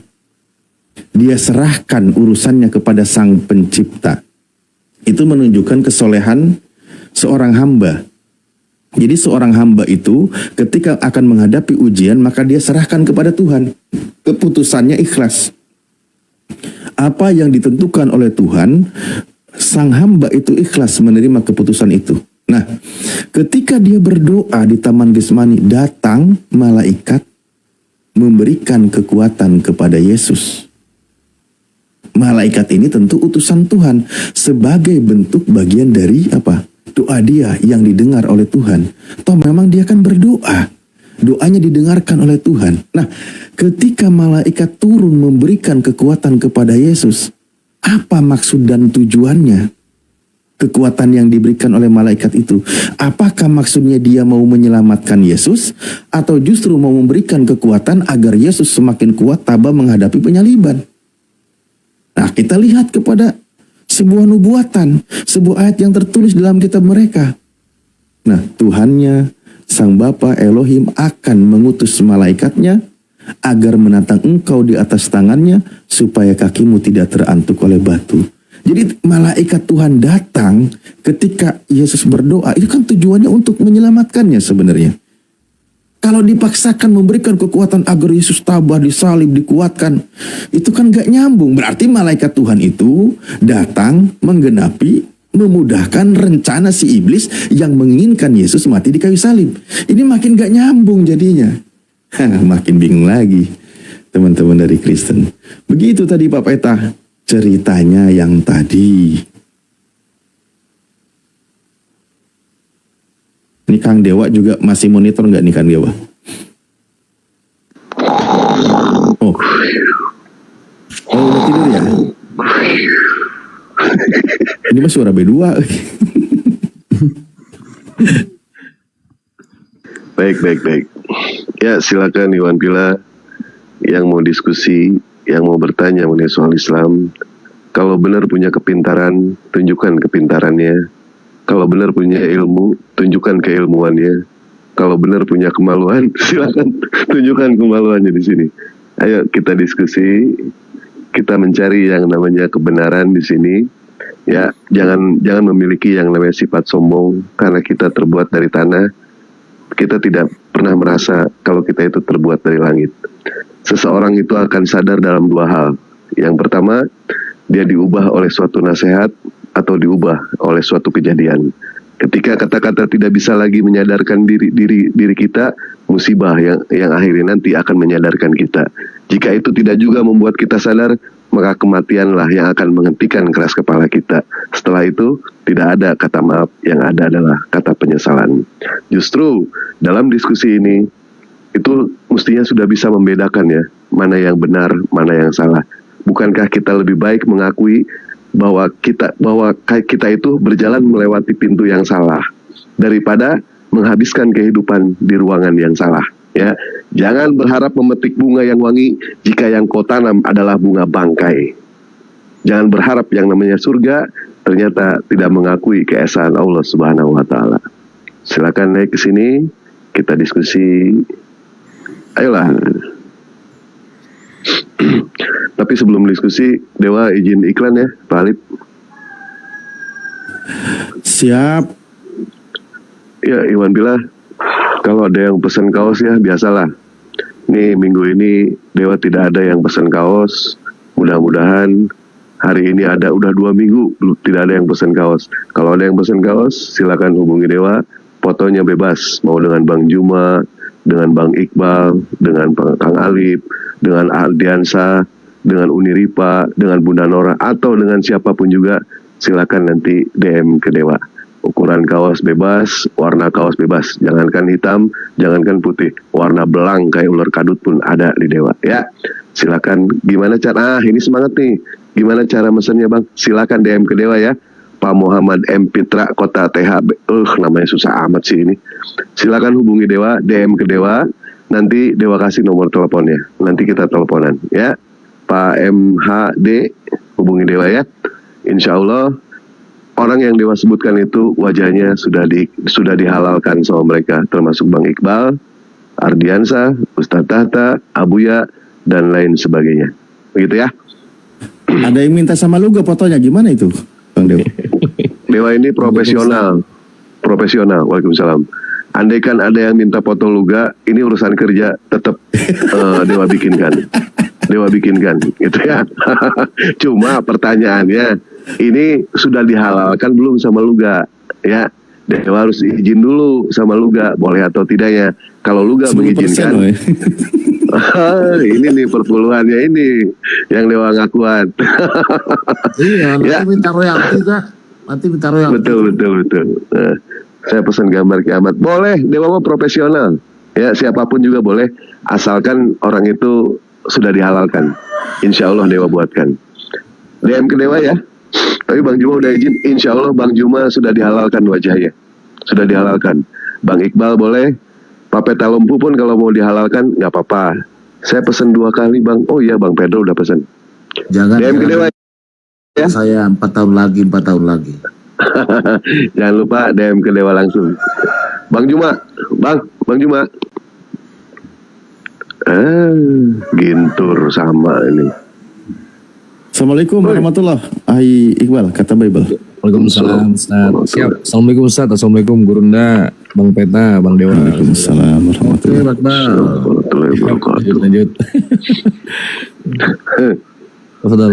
[SPEAKER 3] dia serahkan urusannya kepada Sang Pencipta. Itu menunjukkan kesolehan seorang hamba. Jadi seorang hamba itu ketika akan menghadapi ujian, maka dia serahkan kepada Tuhan. Keputusannya ikhlas. Apa yang ditentukan oleh Tuhan, sang hamba itu ikhlas menerima keputusan itu. Nah, ketika dia berdoa di Taman Getsemani, datang malaikat memberikan kekuatan kepada Yesus. Malaikat ini tentu utusan Tuhan sebagai bentuk bagian dari apa? Doa dia yang didengar oleh Tuhan. Toh memang dia kan berdoa. Doanya didengarkan oleh Tuhan. Nah, ketika malaikat turun memberikan kekuatan kepada Yesus, apa maksud dan tujuannya? Kekuatan yang diberikan oleh malaikat itu, apakah maksudnya dia mau menyelamatkan Yesus, atau justru mau memberikan kekuatan agar Yesus semakin kuat tabah menghadapi penyaliban? Nah, kita lihat kepada sebuah nubuatan, sebuah ayat yang tertulis dalam kitab mereka. Nah, Tuhannya, Sang Bapa Elohim akan mengutus malaikatnya agar menatang engkau di atas tangannya supaya kakimu tidak terantuk oleh batu. Jadi malaikat Tuhan datang ketika Yesus berdoa, itu kan tujuannya untuk menyelamatkannya sebenarnya. Kalau dipaksakan memberikan kekuatan agar Yesus tabah, disalib, dikuatkan, itu kan gak nyambung. Berarti malaikat Tuhan itu datang menggenapi, memudahkan rencana si iblis yang menginginkan Yesus mati di kayu salib. Ini makin gak nyambung jadinya. Makin bingung lagi teman-teman dari Kristen. Begitu tadi Pak Peta ceritanya yang tadi. Ini Kang Dewa juga masih monitor nggak nih Kang Dewa? Oh, udah tidur ya? Ini mah suara B2.
[SPEAKER 1] Baik. Ya, silakan Iwan Pila yang mau diskusi, yang mau bertanya mengenai soal Islam. Kalau benar punya kepintaran, tunjukkan kepintarannya. Kalau benar punya ilmu, tunjukkan keilmuannya. Kalau benar punya kemaluan, silakan tunjukkan kemaluannya di sini. Ayo kita diskusi, kita mencari yang namanya kebenaran di sini. Ya, jangan memiliki yang namanya sifat sombong karena kita terbuat dari tanah. Kita tidak pernah merasa kalau kita itu terbuat dari langit. Seseorang itu akan sadar dalam dua hal. Yang pertama, dia diubah oleh suatu nasihat atau diubah oleh suatu kejadian. Ketika kata-kata tidak bisa lagi menyadarkan diri kita, musibah yang akhirnya nanti akan menyadarkan kita. Jika itu tidak juga membuat kita sadar, maka kematianlah yang akan menghentikan keras kepala kita. Setelah itu, tidak ada kata maaf, yang ada adalah kata penyesalan. Justru dalam diskusi ini, itu mestinya sudah bisa membedakan ya, mana yang benar, mana yang salah. Bukankah kita lebih baik mengakui bahwa kita itu berjalan melewati pintu yang salah daripada menghabiskan kehidupan di ruangan yang salah, ya. Jangan berharap memetik bunga yang wangi jika yang kau tanam adalah bunga bangkai. Jangan berharap yang namanya surga ternyata tidak mengakui keesaan Allah Subhanahu wa taala. Silakan naik ke sini, kita diskusi. Ayolah. Tapi sebelum diskusi, Dewa izin iklan ya, Pak Alip.
[SPEAKER 3] Siap.
[SPEAKER 1] Ya, Iwan Bila, kalau ada yang pesan kaos ya, biasalah. Nih, minggu ini Dewa tidak ada yang pesan kaos. Mudah-mudahan hari ini ada, udah 2 minggu tidak ada yang pesan kaos. Kalau ada yang pesan kaos, silakan hubungi Dewa. Fotonya bebas, mau dengan Bang Juma, dengan Bang Iqbal, dengan Kang Alip, dengan Aldiansa, dengan Uniripa, dengan Bunda Nora, atau dengan siapapun juga, silakan nanti DM ke Dewa. Ukuran kaos bebas, warna kaos bebas. Jangankan hitam, jangankan putih. Warna belang kayak ular kadut pun ada di Dewa. Ya, silakan. Gimana cara? Ini semangat nih. Gimana cara mesennya bang? Silakan DM ke Dewa ya. Pak Muhammad M. Pitra, Kota THB. Namanya susah amat sih ini. Silakan hubungi Dewa, DM ke Dewa. Nanti Dewa kasih nomor teleponnya. Nanti kita teleponan ya. Pak MHD, hubungi Dewa ya. Insya Allah orang yang Dewa sebutkan itu wajahnya sudah dihalalkan sama mereka, termasuk Bang Iqbal, Ardiansa, Ustadz Tahta, Abuya, dan lain sebagainya. Begitu ya.
[SPEAKER 3] Ada yang minta sama lu gak fotonya, gimana itu Bang Dewa?
[SPEAKER 1] Dewa ini profesional. Waalaikumsalam. Andaikan ada yang minta foto luga, ini urusan kerja tetap Dewa bikinkan. Gitu ya. Cuma pertanyaannya, ini sudah dihalalkan belum sama luga? Ya, Dewa harus izin dulu sama luga, boleh atau tidaknya. Kalau luga mengizinkan, ini nih perpuluhannya ini yang Dewa nggak kuat.
[SPEAKER 5] Iya, nanti
[SPEAKER 1] Ya.
[SPEAKER 5] minta royalti dah. Nanti minta royalti.
[SPEAKER 1] Betul. Nah, saya pesan gambar kiamat. Boleh, Dewa mah profesional. Ya, siapapun juga boleh, asalkan orang itu sudah dihalalkan. Insya Allah Dewa buatkan. DM ke Dewa ya. Tapi Bang Juma udah izin, insya Allah Bang Juma sudah dihalalkan wajahnya. Sudah dihalalkan. Bang Iqbal boleh. Pak Petalumpu pun kalau mau dihalalkan, nggak apa-apa. Saya pesen 2 kali Bang. Oh iya Bang Pedro udah pesen.
[SPEAKER 5] Jangan.
[SPEAKER 1] DM ke Dewa ya.
[SPEAKER 5] Saya 4 tahun lagi.
[SPEAKER 1] Jangan lupa DM ke Dewa langsung. Bang Juma. Gintur sama ini.
[SPEAKER 3] Assalamualaikum warahmatullahi Iqbal, kata Bible.
[SPEAKER 8] Waalaikumsalam Ustaz. Siap. Assalamualaikum Ustaz. Assalamualaikum Gurunda, Bang Peta, Bang Dewa.
[SPEAKER 3] Waalaikumsalam warahmatullahi
[SPEAKER 1] Wabarakatuh.
[SPEAKER 8] Lanjut. Tafadhol.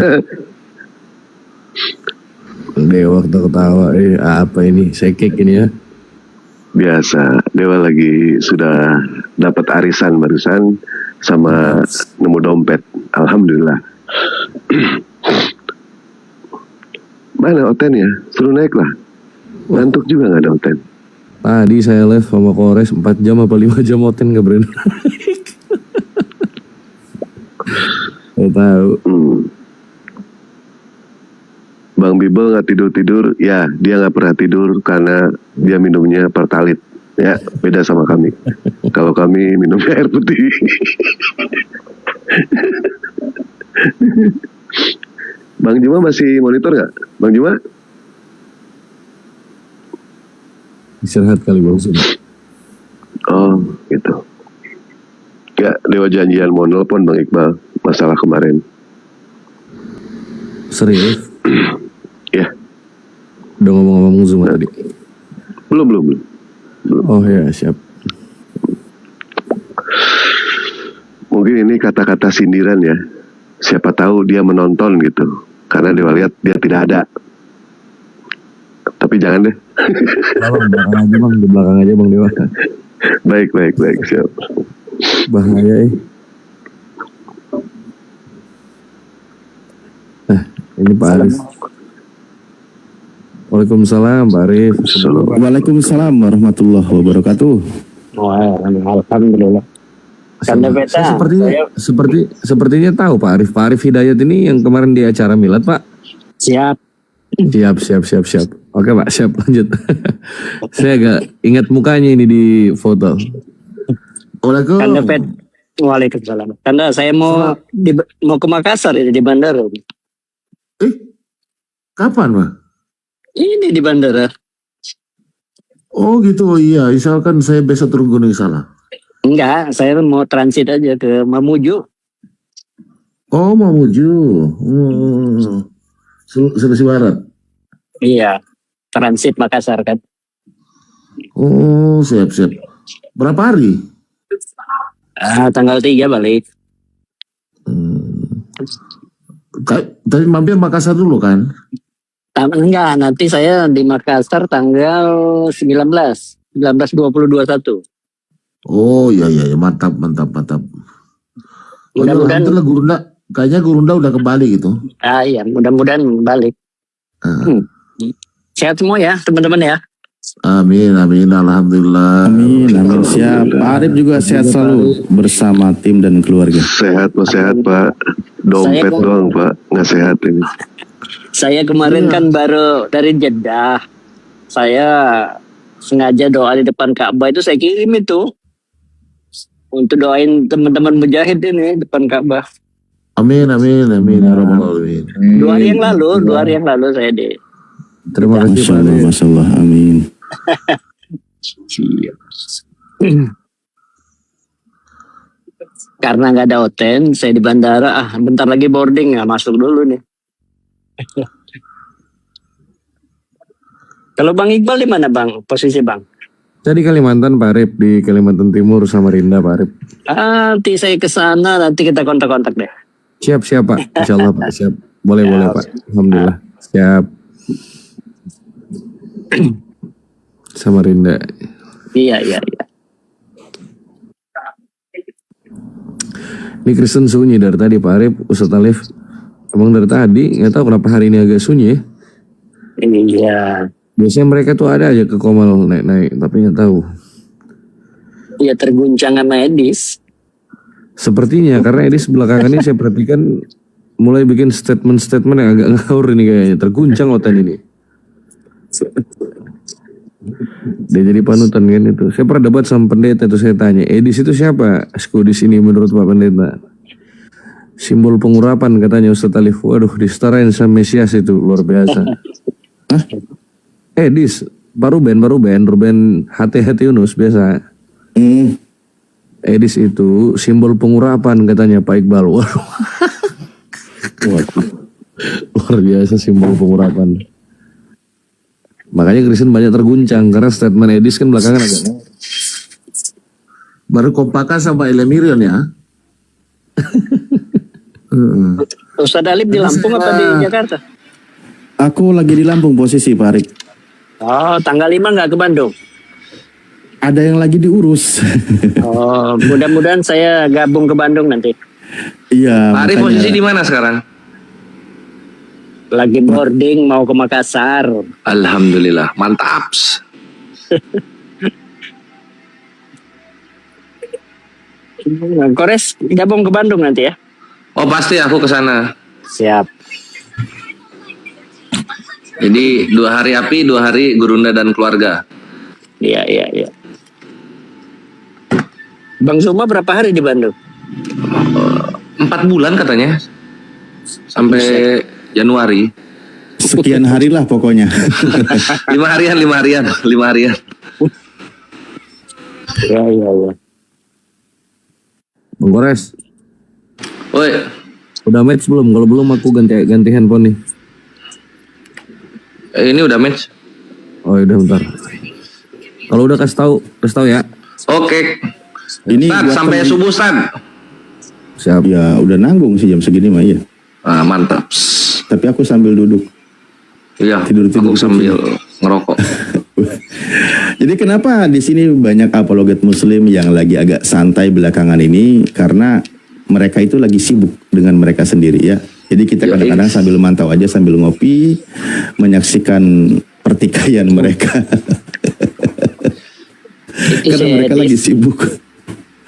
[SPEAKER 8] Bang Dewa ketawa. Apa ini? Sekek ini ya.
[SPEAKER 1] Biasa, Dewa lagi sudah dapat arisan barusan sama nemu dompet. Alhamdulillah. Mana Oten ya? Suruh naik lah. Ngantuk juga nggak ada Oten.
[SPEAKER 8] Tadi saya live sama Kores 4 jam apa 5 jam Oten gak berani. Saya tahu.
[SPEAKER 1] Bang Bibel nggak tidur, ya dia nggak pernah tidur karena dia minumnya Pertalite, ya beda sama kami. Kalau kami minumnya air putih. Bang Juma masih monitor nggak? Bang Juma?
[SPEAKER 8] Istirahat kali Bang Juma.
[SPEAKER 1] Oh gitu. Ya Dewa janjian mau nelpon Bang Iqbal masalah kemarin.
[SPEAKER 8] Serius?
[SPEAKER 1] Ya.
[SPEAKER 8] Udah ngomong-ngomong Zuma tadi?
[SPEAKER 1] Belum.
[SPEAKER 8] Oh ya, siap.
[SPEAKER 1] Mungkin ini kata-kata sindiran ya. Siapa tahu dia menonton gitu. Karena Dewa lihat dia tidak ada. Tapi jangan deh.
[SPEAKER 8] Belakang aja Bang, di belakang aja Bang Dewa.
[SPEAKER 1] Baik, siap.
[SPEAKER 8] Bahaya ini Pak Arif. Waalaikumsalam Pak Arif.
[SPEAKER 3] Waalaikumsalam warahmatullahi wabarakatuh.
[SPEAKER 9] Alhamdulillah. Karena
[SPEAKER 8] Saya sepertinya tahu Pak Arif. Pak Arif Hidayat ini yang kemarin di acara Milad Pak.
[SPEAKER 9] Siap.
[SPEAKER 8] Oke Pak, siap lanjut. Saya agak ingat mukanya ini di foto.
[SPEAKER 9] Waalaikumsalam. Karena saya mau ke Makassar ini di bandara.
[SPEAKER 5] Kapan Pak?
[SPEAKER 9] Ini di bandara.
[SPEAKER 5] Oh gitu, iya. Misalkan saya besok turun Gunung Salak.
[SPEAKER 9] Enggak, saya mau transit aja ke Mamuju.
[SPEAKER 5] Oh Mamuju. Sulawesi Barat.
[SPEAKER 9] Iya, transit Makassar kan.
[SPEAKER 5] Oh siap. Berapa hari?
[SPEAKER 9] Tanggal 3 balik.
[SPEAKER 5] Tadi mampir Makassar dulu kan?
[SPEAKER 9] Enggak, nanti saya di Makassar tanggal 19, 2021.
[SPEAKER 5] Oh iya, mantap.
[SPEAKER 9] Mudah-mudahan
[SPEAKER 5] Kayaknya Gurunda udah ke Bali gitu.
[SPEAKER 9] Iya, mudah-mudahan balik. Sehat semua ya, teman-teman ya.
[SPEAKER 5] Amin, amin, alhamdulillah.
[SPEAKER 3] Amin, amin. Siap. Pak Arif juga sehat selalu bersama tim dan keluarga.
[SPEAKER 1] Sehat Pak. Dompet
[SPEAKER 9] Saya-
[SPEAKER 1] doang Pak, nggak sehat ini.
[SPEAKER 9] Saya kemarin kan baru dari Jeddah. Saya sengaja doa di depan Ka'bah itu saya kirim itu untuk doain teman-teman mujahid ini depan Ka'bah.
[SPEAKER 5] Amin, amin, amin, ya rabbal alamin.
[SPEAKER 9] 2 hari yang lalu saya di.
[SPEAKER 8] Terima kasih
[SPEAKER 3] Masya
[SPEAKER 8] Pak
[SPEAKER 3] Allah,
[SPEAKER 8] Arif.
[SPEAKER 3] Masya Allah. Amin.
[SPEAKER 9] Karena nggak ada hotel, saya di bandara. Bentar lagi boarding, nggak masuk dulu nih. Kalau Bang Iqbal di mana Bang? Posisi Bang?
[SPEAKER 8] Saya di Kalimantan Pak Arif, di Kalimantan Timur Samarinda Pak Arif.
[SPEAKER 9] Nanti saya ke sana, nanti kita kontak-kontak deh.
[SPEAKER 8] Siap Pak, Insya Allah Pak, siap. Boleh Pak, Alhamdulillah, siap. Samarinda.
[SPEAKER 9] Iya.
[SPEAKER 8] Ini Kristen sunyi dari tadi Pak Arif, Ustadz Alif. Emang dari tadi, nggak tahu kenapa hari ini agak sunyi ya.
[SPEAKER 9] Iya.
[SPEAKER 8] Biasanya mereka tuh ada aja ke Komal naik-naik, tapi nggak tahu.
[SPEAKER 9] Iya terguncang sama Edis.
[SPEAKER 8] Sepertinya karena Edis belakangan ini saya perhatikan mulai bikin statement-statement yang agak ngawur ini kayaknya. Terguncang otak ini. Dia jadi panutan kan itu. Saya pernah debat sama pendeta itu, saya tanya, Edis itu siapa? Skudis ini menurut Pak Pendeta. Simbol pengurapan katanya Ustadz Alif. Waduh, disetarain sama Mesias itu, luar biasa. Hah? Edis, Ruben HT Yunus biasa. Edis itu simbol pengurapan katanya Pak Iqbal. Waduh. Luar biasa simbol pengurapan. Makanya Kristen banyak terguncang karena statement Edis kan belakangan agak.
[SPEAKER 5] Baru kompakan sama Elemirion ya.
[SPEAKER 9] Ustadz Alif di Lampung apa di Jakarta?
[SPEAKER 3] Aku lagi di Lampung posisi Pak Arif.
[SPEAKER 9] Oh, tanggal 5 nggak ke Bandung?
[SPEAKER 3] Ada yang lagi diurus.
[SPEAKER 9] Oh, mudah-mudahan saya gabung ke Bandung nanti.
[SPEAKER 3] Iya.
[SPEAKER 10] Pak Arif
[SPEAKER 3] makanya-
[SPEAKER 10] posisi di mana sekarang?
[SPEAKER 9] Lagi boarding mau ke Makassar.
[SPEAKER 10] Alhamdulillah, mantap.
[SPEAKER 9] Kores gabung ke Bandung nanti ya?
[SPEAKER 10] Oh pasti aku ke sana.
[SPEAKER 9] Siap.
[SPEAKER 10] Jadi 2 hari api, 2 hari Gurunda dan keluarga.
[SPEAKER 9] Iya. Bang Zuma berapa hari di Bandung?
[SPEAKER 10] 4 bulan katanya. Sampai Januari.
[SPEAKER 3] Sekian hari lah pokoknya.
[SPEAKER 10] 5 harian.
[SPEAKER 9] Iya.
[SPEAKER 8] Bang Kores,
[SPEAKER 10] Woi,
[SPEAKER 8] udah match belum? Kalau belum aku ganti handphone nih.
[SPEAKER 10] ini udah match.
[SPEAKER 8] Oh udah bentar. Kalau udah kasih tahu ya.
[SPEAKER 10] Oke.
[SPEAKER 3] Ini
[SPEAKER 10] Start
[SPEAKER 3] buat
[SPEAKER 10] sampai
[SPEAKER 3] temen-
[SPEAKER 10] subuh start.
[SPEAKER 8] Siap.
[SPEAKER 3] Ya udah nanggung sih jam segini mah ya.
[SPEAKER 10] Ah, mantap.
[SPEAKER 3] Tapi aku sambil duduk.
[SPEAKER 10] Iya,
[SPEAKER 3] Tidur-tidur
[SPEAKER 10] aku sambil ngerokok.
[SPEAKER 3] Jadi kenapa di sini banyak apologet Muslim yang lagi agak santai belakangan ini? Karena mereka itu lagi sibuk dengan mereka sendiri ya. Jadi kita
[SPEAKER 10] Yoi.
[SPEAKER 3] kadang-kadang sambil mantau aja sambil ngopi, menyaksikan pertikaian mereka.
[SPEAKER 9] Itu
[SPEAKER 3] Karena mereka lagi sibuk.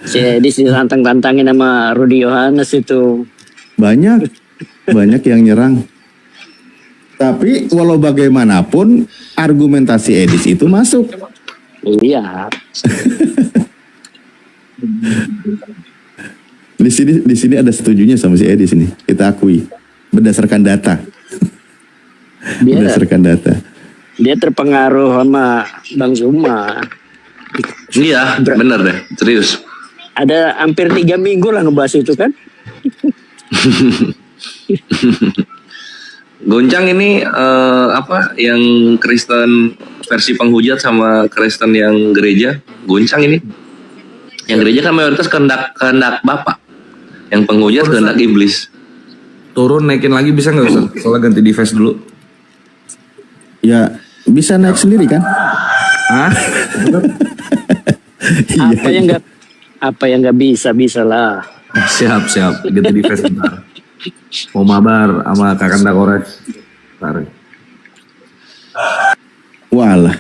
[SPEAKER 9] Si Edis ditantang-tantangin sama Rudy Yohanes itu.
[SPEAKER 3] Banyak yang nyerang. Tapi walau bagaimanapun argumentasi Edis itu masuk.
[SPEAKER 9] Iya.
[SPEAKER 3] Di sini ada setujunya sama si Edis ini. Kita akui berdasarkan data. Berdasarkan data.
[SPEAKER 9] Dia terpengaruh sama Bang Zuma.
[SPEAKER 10] Iya, bener deh, serius.
[SPEAKER 9] Ada hampir 3 minggu lah ngebahas itu kan.
[SPEAKER 10] Goncang ini apa yang Kristen versi penghujat sama Kristen yang gereja, goncang ini. Yang gereja kan mayoritas kehendak Bapak. Yang penghujat kehendak iblis.
[SPEAKER 8] Turun naikin lagi bisa nggak Ustaz? Soalnya ganti device dulu.
[SPEAKER 3] Ya bisa naik sendiri kan?
[SPEAKER 8] Hah?
[SPEAKER 9] Apa yang nggak bisa lah.
[SPEAKER 8] Siap. Ganti device bentar. Mau mabar sama Kakanda Kores. Tarik.
[SPEAKER 3] Walah.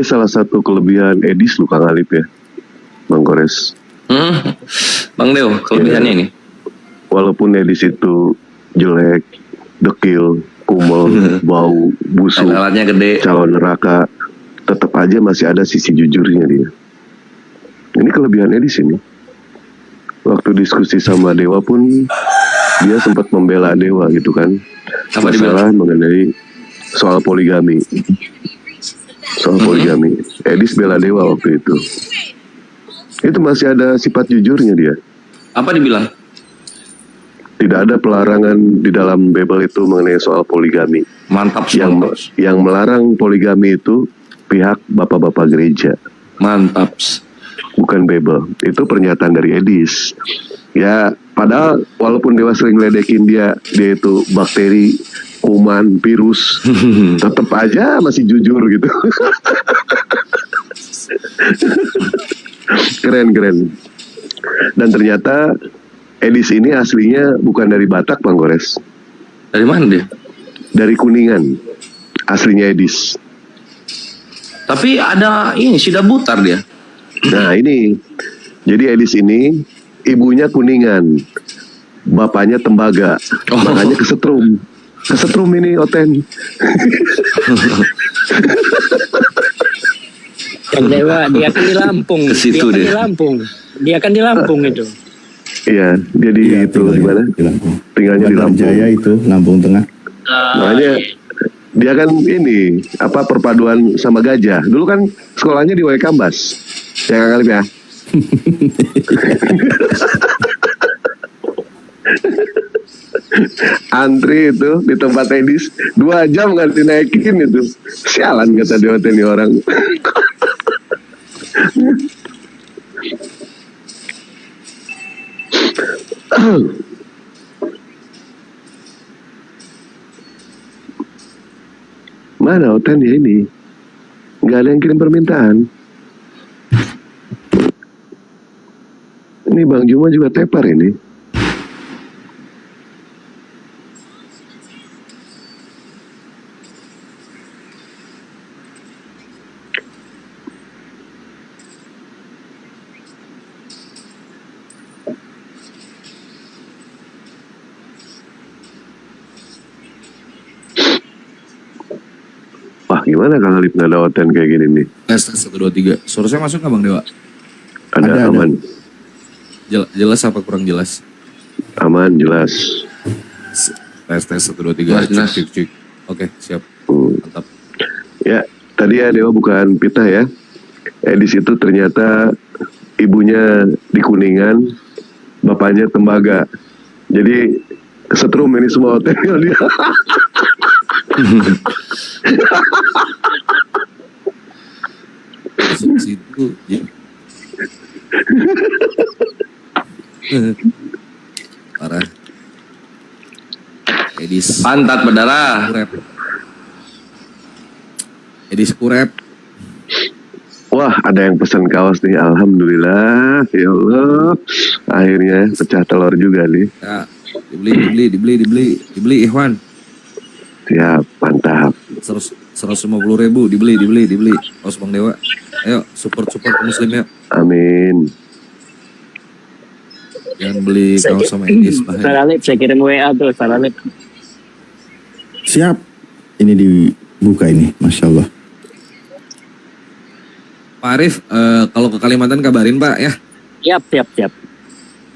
[SPEAKER 1] Ini salah satu kelebihan Edis lu Kang Alip ya, Bang Gores.
[SPEAKER 10] Bang Deo, kelebihannya ini.
[SPEAKER 1] Walaupun Edis itu jelek, dekil, kumel, bau, busuk,
[SPEAKER 10] Alatnya gede.
[SPEAKER 1] calon neraka, tetap aja masih ada sisi jujurnya dia. Ini kelebihan Edis ini. Waktu diskusi sama Dewa pun dia sempat membela Dewa gitu kan.
[SPEAKER 10] Apa
[SPEAKER 1] Masalah mengenai soal poligami. Soal poligami. Edis bela Dewa waktu itu. Itu masih ada sifat jujurnya dia.
[SPEAKER 10] Apa dibilang?
[SPEAKER 1] Tidak ada pelarangan di dalam Bible itu mengenai soal poligami.
[SPEAKER 10] Mantap.
[SPEAKER 1] Yang melarang poligami itu pihak bapak-bapak gereja.
[SPEAKER 10] Mantap.
[SPEAKER 1] Bukan Bible. Itu pernyataan dari Edis. Ya, padahal walaupun Dewa sering ledekin dia itu bakteri, kuman, virus, tetap aja masih jujur gitu. Keren. Dan ternyata Edis ini aslinya bukan dari Batak, Bang Gores.
[SPEAKER 10] Dari mana dia?
[SPEAKER 1] Dari Kuningan. Aslinya Edis.
[SPEAKER 10] Tapi ada ini Sida Butar dia.
[SPEAKER 1] Nah ini, jadi Edis ini ibunya Kuningan, bapaknya Tembaga, makanya kesetrum. Kesetrum ini Oten.
[SPEAKER 9] Yang Dewa, dia kan di Lampung. Dia kan di Lampung itu.
[SPEAKER 1] Iya, dia di itu di mana?
[SPEAKER 3] Di Lampung.
[SPEAKER 1] Tinggalnya di Lampung.
[SPEAKER 3] Jaya itu, Lampung Tengah.
[SPEAKER 1] Makanya dia kan ini perpaduan sama gajah. Dulu kan sekolahnya di Waikambas. Ya Kang Alip ya. Antri itu di tempat Edis 2 jam nggak dinaikin itu. Sialan kata Dewa ini orang. Mana Oten ya ini? Nggak ada yang kirim permintaan. Ini Bang Juma juga tepar ini. Wah gimana Kang Alip nggak ada Oten kayak gini nih?
[SPEAKER 8] Tes 1, 2, 3. Suara saya masuk nggak Bang Dewa?
[SPEAKER 1] Ada aman.
[SPEAKER 8] Jelas apa kurang jelas?
[SPEAKER 1] Aman, jelas.
[SPEAKER 8] Tes 1, 2, 3. Cek. Oke, siap. Mantap.
[SPEAKER 1] Ya, tadi ya Dewa bukan pitah ya. Edis itu ternyata ibunya di Kuningan, bapaknya Tembaga. Jadi kesetrum ini semua Oten dia.
[SPEAKER 8] Situ. Parah. Edis
[SPEAKER 10] Pantat berdarah.
[SPEAKER 8] Edis Kurep.
[SPEAKER 1] Wah, ada yang pesan kaos nih. Alhamdulillah, ya Allah. Akhirnya pecah telur juga nih.
[SPEAKER 8] Ya, dibeli Ikhwan.
[SPEAKER 1] Siap, mantap.
[SPEAKER 8] 150.000 dibeli. Kaos Bang Dewa. Ayo support muslim ya.
[SPEAKER 1] Amin.
[SPEAKER 8] Jangan beli kaos sama Edis lah.
[SPEAKER 9] Saralip, saya kirim WA tuh, Saralip.
[SPEAKER 3] Siap. Ini dibuka ini, Masya Allah.
[SPEAKER 8] Pak Arif, kalau ke Kalimantan kabarin Pak ya.
[SPEAKER 9] Siap.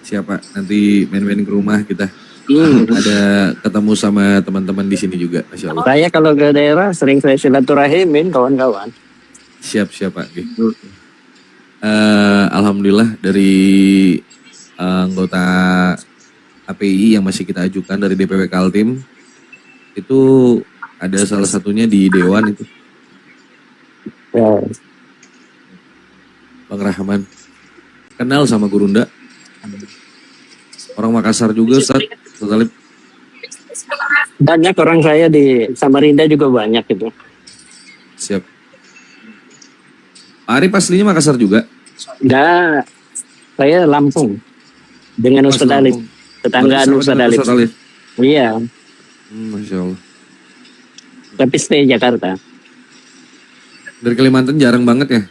[SPEAKER 8] Siap Pak, nanti main-main ke rumah kita. Ada ketemu sama teman-teman di sini juga, Masya Allah.
[SPEAKER 9] Saya kalau ke daerah sering saya silaturahim kawan-kawan.
[SPEAKER 8] Siap Pak. Alhamdulillah dari anggota API yang masih kita ajukan dari DPW Kaltim itu ada salah satunya di Dewan itu.
[SPEAKER 9] Ya.
[SPEAKER 8] Bang Rahman. Kenal sama Gurunda. Orang Makassar juga Ustaz.
[SPEAKER 9] Banyak orang saya di Samarinda juga banyak gitu.
[SPEAKER 8] Siap. Pak Arif aslinya Makassar juga?
[SPEAKER 9] Enggak, saya Lampung. Dengan Ustadz Alif. Tetanggaan Ustadz Alif. Iya.
[SPEAKER 8] Masya Allah.
[SPEAKER 9] Tapi stay Jakarta.
[SPEAKER 8] Dari Kalimantan jarang banget ya.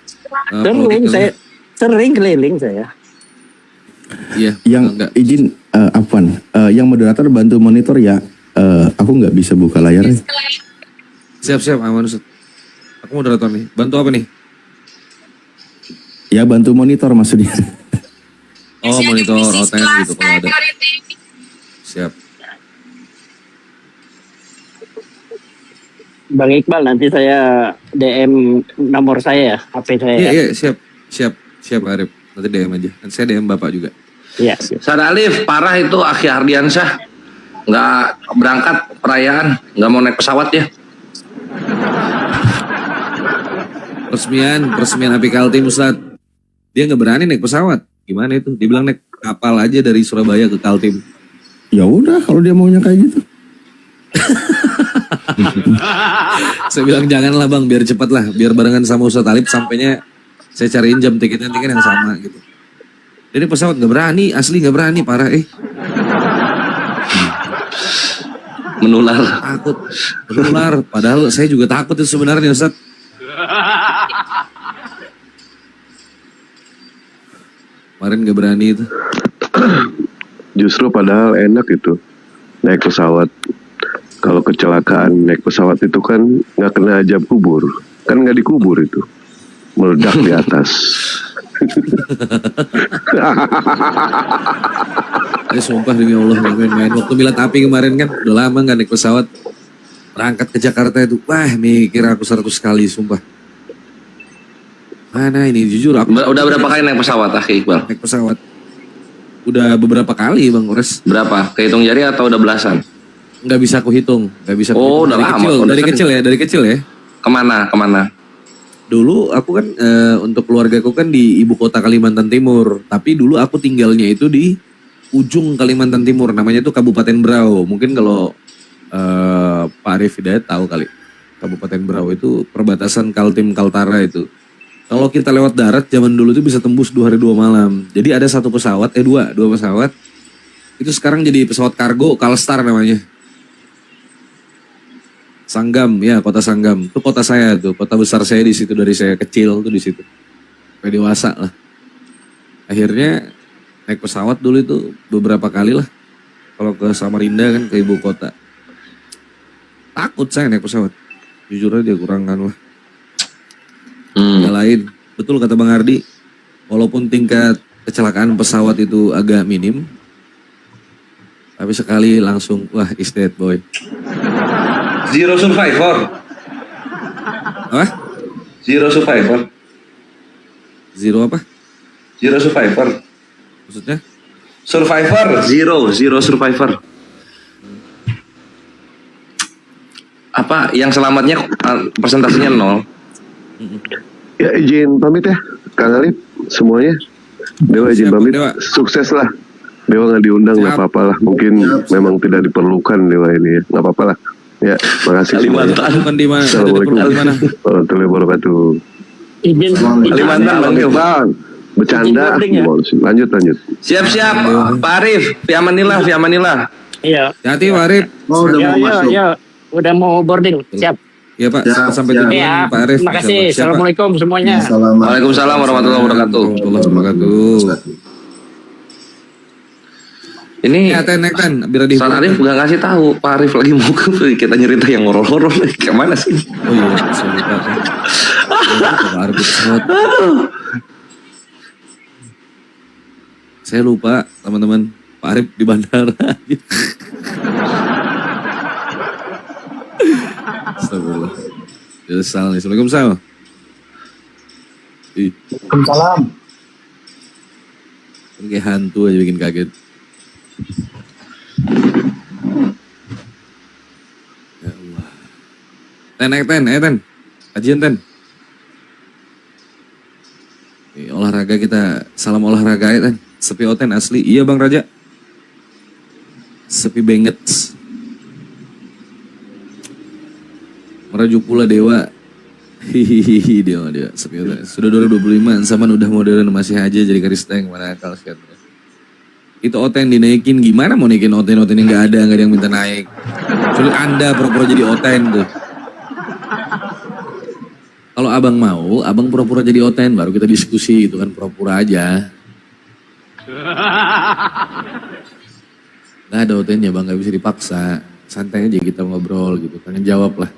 [SPEAKER 9] Sering keliling saya.
[SPEAKER 8] Iya.
[SPEAKER 3] Yang
[SPEAKER 8] enggak.
[SPEAKER 3] izin Afwan, yang moderator bantu monitor ya. Aku nggak bisa buka layarnya.
[SPEAKER 8] Siap aman Ustaz. Aku moderator nih. Bantu apa nih?
[SPEAKER 3] Ya bantu monitor maksudnya.
[SPEAKER 8] Oh monitor OTN gitu kalau ada. Siap.
[SPEAKER 9] Bang Iqbal, nanti saya DM nomor saya ya, HP saya.
[SPEAKER 8] Iya siap Arif. Nanti DM aja. Nanti saya DM Bapak juga.
[SPEAKER 9] Iya. Siap.
[SPEAKER 10] Ustaz Alif, parah itu Akhi Ardiansyah. Nggak berangkat perayaan, nggak mau naik pesawat ya.
[SPEAKER 8] Peresmian API Kaltim Ustaz. Dia nggak berani naik pesawat. Gimana itu? Dia bilang naik kapal aja dari Surabaya ke Kaltim.
[SPEAKER 3] Ya udah kalau dia maunya kayak gitu.
[SPEAKER 8] Saya bilang janganlah bang, biar cepat lah, biar barengan sama Ustadz Alif sampainya saya cariin jam tiketnya yang sama gitu. Jadi pesawat nggak berani, asli nggak berani, parah
[SPEAKER 10] Menular.
[SPEAKER 8] takut menular. Padahal saya juga takut itu sebenarnya Ustadz. Kemarin nggak berani itu.
[SPEAKER 1] Justru padahal enak itu naik pesawat. Kalau kecelakaan naik pesawat itu kan nggak kena azab kubur, kan nggak dikubur itu, meledak di atas.
[SPEAKER 8] Sumpah demi Allah nggak main-main. Waktu Milad Api kemarin kan udah lama nggak naik pesawat, berangkat ke Jakarta itu, wah mikir aku 100 kali sumpah. Mana ini jujur aku.
[SPEAKER 10] Udah berapa kali naik pesawat Akhi Iqbal?
[SPEAKER 8] Naik pesawat. Udah beberapa kali Bang Ores.
[SPEAKER 10] Berapa? Kehitung jari atau udah belasan?
[SPEAKER 8] Nggak bisa aku hitung, nggak bisa.
[SPEAKER 10] Oh, udah lama.
[SPEAKER 8] Dari kecil ya.
[SPEAKER 10] Kemana?
[SPEAKER 8] Dulu aku kan untuk keluargaku kan di ibu kota Kalimantan Timur, tapi dulu aku tinggalnya itu di ujung Kalimantan Timur, namanya itu Kabupaten Berau. Mungkin kalau Pak Arif Hidayat tahu kali. Kabupaten Berau itu perbatasan Kaltim Kaltara itu. Kalau kita lewat darat zaman dulu itu bisa tembus 2 hari 2 malam. Jadi ada satu pesawat, dua pesawat. Itu sekarang jadi pesawat kargo Kalstar namanya. Sanggam, ya kota Sanggam. Itu kota saya tuh, kota besar saya di situ dari saya kecil tuh di situ. Sampai dewasa lah. Akhirnya naik pesawat dulu itu beberapa kali lah. Kalau ke Samarinda kan ke ibu kota. Takut saya naik pesawat. Jujur aja kurang lah. Lain. Betul kata Bang Ardi. Walaupun tingkat kecelakaan pesawat itu agak minim. Tapi sekali langsung, wah is dead boy.
[SPEAKER 10] Zero survivor.
[SPEAKER 8] Apa?
[SPEAKER 10] Zero survivor.
[SPEAKER 8] Zero apa?
[SPEAKER 10] Zero survivor.
[SPEAKER 8] Maksudnya?
[SPEAKER 10] Survivor. Zero survivor. Apa yang selamatnya persentasenya 0?
[SPEAKER 1] Ya izin pamit ya, Kang Alif semuanya. Dewa izin pamit,
[SPEAKER 8] Dewa.
[SPEAKER 1] sukses lah. Dewa nggak diundang nggak apa-apa lah, mungkin memang tidak diperlukan Dewa ini ya, nggak apa-apa lah. Ya, makasih semuanya.
[SPEAKER 8] Kalimantan di mana?
[SPEAKER 1] Assalamualaikum
[SPEAKER 8] Di mana?
[SPEAKER 1] warahmatullahi wabarakatuh.
[SPEAKER 9] Izin
[SPEAKER 10] Kalimantan Bang Dew.
[SPEAKER 1] Bang, bercanda.
[SPEAKER 9] Izin boarding ya?
[SPEAKER 1] Lanjut.
[SPEAKER 10] Siap. Pak Arif, fi amanillah.
[SPEAKER 9] Iya.
[SPEAKER 8] Hati Pak Arif.
[SPEAKER 9] Ya. Udah mau boarding. Siap.
[SPEAKER 8] Ya Pak, sampai tujuan
[SPEAKER 9] Ya.
[SPEAKER 8] Pak Arif.
[SPEAKER 9] Terima kasih.
[SPEAKER 8] Siap, Pak.
[SPEAKER 9] Assalamualaikum semuanya.
[SPEAKER 10] Waalaikumsalam warahmatullahi wabarakatuh. Ini
[SPEAKER 8] Ya Ten, biar di.
[SPEAKER 10] Ustaz Arif gak ngasih tahu Pak Arif lagi mau kita nyerita yang horor-horor. Kemana sih?
[SPEAKER 8] Oh iya, saya lupa. Pak Arif pesawat. Saya lupa teman-teman. Pak Arif di bandara. Astagfirullah. Salam. Assalamualaikum.
[SPEAKER 11] Waalaikumsalam.
[SPEAKER 8] Kayak hantu aja bikin kaget. Ya Allah. Ten. Kajian Ten. Olahraga kita, salam olahraga ya Ten. Sepi Oten asli. Iya Bang Raja. Sepi banget. Merajuk pula Dewa. Hihihi Dewa. Sepi Oten. Sudah 2025, zaman udah modern masih aja jadi Kristen. Mana akal sekian. Itu Oten dinaikin, gimana mau naikin Oten yang gak ada yang minta naik. Sulit Anda pura-pura jadi Oten tuh. Kalau abang mau, abang pura-pura jadi Oten, baru kita diskusi gitu kan, pura-pura aja. Gak ada Otennya bang, gak bisa dipaksa. Santai aja kita ngobrol gitu, kan jawab lah.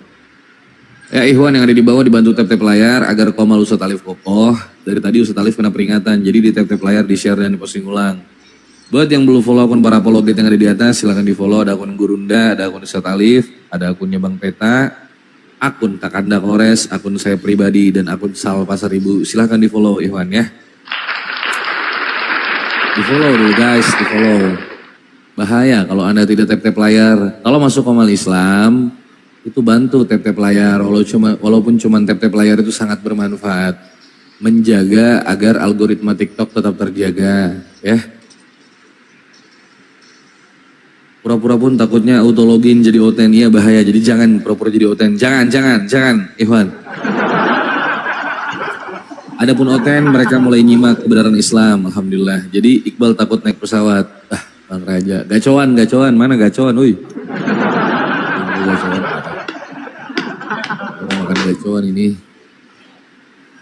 [SPEAKER 8] Ya Ikhwan yang ada di bawah dibantu tap-tap layar agar Komal Ustadz Alif kokoh. Dari tadi Ustadz Alif kena peringatan, jadi di tap-tap layar di-share dan di-posting ulang. Buat yang belum follow akun para apologet yang ada di atas, silahkan di-follow. Ada akun Gurunda, ada akun Ustadz Alif, ada akunnya Bang Peta, akun Takanda Kores, akun saya pribadi, dan akun Sal Pasar Ibu. Silahkan di-follow Ikhwan ya. Di-follow dulu guys, di-follow. Bahaya kalau Anda tidak tap-tap layar. Kalau masuk Komal Islam, itu bantu tap-tap layar. Walaupun cuma tap-tap layar itu sangat bermanfaat. Menjaga agar algoritma TikTok tetap terjaga ya. Pura-pura pun takutnya auto login jadi Oten, iya bahaya. Jadi jangan pura-pura jadi Oten. Jangan, Ikhwan. Adapun Oten, mereka mulai nyimak kebenaran Islam, alhamdulillah. Jadi Iqbal takut naik pesawat. Bang Raja, gacoan, mana gacoan, uy. Gacoan. Orang makan gacoan ini.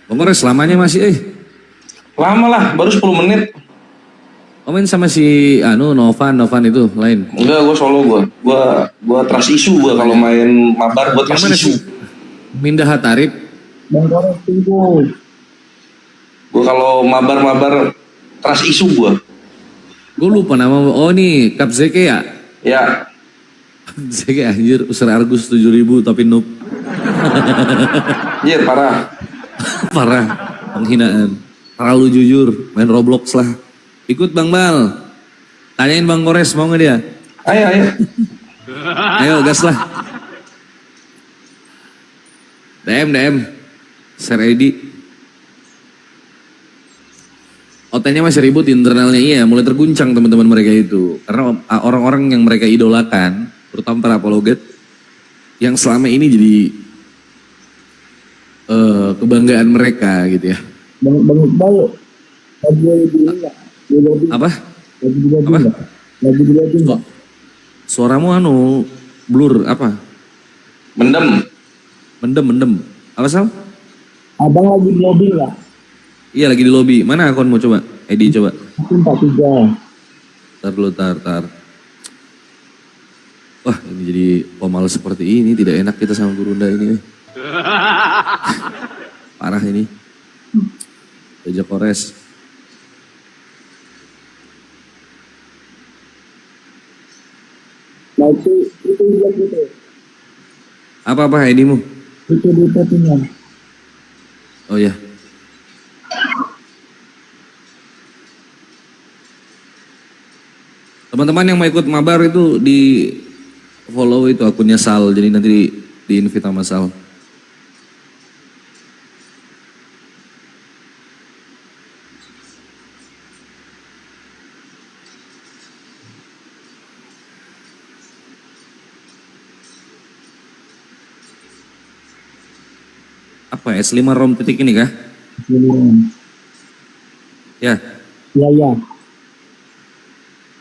[SPEAKER 8] Bang Kores, lamanya masih,
[SPEAKER 10] Lama lah, baru 10 menit.
[SPEAKER 8] Main sama si Novan itu lain.
[SPEAKER 10] Enggak, gue solo gue trust isu gue kalau main mabar gue trust isu.
[SPEAKER 8] Mindah Hatarip.
[SPEAKER 10] Bang Kores tunggu. Gue kalau mabar trust isu gue.
[SPEAKER 8] Gue lupa nama. Oh nih Kap Zeke ya?
[SPEAKER 10] Ya.
[SPEAKER 8] Zeke anjir usir Argus 7.000 tapi noob.
[SPEAKER 10] Iya parah.
[SPEAKER 8] Parah. Penghinaan. Terlalu jujur. Main Roblox lah. Ikut Bang Bal. Tanyain Bang Kores mau gak dia?
[SPEAKER 10] Ayo.
[SPEAKER 8] Ayo gas lah. DM. Share ID. Otennya masih ribut internalnya, iya mulai terguncang teman-teman mereka itu. Karena orang-orang yang mereka idolakan, terutama para apologet, yang selama ini jadi kebanggaan mereka gitu ya.
[SPEAKER 11] Bang Iqbal,
[SPEAKER 8] Apa?
[SPEAKER 11] Lagi dilihatin nggak?
[SPEAKER 8] Suaramu blur apa? Mendem. Apa Sal?
[SPEAKER 11] Abang lagi di lobby nggak?
[SPEAKER 8] Iya lagi di lobby. Mana akun mau coba? Edi coba.
[SPEAKER 11] Akun 43.
[SPEAKER 8] Tar dulu, tar. Wah ini jadi Komal seperti ini. Tidak enak kita sama Gurunda ini. Parah ini. Raja Kores.
[SPEAKER 11] Nah itu lihat gitu.
[SPEAKER 8] Apa ID-mu?
[SPEAKER 11] Itu di punya.
[SPEAKER 8] Oh ya. Teman-teman yang mau ikut mabar itu di follow itu akunnya Sal. Jadi nanti di invite sama Sal. Apa S5 ROM titik ini kah? Ya.
[SPEAKER 11] Ya.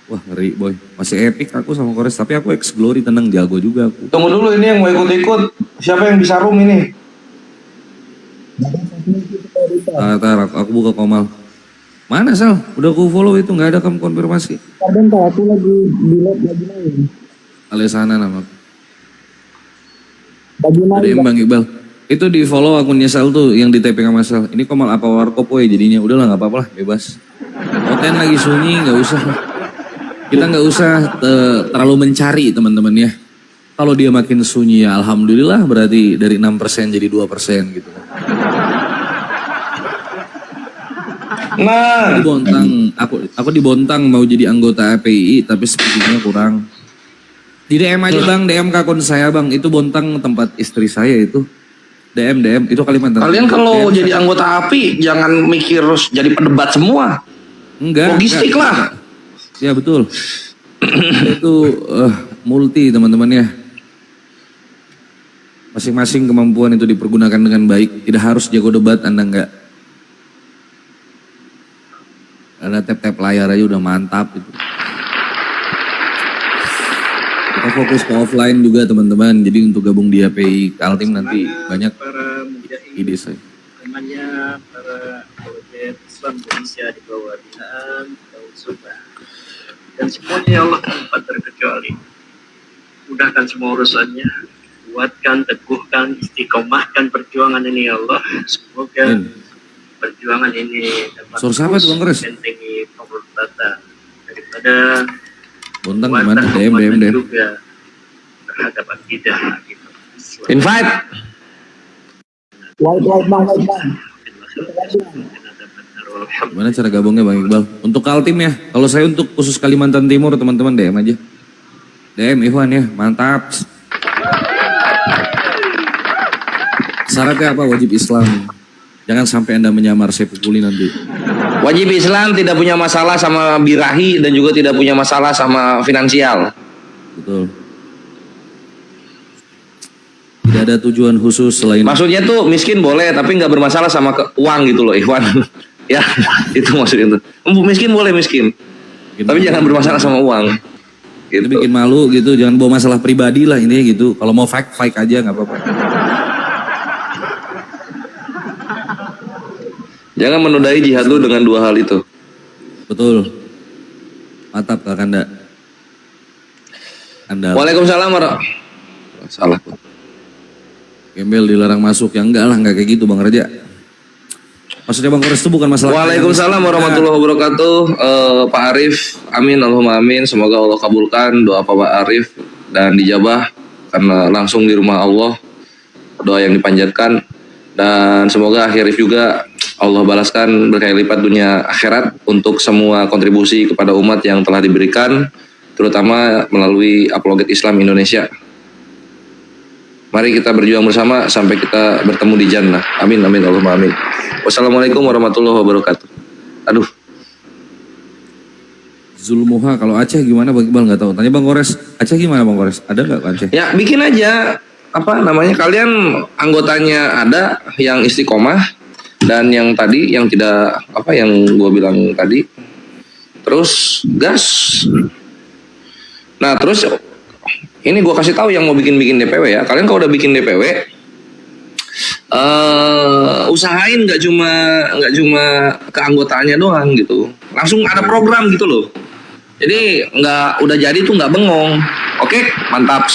[SPEAKER 8] Wah ngeri boy. Masih epic aku sama Kores. Tapi aku ex-glory tenang jago juga aku.
[SPEAKER 10] Tunggu dulu ini yang mau ikut-ikut. Siapa yang bisa room ini?
[SPEAKER 8] Tar, aku buka Komal. Mana Sal? Udah aku follow itu nggak ada kamu konfirmasi.
[SPEAKER 11] Bentar, aku lagi di lab lagi main.
[SPEAKER 8] Alesana nama.
[SPEAKER 11] Lagi main.
[SPEAKER 8] Udah Bang Iqbal. Itu di follow akunnya Sal tuh yang di tapping sama Sal. Ini Komal apa warkop ya jadinya. Udahlah nggak apa-apa lah bebas. Oten lagi sunyi nggak usah. Kita nggak usah terlalu mencari teman-teman ya. Kalau dia makin sunyi ya alhamdulillah berarti dari 6% jadi 2% gitu.
[SPEAKER 10] Nah,
[SPEAKER 8] Dibontang, aku dibontang mau jadi anggota API tapi sepertinya kurang. Di DM aja Bang, DM ke akun saya Bang, itu Bontang tempat istri saya itu. DM itu Kalimantan.
[SPEAKER 10] Kalian kalau jadi anggota API jangan mikir jadi pedebat semua.
[SPEAKER 8] Enggak.
[SPEAKER 10] Logistik lah.
[SPEAKER 8] Ya betul. Itu multi teman-teman ya. Masing-masing kemampuan itu dipergunakan dengan baik. Tidak harus jago debat, Anda enggak. Karena tap-tap layar aja udah mantap gitu. Kita fokus ke offline juga teman-teman. Jadi untuk gabung di API Kaltim nanti banyak ide saya.
[SPEAKER 12] Namanya para apologet Islam Indonesia di bawah binaan Daud Sunnah. Dan semuanya ya Allah tanpa terkecuali. Mudahkan semua urusannya, kuatkan, teguhkan, istiqomahkan perjuangan ini ya Allah. Semoga perjuangan ini dapat membentengi pemberontakan daripada
[SPEAKER 8] Bontang gimana? DM.
[SPEAKER 12] juga terhadap akidah gitu.
[SPEAKER 10] Invite.
[SPEAKER 11] White bang.
[SPEAKER 8] Gimana cara gabungnya Bang Iqbal? Untuk Kaltim ya. Kalau saya untuk khusus Kalimantan Timur teman-teman DM aja. DM Ikhwan ya, mantap. Syaratnya apa? Wajib Islam. Jangan sampai Anda menyamar, saya pukuli nanti.
[SPEAKER 10] Wajib Islam, tidak punya masalah sama birahi dan juga tidak punya masalah sama finansial.
[SPEAKER 8] Betul. Tidak ada tujuan khusus selain.
[SPEAKER 10] Maksudnya tuh miskin boleh, tapi nggak bermasalah sama uang gitu loh, Ikhwan. Ya, itu maksudnya tuh. Miskin boleh miskin, tapi jangan bermasalah sama uang.
[SPEAKER 8] Gitu. Itu bikin malu gitu, jangan bawa masalah pribadi lah intinya gitu. Kalau mau fake aja nggak apa-apa.
[SPEAKER 10] Jangan menodai jihad lu dengan dua hal itu.
[SPEAKER 8] Betul. Mantap Kak Anda.
[SPEAKER 10] Waalaikumsalam warahmatullahi. Salah.
[SPEAKER 8] Gembel dilarang masuk, ya enggak lah, enggak kayak gitu Bang Raja. Maksudnya Bang Kores itu bukan masalah.
[SPEAKER 10] Waalaikumsalam warahmatullahi wabarakatuh. Pak Arif, amin Allahumma amin. Semoga Allah kabulkan doa Pak Arif dan dijabah karena langsung di rumah Allah doa yang dipanjatkan, dan semoga akhir juga Allah balaskan berkali lipat dunia akhirat untuk semua kontribusi kepada umat yang telah diberikan, terutama melalui Apologet Islam Indonesia. Mari kita berjuang bersama sampai kita bertemu di jannah. Amin amin Allahumma amin. Wassalamualaikum warahmatullahi wabarakatuh. Aduh.
[SPEAKER 8] Zulmuha kalau Aceh gimana Bang Iqbal nggak tahu. Tanya Bang Kores. Aceh gimana Bang Kores? Ada nggak Aceh?
[SPEAKER 10] Ya bikin aja apa namanya, kalian anggotanya ada yang istiqomah dan yang tadi yang tidak apa yang gua bilang tadi. Terus gas. Nah terus ini gue kasih tahu yang mau bikin DPW ya. Kalian kalau udah bikin DPW, usahain nggak cuma keanggotaannya doang gitu. Langsung ada program gitu loh. Jadi udah jadi tuh nggak bengong. Oke, mantap.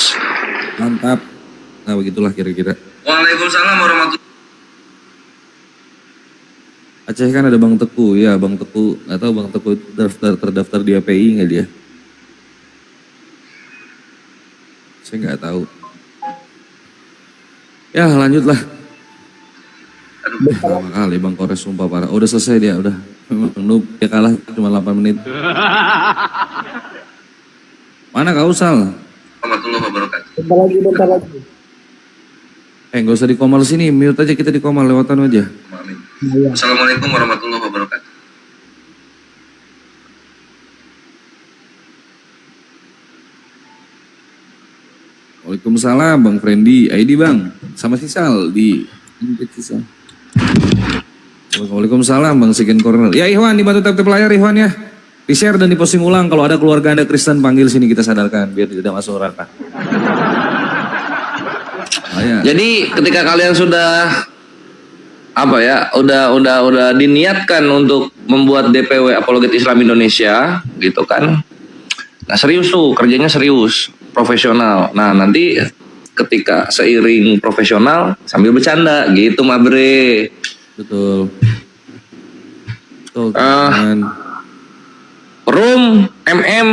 [SPEAKER 8] Mantap. Nah begitulah kira-kira.
[SPEAKER 10] Waalaikumsalam warahmatullahi.
[SPEAKER 8] Aceh kan ada Bang Teku, ya Bang Teku. Nggak tahu Bang Teku terdaftar di API nggak dia? Saya nggak tahu. Ya lanjutlah. Lama kali Bang Kores sumpah parah. Oh, udah selesai dia, udah. Noob, dia kalah cuma 8 menit. Mana Kak Usal?
[SPEAKER 10] Warahmatullahi wabarakatuh.
[SPEAKER 11] Bentar lagi.
[SPEAKER 8] Nggak usah di komal sini, mute aja kita di komal, lewatan aja.
[SPEAKER 10] Amin. Assalamualaikum warahmatullahi wabarakatuh.
[SPEAKER 8] Waalaikumsalam Bang Friendly, ID Bang, sama Sisal di Sisal. Waalaikumsalam Bang Sigen Corner. Ya Ikhwan, dibantu tap-tap layar Ikhwan ya. Di-share dan di-posting ulang, kalau ada keluarga Anda Kristen panggil sini kita sadarkan biar tidak masuk neraka.
[SPEAKER 10] Jadi ketika kalian sudah apa ya, udah diniatkan untuk membuat DPW Apologet Islam Indonesia gitu kan. Nah serius tuh, kerjanya serius, profesional. Nah nanti ketika seiring profesional sambil bercanda gitu Mabre.
[SPEAKER 8] Betul.
[SPEAKER 10] Room MM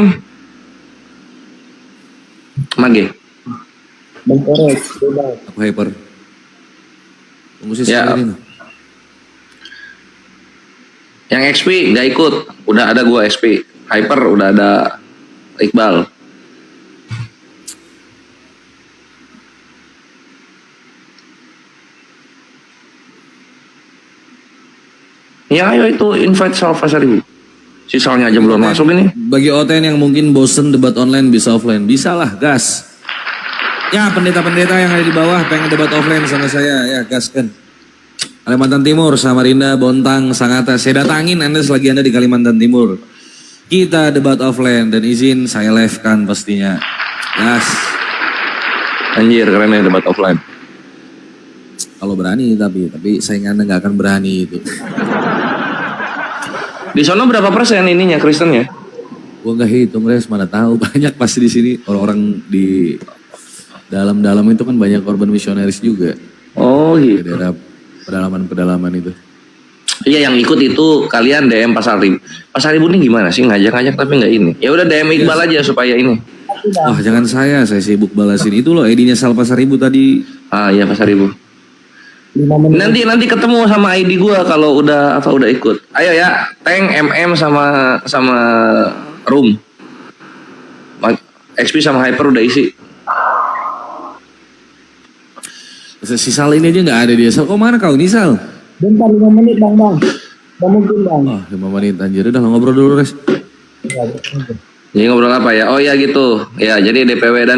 [SPEAKER 10] Mage.
[SPEAKER 11] Bang Kores,
[SPEAKER 8] Aku hyper. Tunggu sih
[SPEAKER 10] ya.
[SPEAKER 8] Ini.
[SPEAKER 10] Yang XP nggak ikut, udah ada gua XP. Hyper udah ada Iqbal. Ya ayo itu invite Salva Seribu. Sisanya aja belum masuk ini.
[SPEAKER 8] Bagi OTN yang mungkin bosen debat online bisa offline, bisa lah gas. Ya pendeta-pendeta yang ada di bawah pengen debat offline sama saya, ya gaskan. Kalimantan Timur, Samarinda, Bontang, Sangatta, saya datangin Anda selagi Anda di Kalimantan Timur. Kita debat offline dan izin saya live kan pastinya. Gas.
[SPEAKER 10] Anjir keren ya debat offline.
[SPEAKER 13] Kalau berani tapi saingannya nggak akan berani itu.
[SPEAKER 10] Di sana berapa persen ininya Kristennya?
[SPEAKER 13] Gua nggak hitung, Res, mana tahu banyak pasti di sini orang-orang di dalam itu kan banyak korban misionaris juga.
[SPEAKER 10] Oh
[SPEAKER 13] Di
[SPEAKER 10] gitu.
[SPEAKER 13] daerah pedalaman itu.
[SPEAKER 10] Iya, yang ikut itu kalian DM Pasar Ribu. Pasar Ribu ini gimana sih, ngajak-ngajak tapi nggak ini? Ya udah DM Iqbal aja supaya ini.
[SPEAKER 13] Wah, jangan saya sibuk balasin itu loh ID-nya Sal Pasar Ribu tadi.
[SPEAKER 10] Ah iya, Pasar Ribu. Nanti ketemu sama ID gua kalau udah ikut. Ayo ya, Tank, MM sama Room. XP sama Hyper udah isi.
[SPEAKER 13] Si Sal ini aja nggak ada dia. Sal, kok mana kau nih, Sal?
[SPEAKER 11] Bentar 5 menit bang. Gak mungkin bang.
[SPEAKER 13] Oh, 5 menit anjir. Udah ngobrol dulu, Res.
[SPEAKER 10] Jadi ngobrol apa ya? Oh ya gitu. Ya, jadi DPW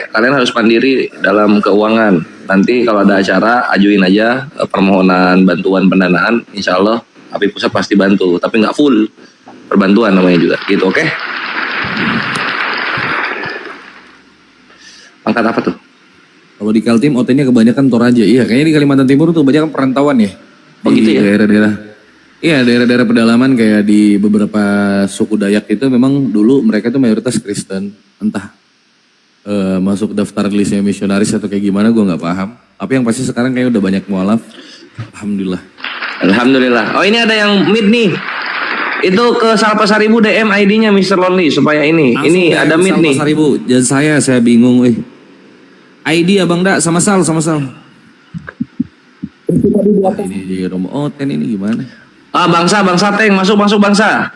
[SPEAKER 10] kalian harus mandiri dalam keuangan. Nanti kalau ada acara ajuin aja permohonan bantuan pendanaan. Insya Allah API Pusat pasti bantu. Tapi nggak full. Perbantuan namanya juga. Gitu, oke? Angkat apa tuh?
[SPEAKER 13] Kalau di Kaltim OT-nya kebanyakan Toraja. Iya, kayaknya di Kalimantan Timur tuh kebanyakan perantauan ya.
[SPEAKER 10] Oh gitu ya?
[SPEAKER 13] Daerah-daerah. Iya, daerah-daerah pedalaman kayak di beberapa suku Dayak itu memang dulu mereka itu mayoritas Kristen. Entah masuk daftar listnya misionaris atau kayak gimana gue nggak paham. Tapi yang pasti sekarang kayaknya udah banyak mualaf. Alhamdulillah.
[SPEAKER 10] Alhamdulillah. Oh ini ada yang mid nih. Itu ke Sal Pasar Ribu DM ID-nya Mr. Lonely supaya ini.
[SPEAKER 13] Langsung
[SPEAKER 10] Ini ada mid nih.
[SPEAKER 13] Pasar Ribu. Dan saya bingung. ID Abang Da sama Sal. Ini jadi Romo Oten ini gimana?
[SPEAKER 10] Ah bangsa Teng, masuk bangsa.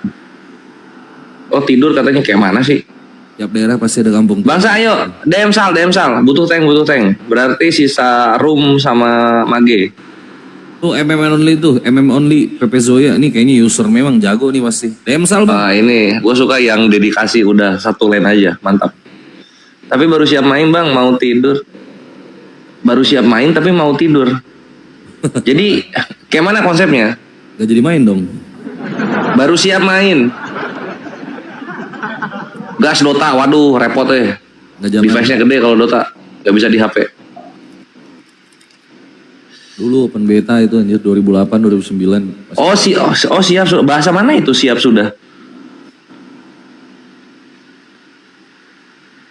[SPEAKER 10] Oh tidur katanya, kayak mana sih?
[SPEAKER 13] Tiap daerah pasti ada kampung.
[SPEAKER 10] Bangsa ayo, DM Sal. Butuh Teng. Berarti sisa Room sama Mage.
[SPEAKER 13] Tuh MM only PP Zoya ini kayaknya user memang jago nih pasti. DM Sal Bang.
[SPEAKER 10] Ah ini, gue suka yang dedikasi udah satu lane aja, mantap. Tapi baru siap main bang, mau tidur. Baru siap main tapi mau tidur. Jadi kayak mana konsepnya?
[SPEAKER 13] Gak jadi main dong.
[SPEAKER 10] Baru siap main. Gas Dota, waduh repot ya. Device-nya gede kalau Dota, gak bisa di HP.
[SPEAKER 13] Dulu open beta itu anjir 2008 2009.
[SPEAKER 10] Oh siap sudah. Bahasa mana itu siap sudah?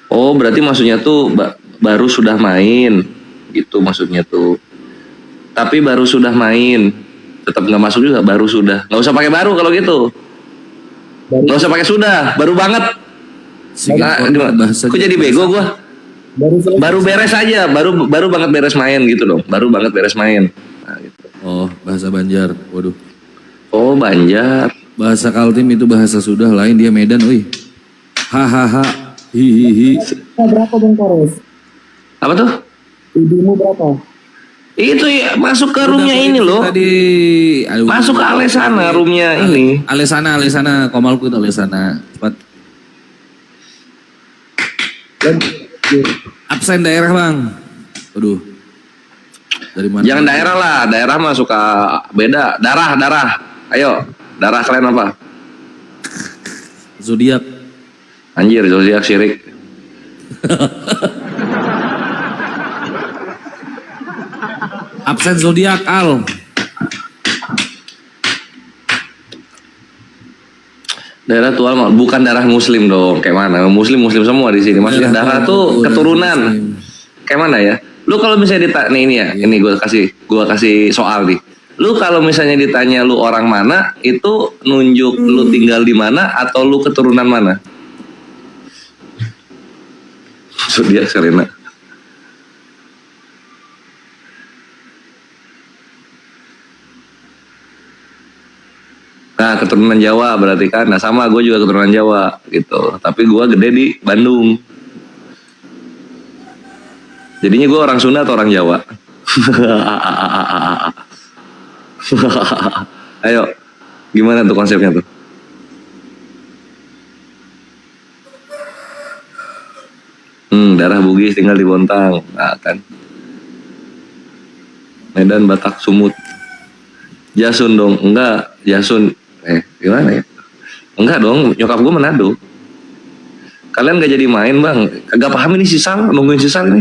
[SPEAKER 10] Oh berarti maksudnya tuh baru sudah main gitu maksudnya tuh. Tapi baru sudah main, tetap nggak masuk juga, baru sudah. Nggak usah pakai baru kalau gitu. Nggak usah pakai sudah, baru banget. Kok jadi bego gua? Baru beres aja, baru banget beres main gitu dong. Baru banget beres main. Nah, gitu.
[SPEAKER 13] Oh bahasa Banjar, waduh.
[SPEAKER 10] Oh Banjar.
[SPEAKER 13] Bahasa Kaltim itu bahasa sudah lain, dia Medan, wih. Hahaha. Hihihi.
[SPEAKER 11] Berapa bang Kores?
[SPEAKER 10] Apa tuh?
[SPEAKER 11] ID-mu berapa?
[SPEAKER 10] Itu ya, masuk ke roomnya ini loh. Masuk ke Alesana roomnya ini.
[SPEAKER 13] Alesana, Komalku itu Alesana. Cepat. Absen daerah bang. Waduh. Dari mana?
[SPEAKER 10] Jangan daerah lah, daerah mah suka beda. Darah. Ayo, darah kalian apa?
[SPEAKER 13] Zodiak.
[SPEAKER 10] Anjir, zodiak syirik.
[SPEAKER 13] Absen zodiak Al.
[SPEAKER 10] Daerah tual bukan darah muslim dong. Kayak mana? Muslim semua di sini. Maksudnya darah tuh keturunan. Kayak mana ya? Lu kalau misalnya ditanya ini ya, ini gue kasih soal nih. Lu kalau misalnya ditanya lu orang mana, itu nunjuk lu tinggal di mana atau lu keturunan mana? Zodiak Selena. Nah keturunan Jawa berarti kan. Nah sama gue juga keturunan Jawa gitu. Tapi gue gede di Bandung. Jadinya gue orang Sunda atau orang Jawa? Ayo, gimana tuh konsepnya tuh? Darah Bugis tinggal di Bontang. Nah kan. Medan, Batak, Sumut. Jasun dong, enggak. Jasun, gimana ya? Enggak dong, nyokap gue Manado. Kalian gak jadi main bang? Kagak paham ini sisal, nungguin sisal ini.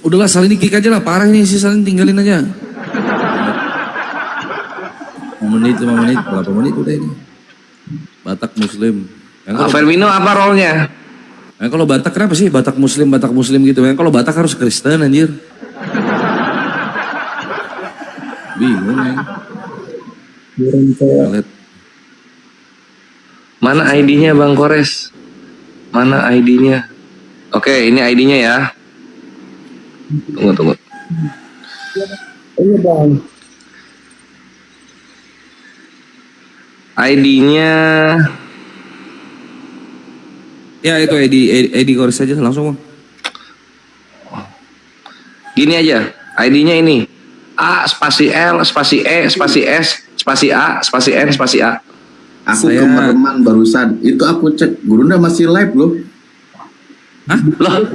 [SPEAKER 13] Udahlah Salini kick aja lah, parah ini si Salini, tinggalin aja. 5 menit, berapa menit udah ini. Batak Muslim.
[SPEAKER 10] Firmino apa role-nya?
[SPEAKER 13] Kalau Batak kenapa sih Batak Muslim gitu? Kalau Batak harus Kristen anjir. Bingung ya.
[SPEAKER 10] Mana ID-nya Bang Kores? Mana ID-nya? Oke, ini ID-nya ya. Tunggu.
[SPEAKER 11] Iya bang.
[SPEAKER 10] ID-nya
[SPEAKER 13] Ya itu ID Kores aja langsung Bang.
[SPEAKER 10] gini aja. ID-nya ini. A spasi L spasi E spasi S spasi A spasi N spasi A.
[SPEAKER 3] Aku kemereman barusan. Itu aku cek. Gurunda masih live loh.
[SPEAKER 13] Hah?
[SPEAKER 10] Loh?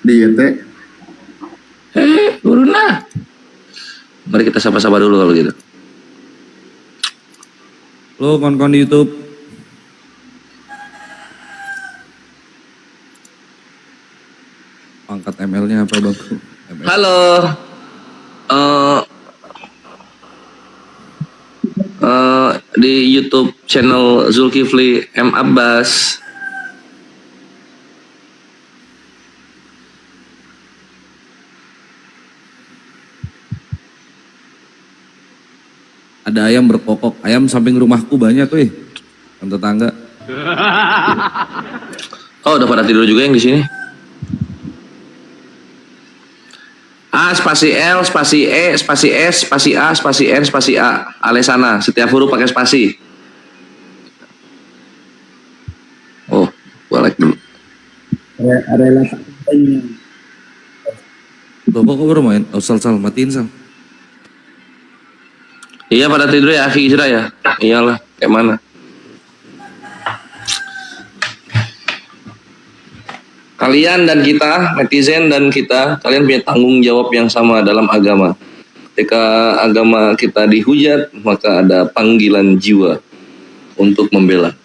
[SPEAKER 3] Di YT.
[SPEAKER 10] Gurunda. Mari kita sapa-sapa dulu kalau gitu.
[SPEAKER 13] Lo kon-kon di YouTube. Angkat ML-nya apa Bang? ML.
[SPEAKER 10] Halo. Di YouTube channel Zulkifli M Abbas.
[SPEAKER 13] Ada ayam berkokok. Ayam samping rumahku banyak tuh. Yang tetangga.
[SPEAKER 10] Oh, udah pada tidur juga yang di sini. A spasi L spasi E spasi S spasi A spasi N spasi A. Alesana, setiap huruf pakai spasi. Oh, gua like dulu.
[SPEAKER 11] Ada letak pentingnya.
[SPEAKER 13] Loh kok baru main? Oh Sal, matiin Sal.
[SPEAKER 10] Iya pada tidur ya, Afi Isra ya. Iyalah, kayak mana? Kalian dan kita, netizen dan kita, kalian punya tanggung jawab yang sama dalam agama. Ketika agama kita dihujat, maka ada panggilan jiwa untuk membela.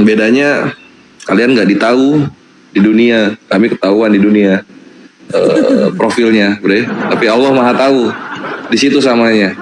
[SPEAKER 10] Bedanya, kalian nggak ditahu di dunia, kami ketahuan di dunia profilnya, bre. Tapi Allah Maha tahu. Di situ samanya.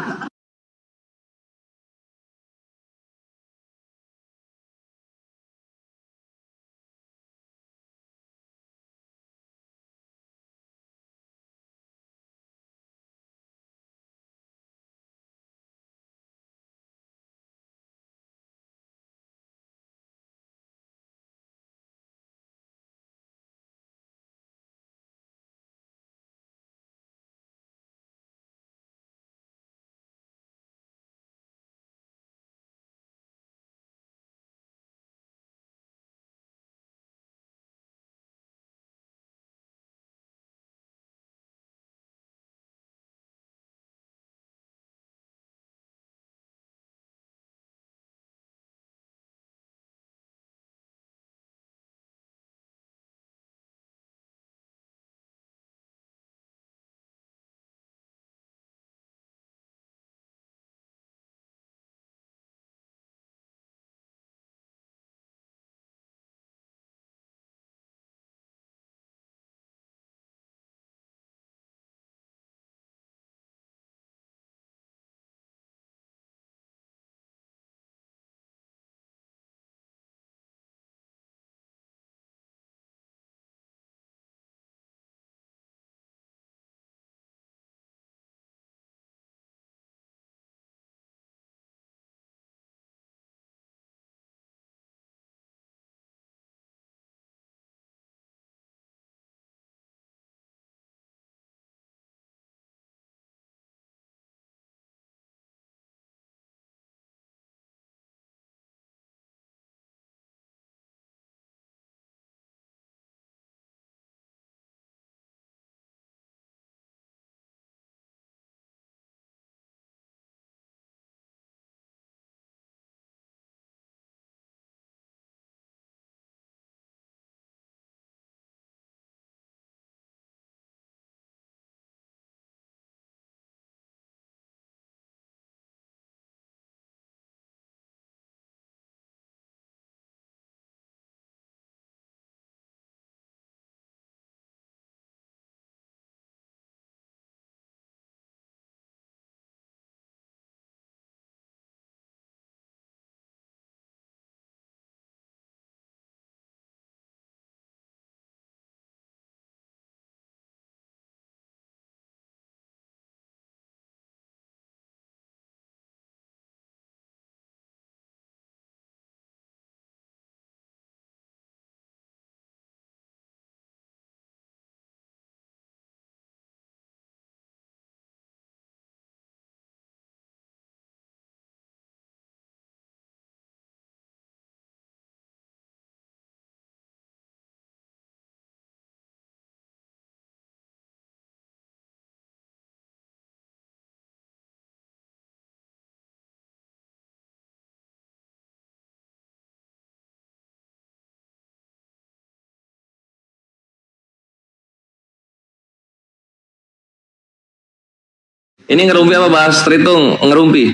[SPEAKER 10] Ini ngerumpi apa bahas Tritung? Ngerumpi.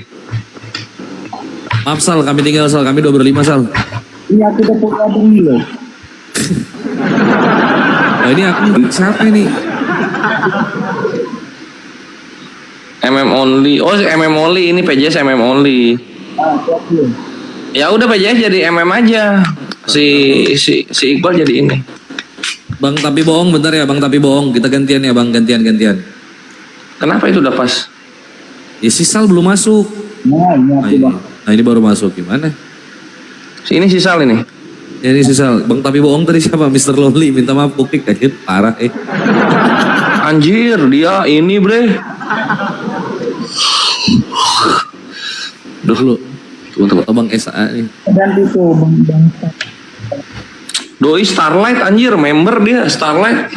[SPEAKER 13] Maaf Sal, kami tinggal Sal, kami 2 berlima Sal.
[SPEAKER 11] Ini aku udah punya abang loh.
[SPEAKER 13] Nah, ini aku siapa ini?
[SPEAKER 10] MM only. Oh, MM only, ini PJS MM only. Ya udah PJS jadi MM aja. Si Iqbal jadi ini.
[SPEAKER 13] Bang tapi bohong, bentar ya Bang tapi bohong. Kita gantian ya Bang, gantian.
[SPEAKER 10] Kenapa itu udah pas?
[SPEAKER 13] Ya si Sal belum masuk. Nah ini baru masuk, gimana?
[SPEAKER 10] Ini si Sal ini.
[SPEAKER 13] Ya ini si Sal. Bang tapi bohong tadi siapa? Mr. Lonely, minta maaf Pukik aja, parah
[SPEAKER 10] Anjir, dia ini bre.
[SPEAKER 13] Duh lu. Tunggu Abang SA nih.
[SPEAKER 11] Dan itu bang.
[SPEAKER 10] Doi Starlight anjir, member dia Starlight.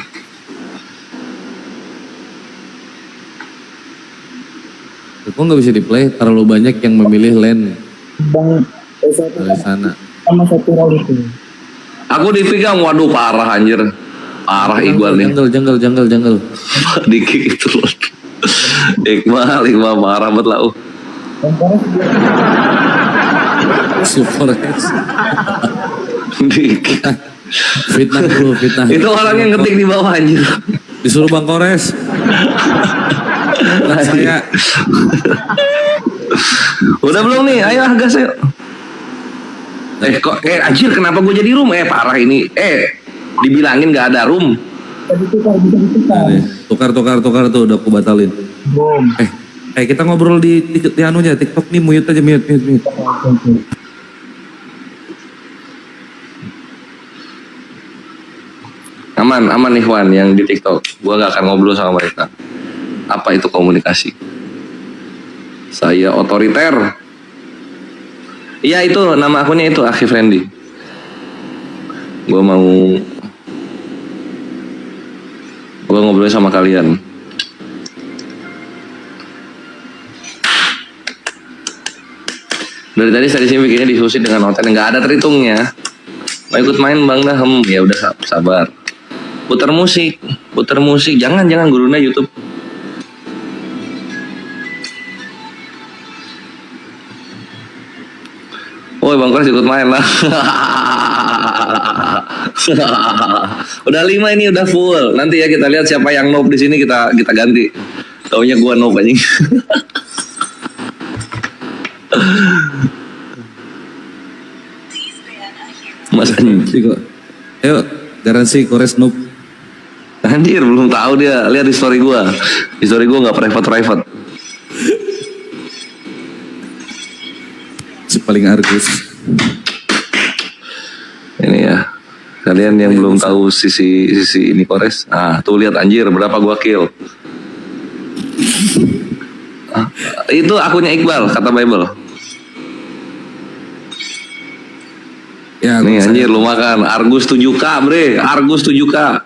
[SPEAKER 13] Kok nggak bisa di play? Terlalu banyak yang memilih LAN
[SPEAKER 11] Bang
[SPEAKER 13] dari sana.
[SPEAKER 11] sama satu roll itu.
[SPEAKER 10] Aku dipegang, waduh parah anjir. Parah Iqbal nih.
[SPEAKER 13] Jungle.
[SPEAKER 10] Dikik itu loh. Iqbal parah banget lah.
[SPEAKER 13] Super.
[SPEAKER 10] Dikik.
[SPEAKER 13] Fitnah.
[SPEAKER 10] Itu orang yang ngetik di bawah anjir.
[SPEAKER 13] Disuruh Bang Kores. Saya.
[SPEAKER 10] Udah belum nih? Ayo gas ayo. Anjir kenapa gue jadi room? Parah ini. Dibilangin gak ada room.
[SPEAKER 13] Tukar tuh udah aku batalin. Kita ngobrol di anunya TikTok nih, mute aja.
[SPEAKER 10] Aman nih Wan yang di TikTok. Gua gak akan ngobrol sama mereka. Apa itu komunikasi? Saya otoriter. Iya itu nama akunnya itu Akhi Friendly. Gua ngobrol sama kalian. Dari tadi saya disini bikinnya disusit dengan hotel nggak ada terhitungnya. Mau ikut main Bang dah, ya udah sabar. Putar musik, jangan guruna YouTube. Woi Bang Kores ikut main lah. Udah 5 ini udah full. Nanti ya kita lihat siapa yang noob di sini kita ganti. Taunya gua noob anjing. Mas anjing.
[SPEAKER 13] Ayo garansi Kores noob.
[SPEAKER 10] Anjir belum tahu dia. Lihat di story gua. Di story gua nggak private.
[SPEAKER 13] Paling argus.
[SPEAKER 10] Ini ya. Kalian yang belum tahu sisi ini Kores. Nah, tuh lihat anjir berapa gua kill. Itu akunnya Iqbal kata Bible.
[SPEAKER 13] Ya,
[SPEAKER 10] nih anjir lu makan Argus 7K bre. Argus 7K.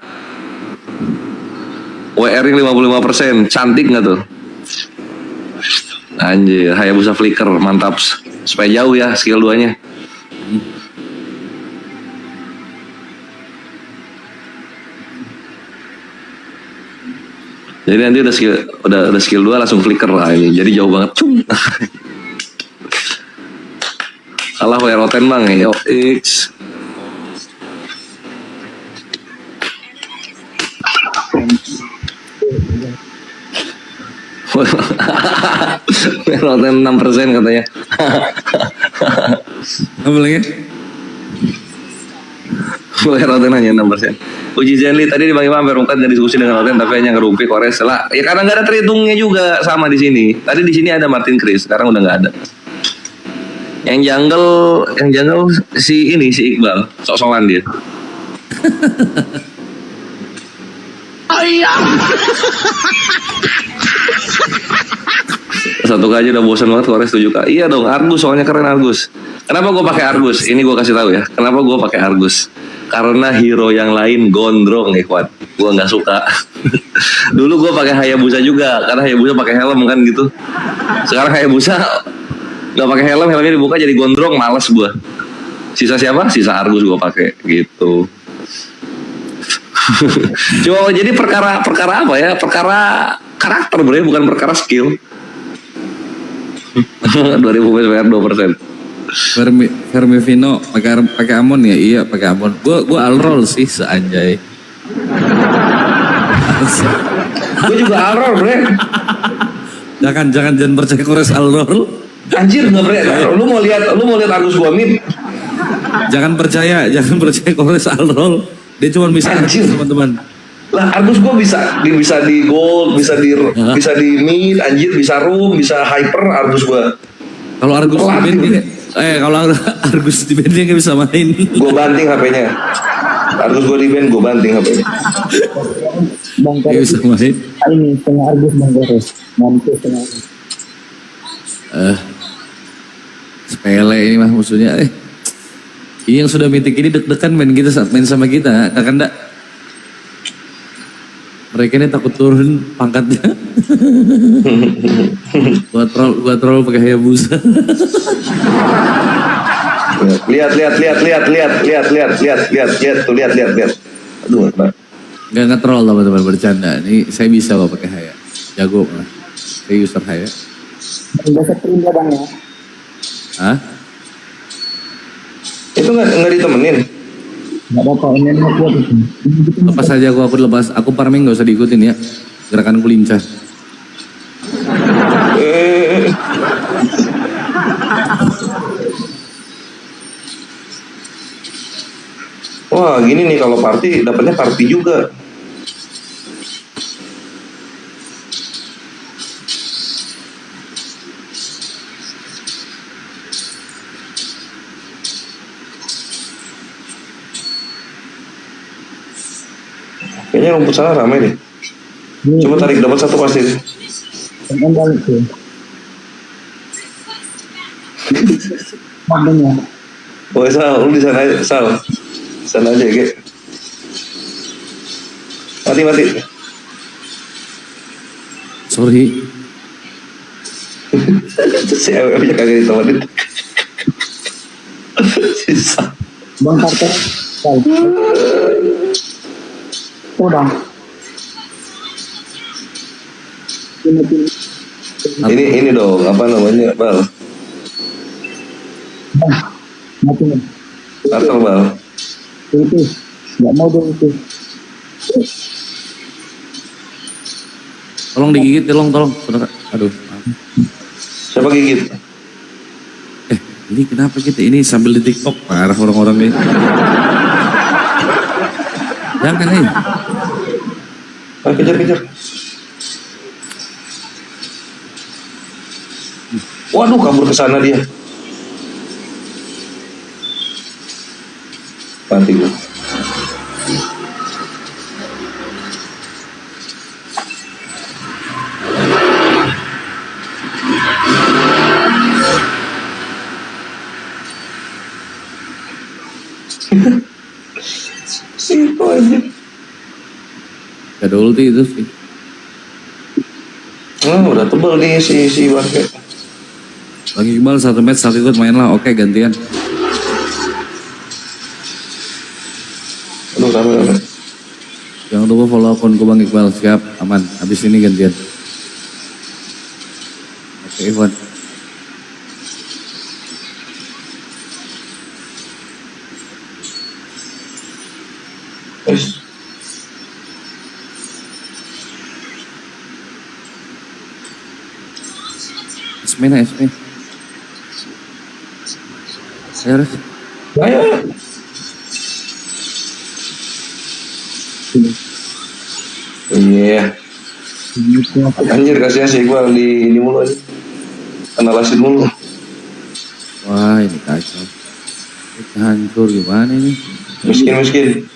[SPEAKER 10] WR-nya 55%. Cantik nggak tuh? Anjir, Hayabusa Flicker mantap. Supaya jauh ya skill 2-nya. Jadi nanti udah skill 2 langsung flicker lah ini. Jadi jauh banget. Cung. Kalah WR10 Bang ya. X. WR10 6% katanya.
[SPEAKER 13] Apa lagi?
[SPEAKER 10] WR10 hanya 6%. Uji Zenly tadi dibagi hampir 4 dan diskusi dengan Roten tapi hanya ngerumpi Kores lah. Ya karena nggak ada terhitungnya juga sama di sini. Tadi di sini ada Martin Chris, sekarang udah nggak ada. Yang jungle si Iqbal, sok-sokan dia. Satu aja udah bosan banget Kores 7K. Iya dong, Argus soalnya keren Argus. Kenapa gue pakai Argus? Ini gue kasih tahu ya. Kenapa gue pakai Argus? Karena hero yang lain gondrong ya kuat. Gue nggak suka. Dulu gue pakai Hayabusa juga, karena Hayabusa pakai helm kan gitu. Sekarang Hayabusa nggak pakai helm, helmnya dibuka jadi gondrong, males gue. Sisa siapa? Sisa Argus gue pakai gitu. Cuma jadi perkara apa ya? Perkara karakter bre, bukan perkara skill. 2000 PSPR 2%.
[SPEAKER 13] Fermi Vino pakai Amon ya? Iya pakai Amon. Gue Alrol sih seanjay.
[SPEAKER 10] Gue juga Alrol bre.
[SPEAKER 13] Jangan percaya Kores Alrol.
[SPEAKER 10] Anjir nggak bre. Lu mau lihat Agus Guamit?
[SPEAKER 13] Jangan percaya Kores Alrol. Dia cuma bisa teman-teman.
[SPEAKER 10] Lah Argus gue bisa di gold, bisa di mid, anjir, bisa room, bisa hyper Argus gue.
[SPEAKER 13] Kalau Argus di band dia, kalau Argus di band dia nggak bisa main.
[SPEAKER 10] Gue banting HP-nya. Argus gue di band, gue banting HP-nya.
[SPEAKER 11] Bang
[SPEAKER 13] Nggak bisa main.
[SPEAKER 11] ini setengah Argus Bang Kores. Nanti setengah Argus.
[SPEAKER 13] Sepele ini mah musuhnya. Ini yang sudah mitik ini deg-degan main kita saat main sama kita, Kakanda. Mereka ini takut turun pangkatnya. Gua troll pakai Hayabusa.
[SPEAKER 10] Lihat tuh. Aduh, Pak.
[SPEAKER 13] Enggak nge-troll teman-teman, bercanda. Ini saya bisa bawa pakai Haya. Jago lah. Saya user Haya.
[SPEAKER 11] Biasa terima Bang ya.
[SPEAKER 13] Hah?
[SPEAKER 10] Itu nggak ditemenin.
[SPEAKER 11] Nggak apa-apa, ini enak kuat itu.
[SPEAKER 13] Lepas aja aku lepas. Aku farming nggak usah diikutin ya. Gerakanku lincah.
[SPEAKER 10] Wah gini nih kalau party dapatnya party juga. Kayaknya rumput sana ramai deh. Coba tarik dapat satu pasti deh.
[SPEAKER 11] Yang balik tuh. Makanya.
[SPEAKER 10] Oh Sal, lu di sana aja, Sal. Sana aja, Ge. Mati.
[SPEAKER 13] Sorry.
[SPEAKER 10] Si awalnya kagak ditemenin. Sisa.
[SPEAKER 11] Bang Karter. Oh Bang.
[SPEAKER 10] Ini dong, apa namanya, Bal?
[SPEAKER 11] Mati nih.
[SPEAKER 10] Atau Bal?
[SPEAKER 11] Itu. Nggak mau dong itu.
[SPEAKER 13] Tolong digigit, tolong. Aduh.
[SPEAKER 10] Siapa gigit?
[SPEAKER 13] Ini kenapa kita ini sambil di TikTok parah orang-orang ini. Jangan nih.
[SPEAKER 10] Kejar. Waduh, kabur ke sana dia. Mati gue. Situ aja.
[SPEAKER 13] Gak ada ulti itu sih.
[SPEAKER 10] Udah tebel nih si bangke.
[SPEAKER 13] Bang Iqbal 1 match 1 ikut main lah. Oke gantian.
[SPEAKER 10] Aduh rame.
[SPEAKER 13] Jangan lupa follow akunku Bang Iqbal. Siap, aman. Habis ini gantian. Oke Ivan. Esme.
[SPEAKER 10] Ayo. Iya. Anjir kasihan sih Iqbal di ini mulu aja. Analisin mulu.
[SPEAKER 13] Wah ini kacau. Ini hancur gimana ini?
[SPEAKER 10] Miskin.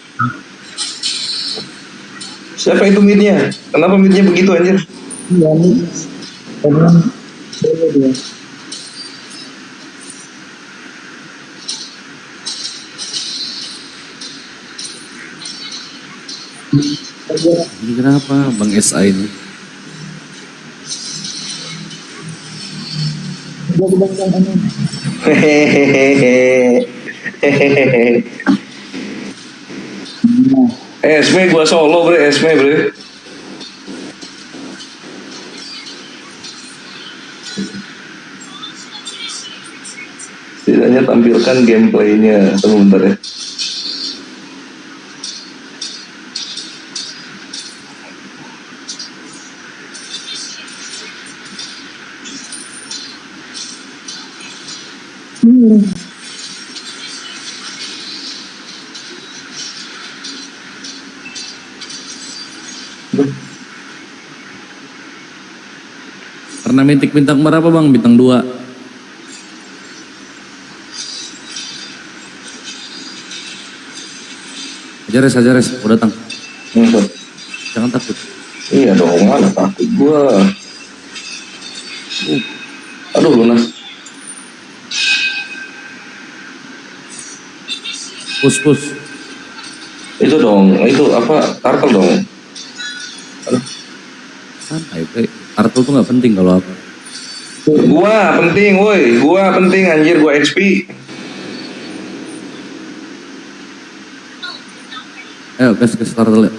[SPEAKER 10] Siapa itu midnya? Kenapa midnya begitu anjir?
[SPEAKER 11] Iya nih. Karena dia.
[SPEAKER 13] Ini kenapa Bang SA ini?
[SPEAKER 10] Esme gua solo bre. Selanjutnya tampilkan gameplaynya. Tunggu bentar ya.
[SPEAKER 13] Karena Mythic bintang berapa bang? Bintang 2. Ajares, udah datang. Jangan takut.
[SPEAKER 10] Iya dong, mana takut gua. Aduh lunas.
[SPEAKER 13] Push.
[SPEAKER 10] Itu dong, itu apa? Kartel dong. Aduh.
[SPEAKER 13] Santai, Bre. Kartu tuh nggak penting kalau aku.
[SPEAKER 10] Gua penting, woi. Gua penting anjir, gua XP.
[SPEAKER 13] Ayo, gas kartu ya.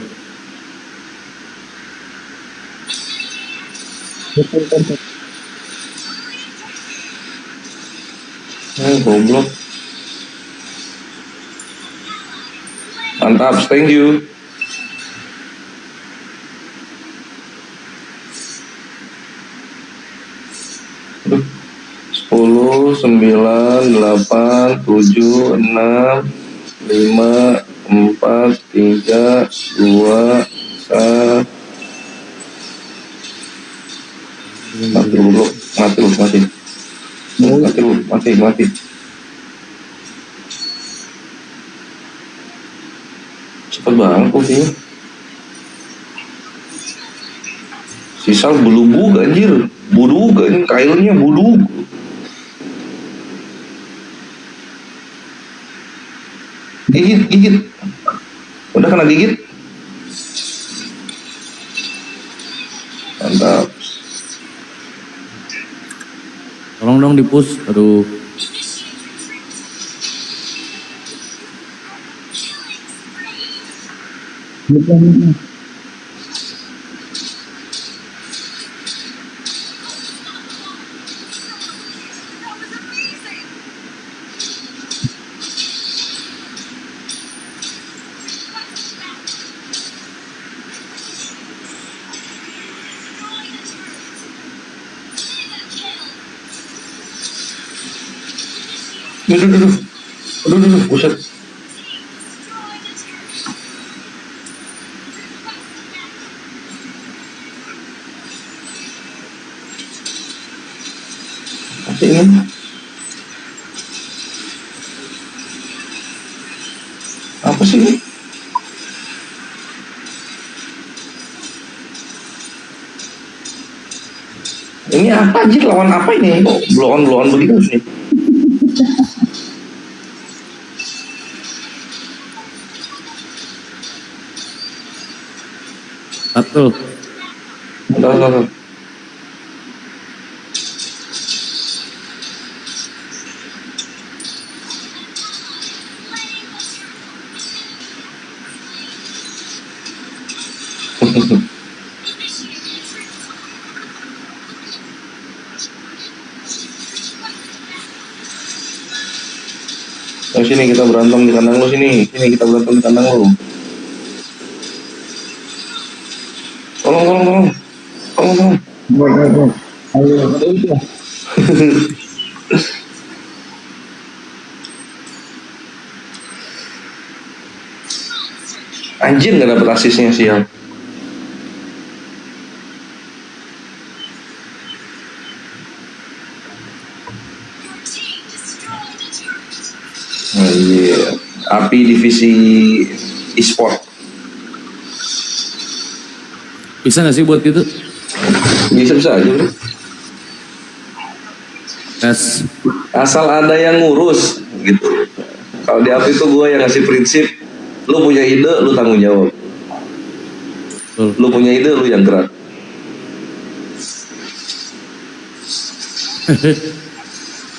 [SPEAKER 10] Goblok. Mantap, thank you. Aduh. 10, 9, 8, 7, 6, 5, 4, 3, 2, 1. Mati goblok, mati. Cepet banget kok sih. Sisal belubug anjir. Budug ini kailnya budug. Gigit. Udah kena gigit. Mantap.
[SPEAKER 13] Tolong dong di-push. Aduh.
[SPEAKER 10] Aduh, buset. Apa ini? Apa sih ini? Ini apa anjir, lawan apa ini? Kok blow on begitu sih?
[SPEAKER 13] Satu.
[SPEAKER 10] Udah. Sini kita berantem di kandang lu sini. Kita berantem di kandang lu. Tolong. Anjir nggak dapet asisnya sial. Anjir. Api divisi e-sport.
[SPEAKER 13] Bisa nggak sih buat gitu?
[SPEAKER 10] Bisa aja bro.
[SPEAKER 13] Tes.
[SPEAKER 10] Asal ada yang ngurus gitu. Kalau di api itu gue yang ngasih prinsip, lu punya ide, lu tanggung jawab. Lu punya ide, lu yang gerak.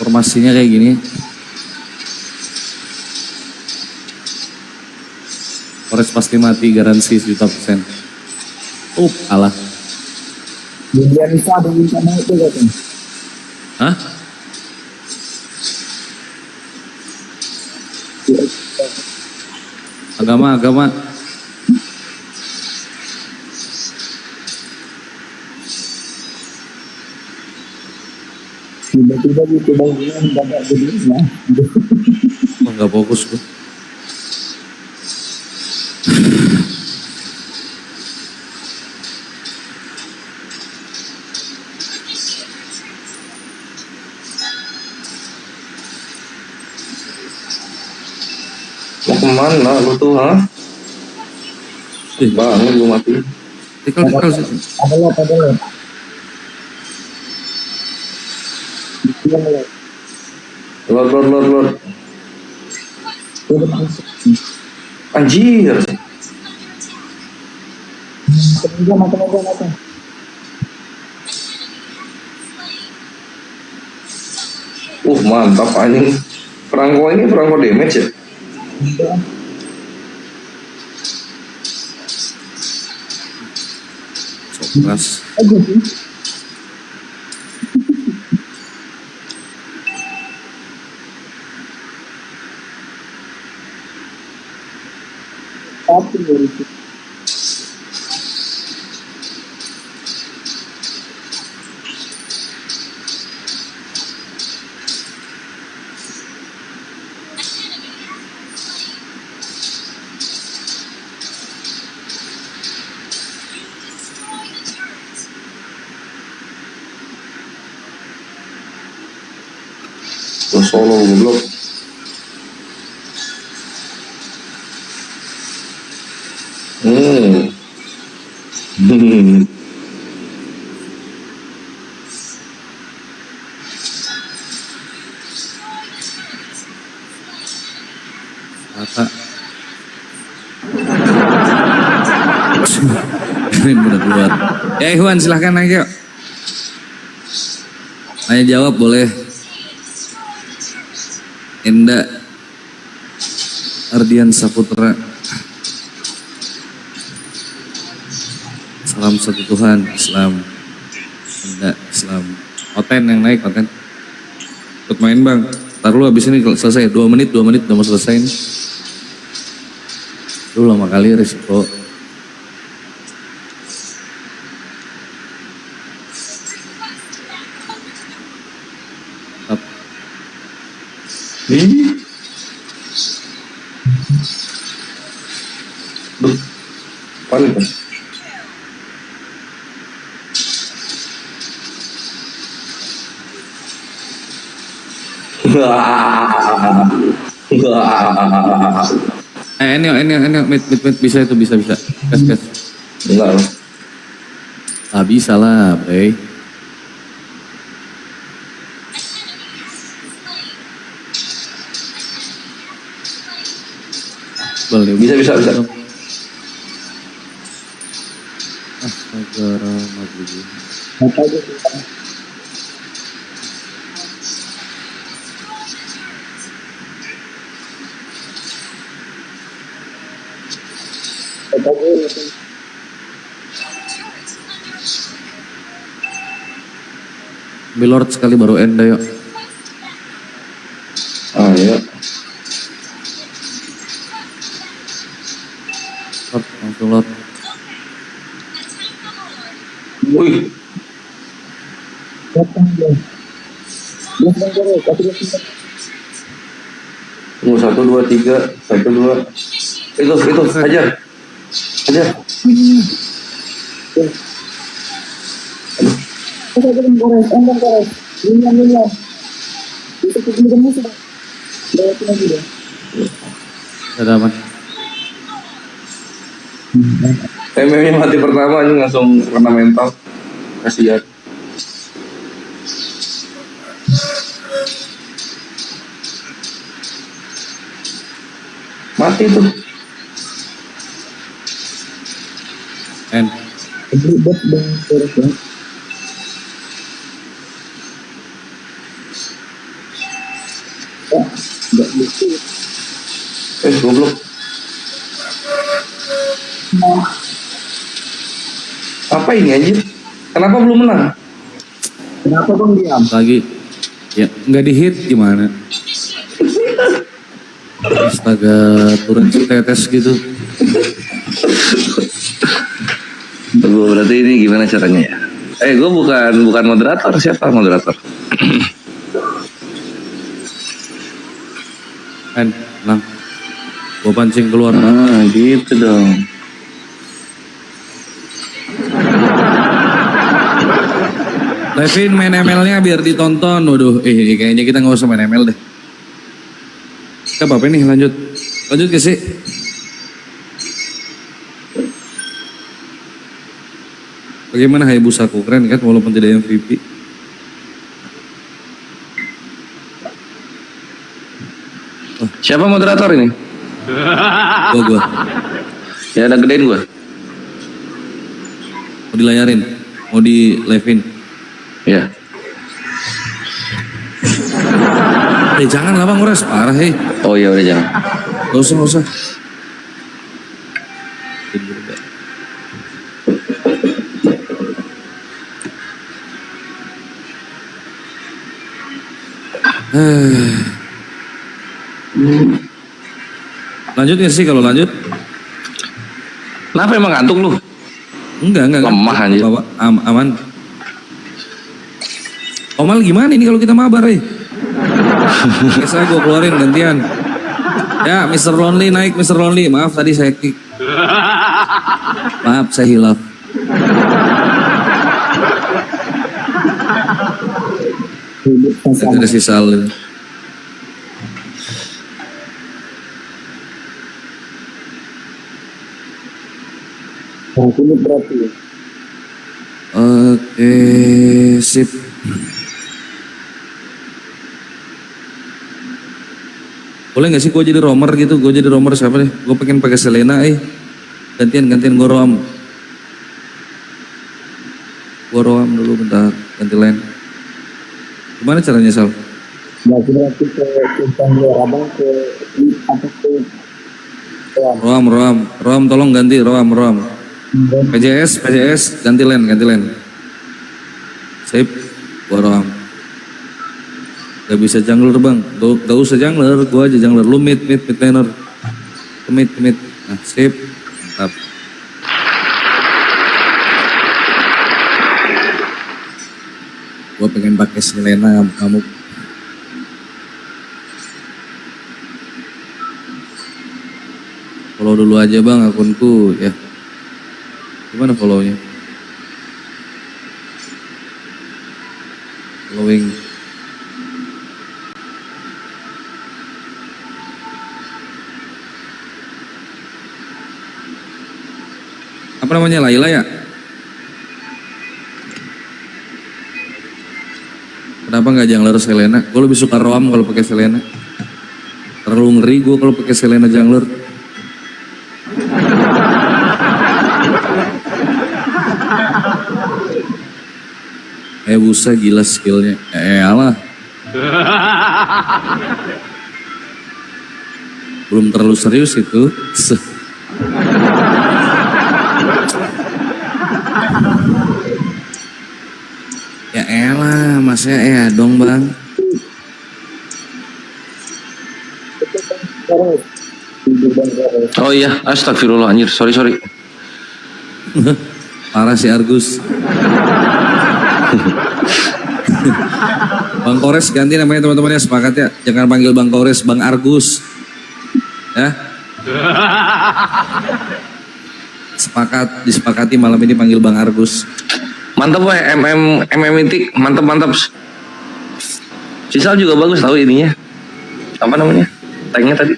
[SPEAKER 13] Formasinya kayak gini. Forest pasti mati, garansi 100%. Alah.
[SPEAKER 11] Dia bisa ada rencana itu katanya.
[SPEAKER 13] Hah? Agama.
[SPEAKER 11] Tiba-tiba gitu Bang Dian dapat jadinya.
[SPEAKER 13] Nggak fokus gue.
[SPEAKER 10] Mau kemana lu tuh, ha? Bangun lu mati.
[SPEAKER 13] Tikal sih.
[SPEAKER 11] Ada lo.
[SPEAKER 10] Lord. Anjir.
[SPEAKER 11] Makan.
[SPEAKER 10] Mantap anjing. Perangko ini perangko damage ya?
[SPEAKER 13] Keras.
[SPEAKER 10] Terus solo goblok.
[SPEAKER 13] Rata. Ini udah keluar. Ya Ikhwan silahkan naik yuk. Tanya jawab boleh. Enda Ardian Saputra. Salam satu Tuhan, Islam. Enda Islam. Oten yang naik, Oten. Ikut main Bang. Ntar lu abis ini selesai 2 menit udah mau selesai nih. Lu lama kali resiko.
[SPEAKER 10] Panik.
[SPEAKER 13] Ini mid bisa itu bisa. Gas.
[SPEAKER 10] Enggak lah.
[SPEAKER 13] Bisa lah, Bray. Boleh.
[SPEAKER 10] Bisa.
[SPEAKER 13] Astagfirullahaladzim. Lord sekali baru enda yuk.
[SPEAKER 10] Iya.
[SPEAKER 13] Lord, langsung Lord.
[SPEAKER 10] Wih. 1, 2, 3, 1, 2. Itu hajar.
[SPEAKER 11] Kores. Linya. Itu kemudian sudah. Lewat lagi deh.
[SPEAKER 13] Ada aman.
[SPEAKER 10] MM-nya mati pertama aja langsung kena mental. Kasihan. Mati tuh.
[SPEAKER 11] Ribet bang Kores ya. Nggak lucu.
[SPEAKER 10] Goblok. Apa ini anjir? Kenapa belum menang?
[SPEAKER 11] Kenapa bang diam?
[SPEAKER 13] Lagi. Ya nggak di hit gimana?
[SPEAKER 8] Astaga, turun tetes gitu.
[SPEAKER 10] Gue berarti ini gimana caranya ya? Gue bukan moderator. Siapa moderator?
[SPEAKER 8] Nah, gue pancing keluar.
[SPEAKER 10] Gitu dong.
[SPEAKER 8] Levin main ML-nya biar ditonton. Waduh, kayaknya kita nggak usah main ML deh. Kita apa nih, lanjut ke sih. Bagaimana Hayabusaku, keren kan walaupun tidak MVP.
[SPEAKER 10] Siapa moderator ini?
[SPEAKER 8] Gua.
[SPEAKER 10] Ya ada gedein gua.
[SPEAKER 8] Mau dilayarin, mau di Levin.
[SPEAKER 10] Ya.
[SPEAKER 8] Jangan lah bang, Ores, parah
[SPEAKER 10] Oh iya udah jangan.
[SPEAKER 8] Gak usah. Lanjut ya sih kalau lanjut.
[SPEAKER 10] Kenapa emang ngantuk lu?
[SPEAKER 8] Enggak.
[SPEAKER 10] Lemah anjir.
[SPEAKER 8] Aman. Omal gimana ini kalau kita mabar Saya gue keluarin gantian. Ya Mr. Lonely naik Mr. Lonely. Maaf tadi saya kick. Maaf saya hilaf. Saya tidak sisal.
[SPEAKER 11] Ini berarti.
[SPEAKER 8] Oke, sip. Boleh gak sih gue jadi romer gitu? Gue jadi romer siapa deh? Gue pengen pakai Selena Gantian gue roam. Gue roam dulu bentar, ganti line. Gimana caranya Sal?
[SPEAKER 11] Berarti ke abang ke apa ke
[SPEAKER 8] Roam tolong ganti roam. PJS ganti line. Sip, gue roam. Gak bisa jungler bang, gak usah jungler, gue aja jungler, lu mid laner, mid, nah sip, mantap. Gue pengen pakai Selena kamu. Follow dulu aja bang akunku ya. Gimana follownya? Following. Apa namanya, Laila ya? Kenapa nggak jungler Selena? Gue lebih suka roam kalau pakai Selena. Terlalu ngeri gue kalau pakai Selena jungler. Busa gila skillnya. Alah. Belum terlalu serius itu. Ya elah, masnya dong bang.
[SPEAKER 10] Oh iya, astagfirullah anjir, sorry.
[SPEAKER 8] Parah si Argus. Bang Kores ganti namanya teman-temannya, sepakat ya. Jangan panggil Bang Kores, Bang Argus. Ya. Disepakati malam ini panggil Bang Argus.
[SPEAKER 10] Mantap weh, MM Mythic, mantap. Sisal juga bagus tahu ininya. Apa namanya? Tanknya tadi.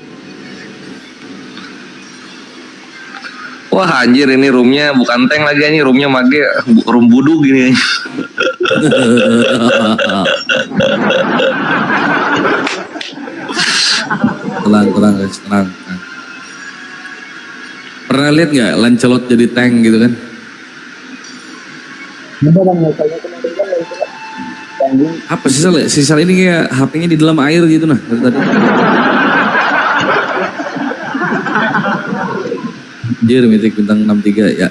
[SPEAKER 10] Wah anjir, ini roomnya bukan tank lagi, ini roomnya mage, room budu gini. Tenang. Pernah lihat nggak Lancelot jadi tank gitu kan? Apa sisal ini kayak HP-nya di dalam air gitu nah dari tadi. Dia Mythic bintang 63 ya.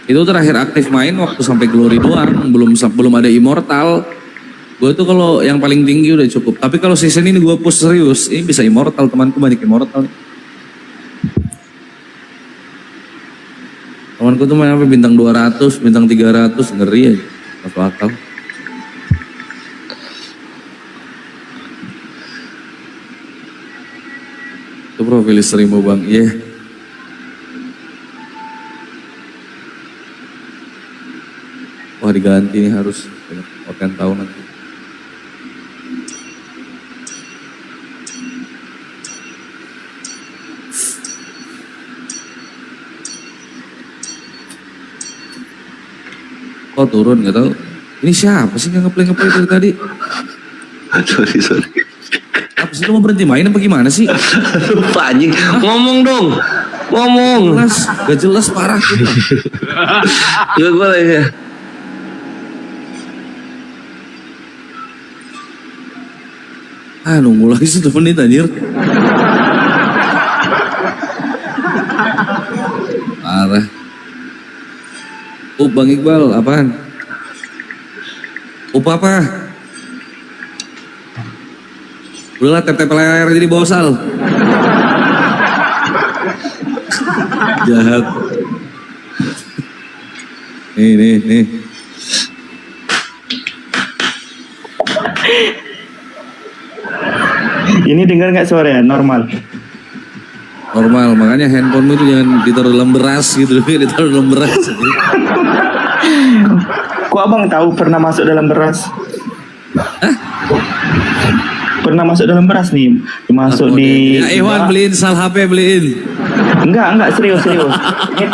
[SPEAKER 10] Itu terakhir aktif main waktu sampai Glory doang, belum ada Immortal.
[SPEAKER 13] Gue tuh kalau yang paling tinggi udah cukup. Tapi kalau season ini gue push serius, ini bisa immortal, temanku banyak immortal nih. Temanku tuh main sampai bintang 200, bintang 300, ngeri aja. Masuk akal. Itu profil istrimu bang, iya. Yeah. Wah diganti nih harus, akan tahu nanti. Oh turun nggak tahu. Ini siapa sih nggak ngeplay dari tadi?
[SPEAKER 10] Sorry.
[SPEAKER 13] Apa sih lu mau berhenti main apa gimana sih?
[SPEAKER 10] Lupa anjing. Ngomong dong. Ngomong.
[SPEAKER 13] Gak jelas parah gitu.
[SPEAKER 10] Gak gue lagi ya.
[SPEAKER 13] Nunggu lagi 1 menit anjir. Parah. Bang Iqbal, apaan? Apa? Udahlah tep-tep layar jadi bosal. Jahat. Nih.
[SPEAKER 11] Ini dengar nggak suaranya? Normal,
[SPEAKER 13] makanya handphonemu itu jangan ditaruh dalam beras gitu, ditaruh dalam beras.
[SPEAKER 11] Kok abang tahu pernah masuk dalam beras?
[SPEAKER 13] Hah?
[SPEAKER 11] Pernah masuk dalam beras nih, masuk di.
[SPEAKER 13] Ya Iwan beliin sal HP beliin.
[SPEAKER 11] Enggak serius. Ini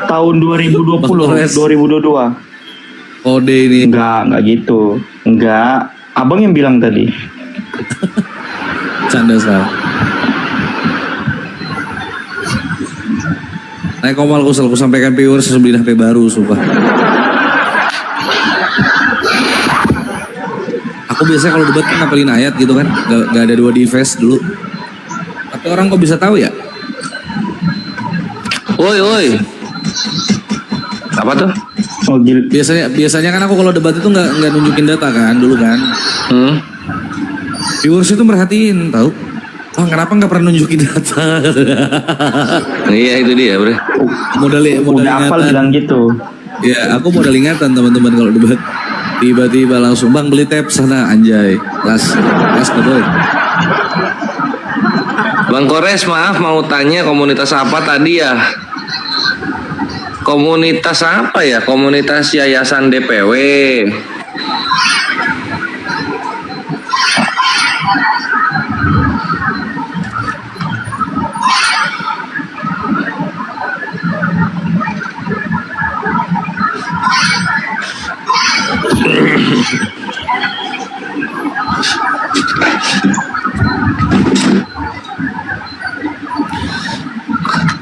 [SPEAKER 11] tahun 2020, 2022.
[SPEAKER 13] Kode ini.
[SPEAKER 11] Enggak gitu. Enggak, abang yang bilang tadi.
[SPEAKER 13] Canda sal. Naik komal ku sampaikan viewers sebelum HP baru sumpah. Aku biasanya kalau debat kan ngapalin ayat gitu kan, gak ada 2 device dulu. Tapi orang kok bisa tahu ya?
[SPEAKER 10] Woi. Apa tuh?
[SPEAKER 11] Oh,
[SPEAKER 13] biasanya kan aku kalau debat itu nggak nunjukin data kan dulu kan. Viewers itu merhatiin tahu. Kenapa nggak pernah nunjukin data?
[SPEAKER 10] Iya itu dia bre.
[SPEAKER 11] Modal hafal bilang gitu.
[SPEAKER 13] Ya aku modal ingatan teman-teman kalau debat. Tiba-tiba langsung bang beli tab sana anjay. Las betul.
[SPEAKER 10] Bang Kores maaf mau tanya komunitas apa tadi ya? Komunitas apa ya? Komunitas Yayasan DPW.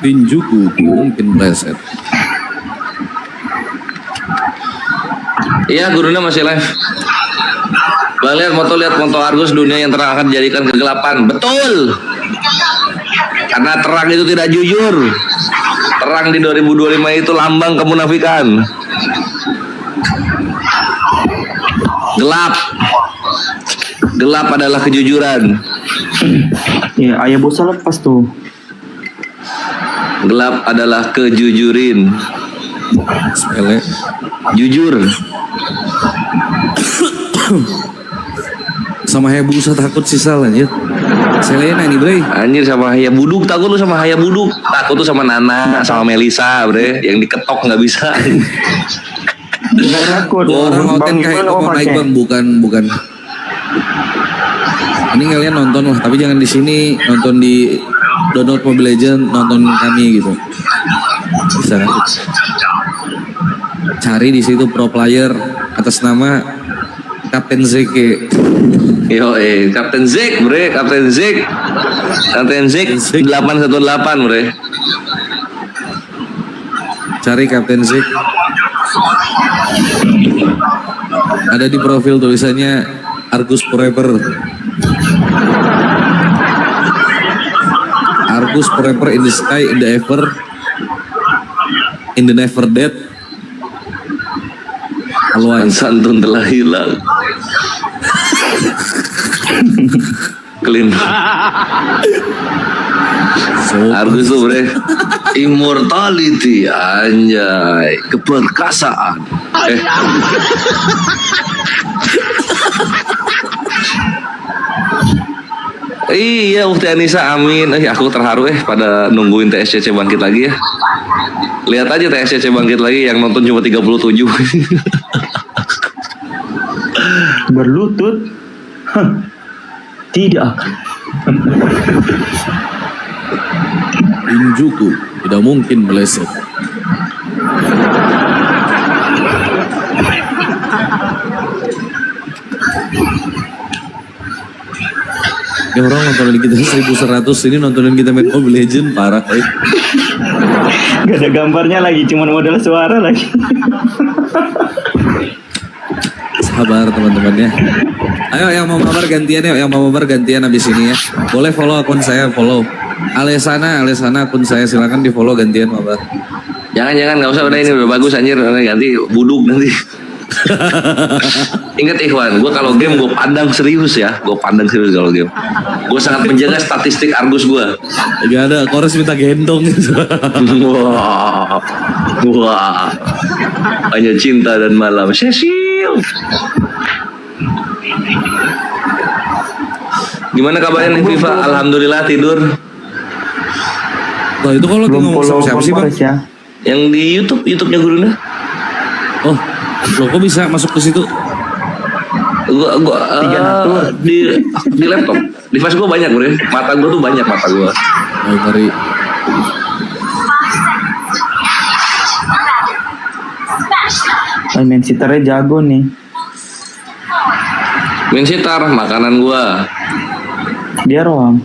[SPEAKER 13] Tinjuku mungkin preset.
[SPEAKER 10] Iya gurunya masih live. Bang lihat moto Argus, dunia yang terang akan dijadikan kegelapan. Betul. Karena terang itu tidak jujur. Terang di 2025 itu lambang kemunafikan. Gelap adalah kejujuran.
[SPEAKER 11] Ya ayah bosa lepas tuh.
[SPEAKER 10] Gelap adalah kejujurin.
[SPEAKER 13] Sepele.
[SPEAKER 10] Jujur.
[SPEAKER 13] Sama Hayabusa takut sisal anjir. Selena nih bre.
[SPEAKER 10] Anjir sama Hayabuduk, takut lu sama Hayabuduk. Takut tuh sama Nana, sama Melisa bre. Yang diketok nggak bisa.
[SPEAKER 11] Takut.
[SPEAKER 13] Orang hotel kayak itu mau naik bang, bukan. Ini kalian nonton lah, tapi jangan di sini, nonton di download Mobile Legends, nonton kami gitu. Bisa kan? Cari di situ pro player atas nama Kapten Zeke.
[SPEAKER 10] Yo Kapten Zeke bre, Kapten Zeke 818 bre.
[SPEAKER 13] Cari Kapten Zeke. Ada di profil tulisannya Argus Forever. Argus Forever in the sky, in the ever, in the never dead. Always.
[SPEAKER 10] Santun telah hilang. Clean. Argus tuh bre. Immortality anjay, keperkasaan. Iya, Ukti Anissa, amin. Aku terharu pada nungguin TSCC bangkit lagi ya. Lihat aja TSCC bangkit lagi yang nonton cuma 37.
[SPEAKER 11] Berlutut? Tidak akan.
[SPEAKER 8] Injuku tidak mungkin meleset. Ya orang nontonin kita 1100 ini nontonin kita main Mobile Legend parah.
[SPEAKER 11] Gak ada gambarnya lagi, cuma modal suara lagi.
[SPEAKER 8] Sabar teman-teman ya. Ayo yang mau mabar gantian ya, yang mau mabar gantian abis ini ya. Boleh follow akun saya, follow. Alesana akun saya, silakan di follow gantian mabar.
[SPEAKER 10] Jangan nggak usah, udah ini udah bagus anjir, ganti buduk nanti. Ingat Ikhwan, gue kalau game gue pandang serius ya, kalau game. Gue sangat menjaga statistik Argus gue.
[SPEAKER 8] Gak ada, Kores minta gendong gitu.
[SPEAKER 10] Wah, hanya cinta dan malam. Cecil. Gimana kabarnya nih Viva? Alhamdulillah tidur.
[SPEAKER 8] Nah itu kalau ngomong sama siapa sih bang?
[SPEAKER 11] Ya.
[SPEAKER 10] Yang di YouTube-nya Guruna.
[SPEAKER 8] Oh, lo kok bisa masuk ke situ?
[SPEAKER 10] Gua di laptop. Device gua banyak bro. Mata gua tuh banyak mata gua.
[SPEAKER 8] Oh, dari
[SPEAKER 11] Main sitarnya jago nih.
[SPEAKER 10] Main sitar, makanan gua.
[SPEAKER 11] Dia roam.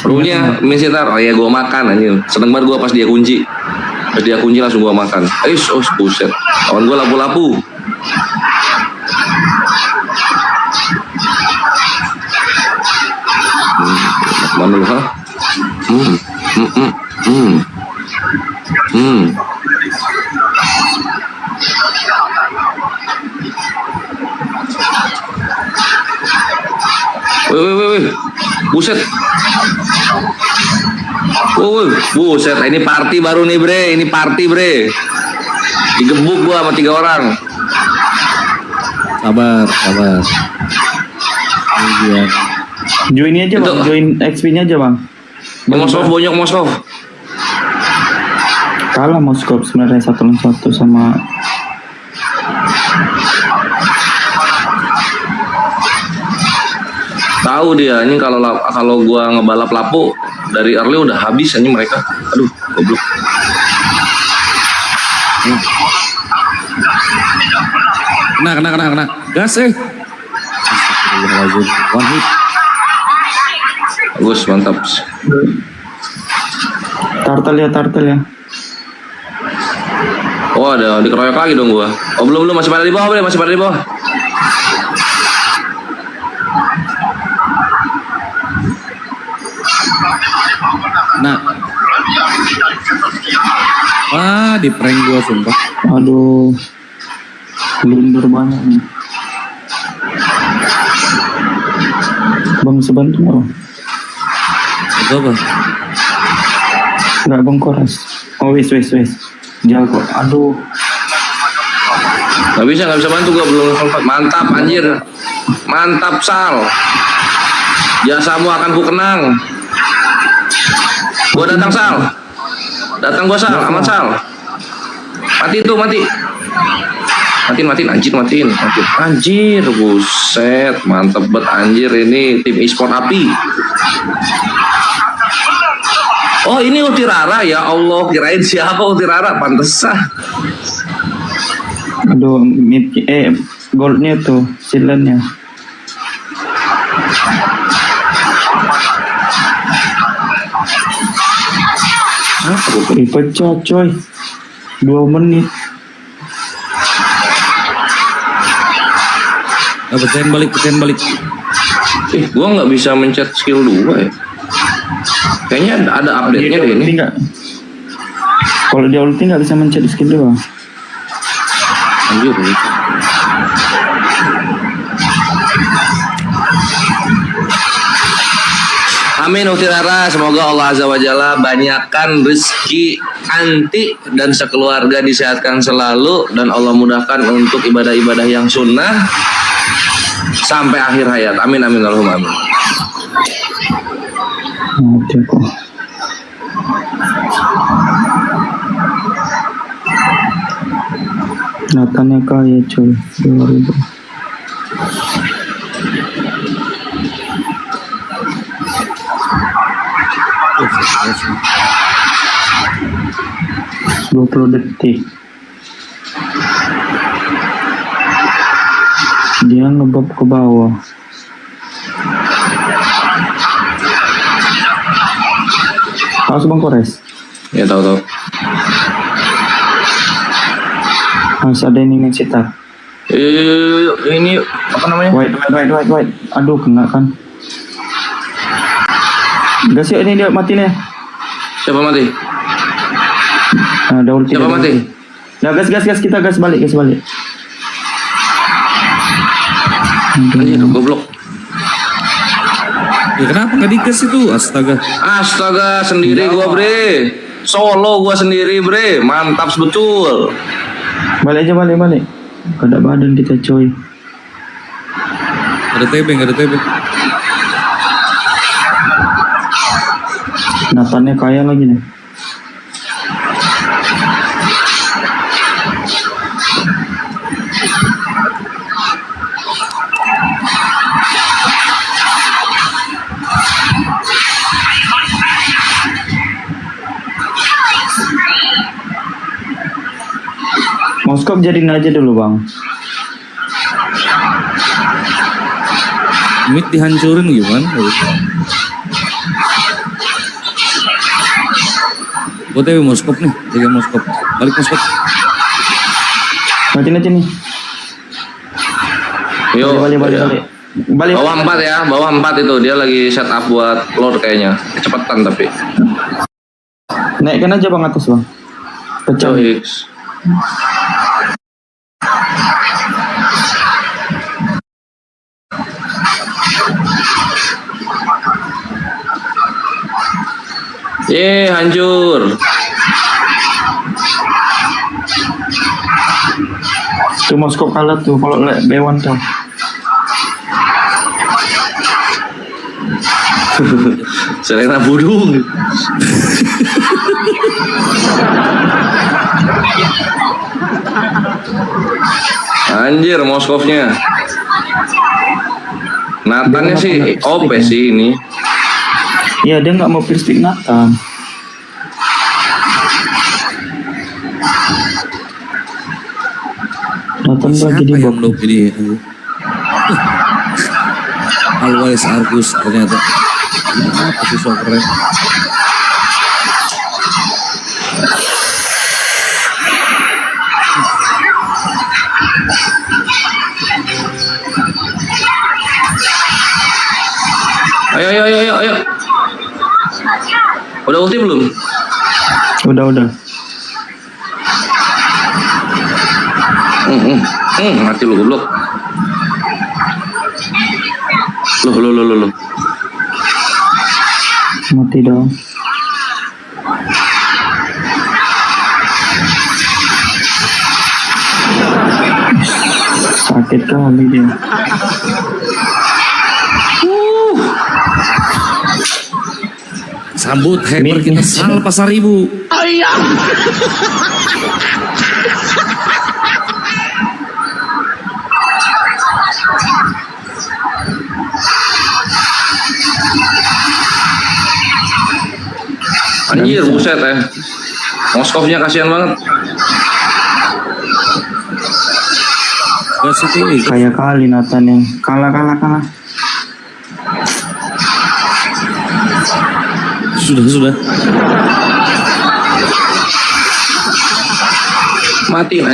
[SPEAKER 10] Punya main sitar, oh ya gua makan anjir. Seneng banget gua pas dia kunci. Pas dia kunci langsung gua makan. Buset. Kawan gua lapu-lapu. Mana lu ha? Wih. Buset. Buset, ini party baru nih bre, ini party bre. Digebuk gua sama 3 orang.
[SPEAKER 8] Sabar. Iya.
[SPEAKER 11] Join aja bang, join XP-nya aja bang.
[SPEAKER 10] Moskov bonyok Moskov.
[SPEAKER 11] Kalah Moskov sebenarnya 1-1 sama.
[SPEAKER 10] Tahu dia ini kalau gua ngebalap lapu dari early udah habis ini mereka. Aduh, goblok.
[SPEAKER 8] Kena. Gas One hit.
[SPEAKER 10] Bagus, mantap.
[SPEAKER 11] Turtle ya.
[SPEAKER 10] Oh, ada dikeroyok lagi dong gua. Oh, belum masih pada di bawah, masih pada di bawah.
[SPEAKER 8] Nah. Wah, di prank gua sumpah.
[SPEAKER 11] Aduh. Blunder banyak nih. Bang sebantu nggak?
[SPEAKER 8] Itu apa?
[SPEAKER 11] Nggak bang Kores. Oh wis. Jago. Aduh.
[SPEAKER 10] Nggak bisa bantu gua belum sempat. Mantap anjir. Mantap Sal. Jasamu akan ku kenang. Gua datang Sal. Gua Sal, aman Sal. Mati. Matiin. Anjir, buset, mantep banget anjir ini tim e-sport api. Oh, ini Utirara ya Allah, kirain siapa Utirara, pantesan.
[SPEAKER 11] Aduh, goldnya tuh, silentnya. Pecah coy. 2 menit.
[SPEAKER 8] Pecahin balik.
[SPEAKER 10] Gua nggak bisa mencet skill 2 ya. Kayaknya ada update-nya deh ini.
[SPEAKER 11] Kalau dia ulti nggak bisa mencet skill 2.
[SPEAKER 10] Anjir. Amin Utirara, semoga Allah Azza wa Jalla banyakkan rezeki anti dan sekeluarga disehatkan selalu dan Allah mudahkan untuk ibadah-ibadah yang sunnah sampai akhir hayat. Amin amin Allahumma amin.
[SPEAKER 11] Natanya kaya coy 2000. detik dia ngebab ke bawah. Tahu Bang Kores?
[SPEAKER 10] Ya tahu.
[SPEAKER 11] Harus ada ini cetak.
[SPEAKER 10] Ini apa namanya?
[SPEAKER 11] White. Aduh kena kan. Gas yuk, ini dia mati nih.
[SPEAKER 10] Siapa mati?
[SPEAKER 11] Ada ulti.
[SPEAKER 10] Siapa mati?
[SPEAKER 11] Nah, gas kita gas balik.
[SPEAKER 10] Anjir, goblok.
[SPEAKER 13] Ya kenapa nggak digas itu? Astaga,
[SPEAKER 10] sendiri gua bre. Solo gua sendiri bre. Mantap betul.
[SPEAKER 11] Balik. Gak ada badan kita coy.
[SPEAKER 13] nggak ada TB.
[SPEAKER 11] Nathannya kaya lagi nih. Moskop jadiin aja dulu bang.
[SPEAKER 13] Mid dihancurin gimana? Gue TW Moskop nih, jaga Moskop. Balik Moskop.
[SPEAKER 11] Matiin aja nih.
[SPEAKER 10] Yo,
[SPEAKER 11] balik.
[SPEAKER 10] Bawah 4 ya, bawah 4 itu dia lagi setup buat lord kayaknya. Kecepatan tapi.
[SPEAKER 11] Naikkan aja bang atas bang. Pecah.
[SPEAKER 10] X. Hancur.
[SPEAKER 11] Tuh Moskop kalah tuh kalau Bewan tuh.
[SPEAKER 10] Selena Budung. Anjir Moskovnya. Nathannya sih OP sih ini.
[SPEAKER 11] Iya dia nggak mau pick Nathan. Nathan lagi di bawah.
[SPEAKER 13] Siapa ini? Always Argus ternyata. Apa sih so keren?
[SPEAKER 10] Ayo. Udah ulti belum?
[SPEAKER 11] Udah.
[SPEAKER 10] Mati lu goblok. Loh.
[SPEAKER 11] Mati dong. Sakit kali dia.
[SPEAKER 13] Sambut hacker kita Sal Pasaribu.
[SPEAKER 10] Anjir buset Moskovnya kasihan banget.
[SPEAKER 11] Kayak kali Nathan yang kalah.
[SPEAKER 13] Sudah.
[SPEAKER 10] Matiin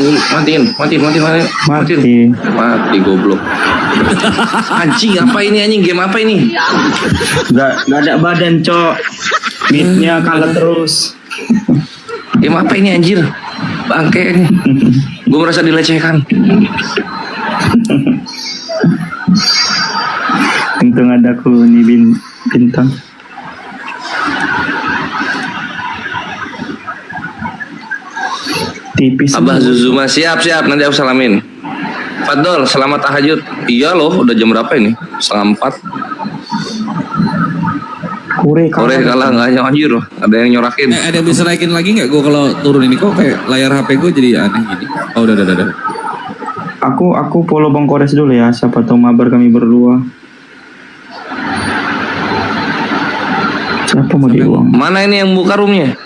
[SPEAKER 10] Mati goblok. Anjing apa ini anjing, game apa ini?
[SPEAKER 11] Gak ada badan cok. Midnya kalah terus.
[SPEAKER 10] Game apa ini anjir? Bangke ini. Gue merasa dilecehkan.
[SPEAKER 11] Untung ada aku nih bintang. Tipis.
[SPEAKER 10] Abah Zuzuma siap nanti aku salamin. Fadol, selamat tahajud. Iya loh, udah jam berapa ini? 3:30.
[SPEAKER 11] Kure
[SPEAKER 10] kalah nggak anjir loh. Ada yang nyorakin.
[SPEAKER 8] Ada yang bisa naikin lagi nggak? Gue kalau turun ini kok kayak layar HP gue jadi aneh gini. Oh udah.
[SPEAKER 11] Aku follow Bang Kores dulu ya. Siapa tahu mabar kami berdua. Siapa mau diuang?
[SPEAKER 10] Mana ini yang buka roomnya?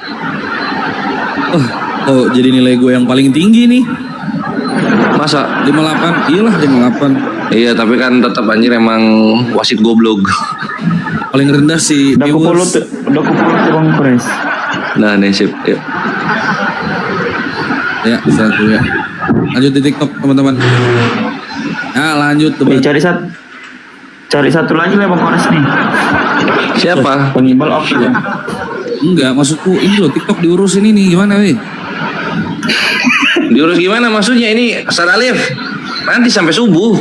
[SPEAKER 8] Oh jadi nilai gue yang paling tinggi nih.
[SPEAKER 10] Masa?
[SPEAKER 8] 58. Iyalah 58.
[SPEAKER 10] Iya tapi kan tetap anjir emang wasit goblok.
[SPEAKER 8] Paling rendah si
[SPEAKER 11] Udah kupulot tuh Bang Kores.
[SPEAKER 10] Nah nih sip. Yuk.
[SPEAKER 8] Ya satu ya. Lanjut di TikTok teman-teman. Ya lanjut teman.
[SPEAKER 11] Cari satu lagi lah Bang Kores nih.
[SPEAKER 10] Siapa?
[SPEAKER 11] Pengibal off ya.
[SPEAKER 8] Enggak, maksudku ini loh TikTok diurusin ini gimana weh?
[SPEAKER 10] Diurus gimana maksudnya ini Ustaz Alif? Nanti sampai subuh.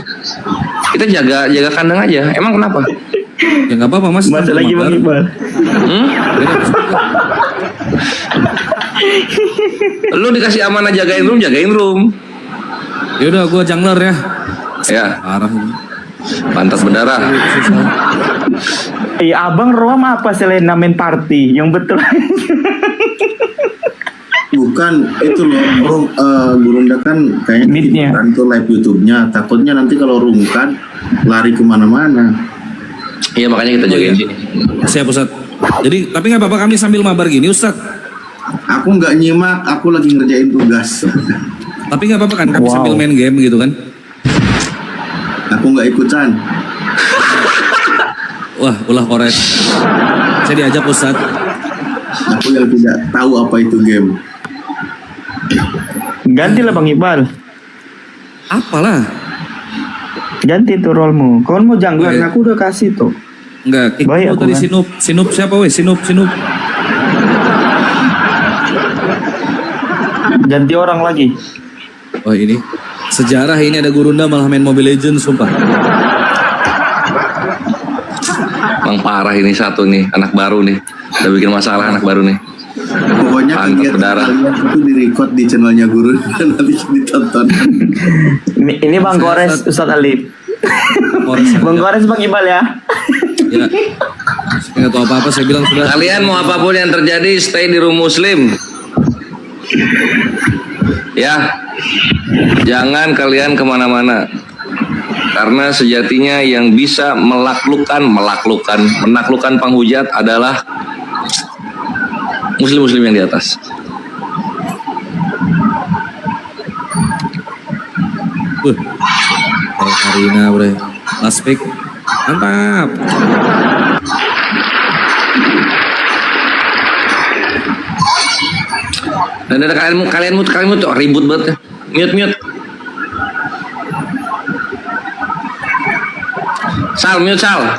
[SPEAKER 10] Kita jaga kandang aja. Emang kenapa?
[SPEAKER 8] Ya nggak apa-apa mas.
[SPEAKER 11] Masa lagi Bang Iqbal.
[SPEAKER 10] Lu dikasih amanah jagain room.
[SPEAKER 8] Ya udah gue jungler ya.
[SPEAKER 10] Ya.
[SPEAKER 8] Parah ini.
[SPEAKER 10] Pantas berdarah.
[SPEAKER 11] Abang Rom apa selain main party? Yang betul.
[SPEAKER 3] Bukan itu loh, Gurunda kan kayaknya kan tuh live YouTube-nya. Takutnya nanti kalau Rum kan lari kemana-mana.
[SPEAKER 10] Iya makanya kita jagain sini.
[SPEAKER 8] Siap Ustaz. Jadi tapi nggak apa-apa kami sambil mabar gini Ustaz.
[SPEAKER 3] Aku nggak nyimak, aku lagi ngerjain tugas.
[SPEAKER 8] Tapi nggak apa-apa kan kami sambil main game gitu kan?
[SPEAKER 3] Aku nggak ikutan.
[SPEAKER 8] Wah, ulah Kores. Saya diajak Ustaz.
[SPEAKER 3] Aku yang tidak tahu apa itu game.
[SPEAKER 11] Gantilah Bang Iqbal.
[SPEAKER 8] Apalah?
[SPEAKER 11] Ganti tuh role-mu. Kau mau jungler, aku udah kasih tuh.
[SPEAKER 8] Enggak,
[SPEAKER 11] baik
[SPEAKER 8] aku tadi
[SPEAKER 11] kan?
[SPEAKER 8] Sinup siapa weh? Sinup.
[SPEAKER 11] Ganti orang lagi.
[SPEAKER 8] Oh ini sejarah ini ada Gurunda malah main Mobile Legends sumpah.
[SPEAKER 10] Emang parah ini satu nih, anak baru nih. Udah bikin masalah anak baru nih.
[SPEAKER 3] Pokoknya kegiatan kalian itu direcord di channelnya Guru dan nanti ditonton.
[SPEAKER 11] Ini Bang Kores, Ustadz Alif. Bang Kores, Bang Iqbal ya.
[SPEAKER 8] Ya. Saya nggak tahu apa-apa, saya bilang sudah.
[SPEAKER 10] Kalian mau apapun yang terjadi, stay di room Muslim. Ya, jangan kalian kemana-mana. Karena sejatinya yang bisa menaklukkan penghujat adalah muslim-muslim yang di atas.
[SPEAKER 8] Karina bre, last pick, mantap.
[SPEAKER 10] Dan ada kalian mute ribut banget ya. Mute. Sal, mute Sal.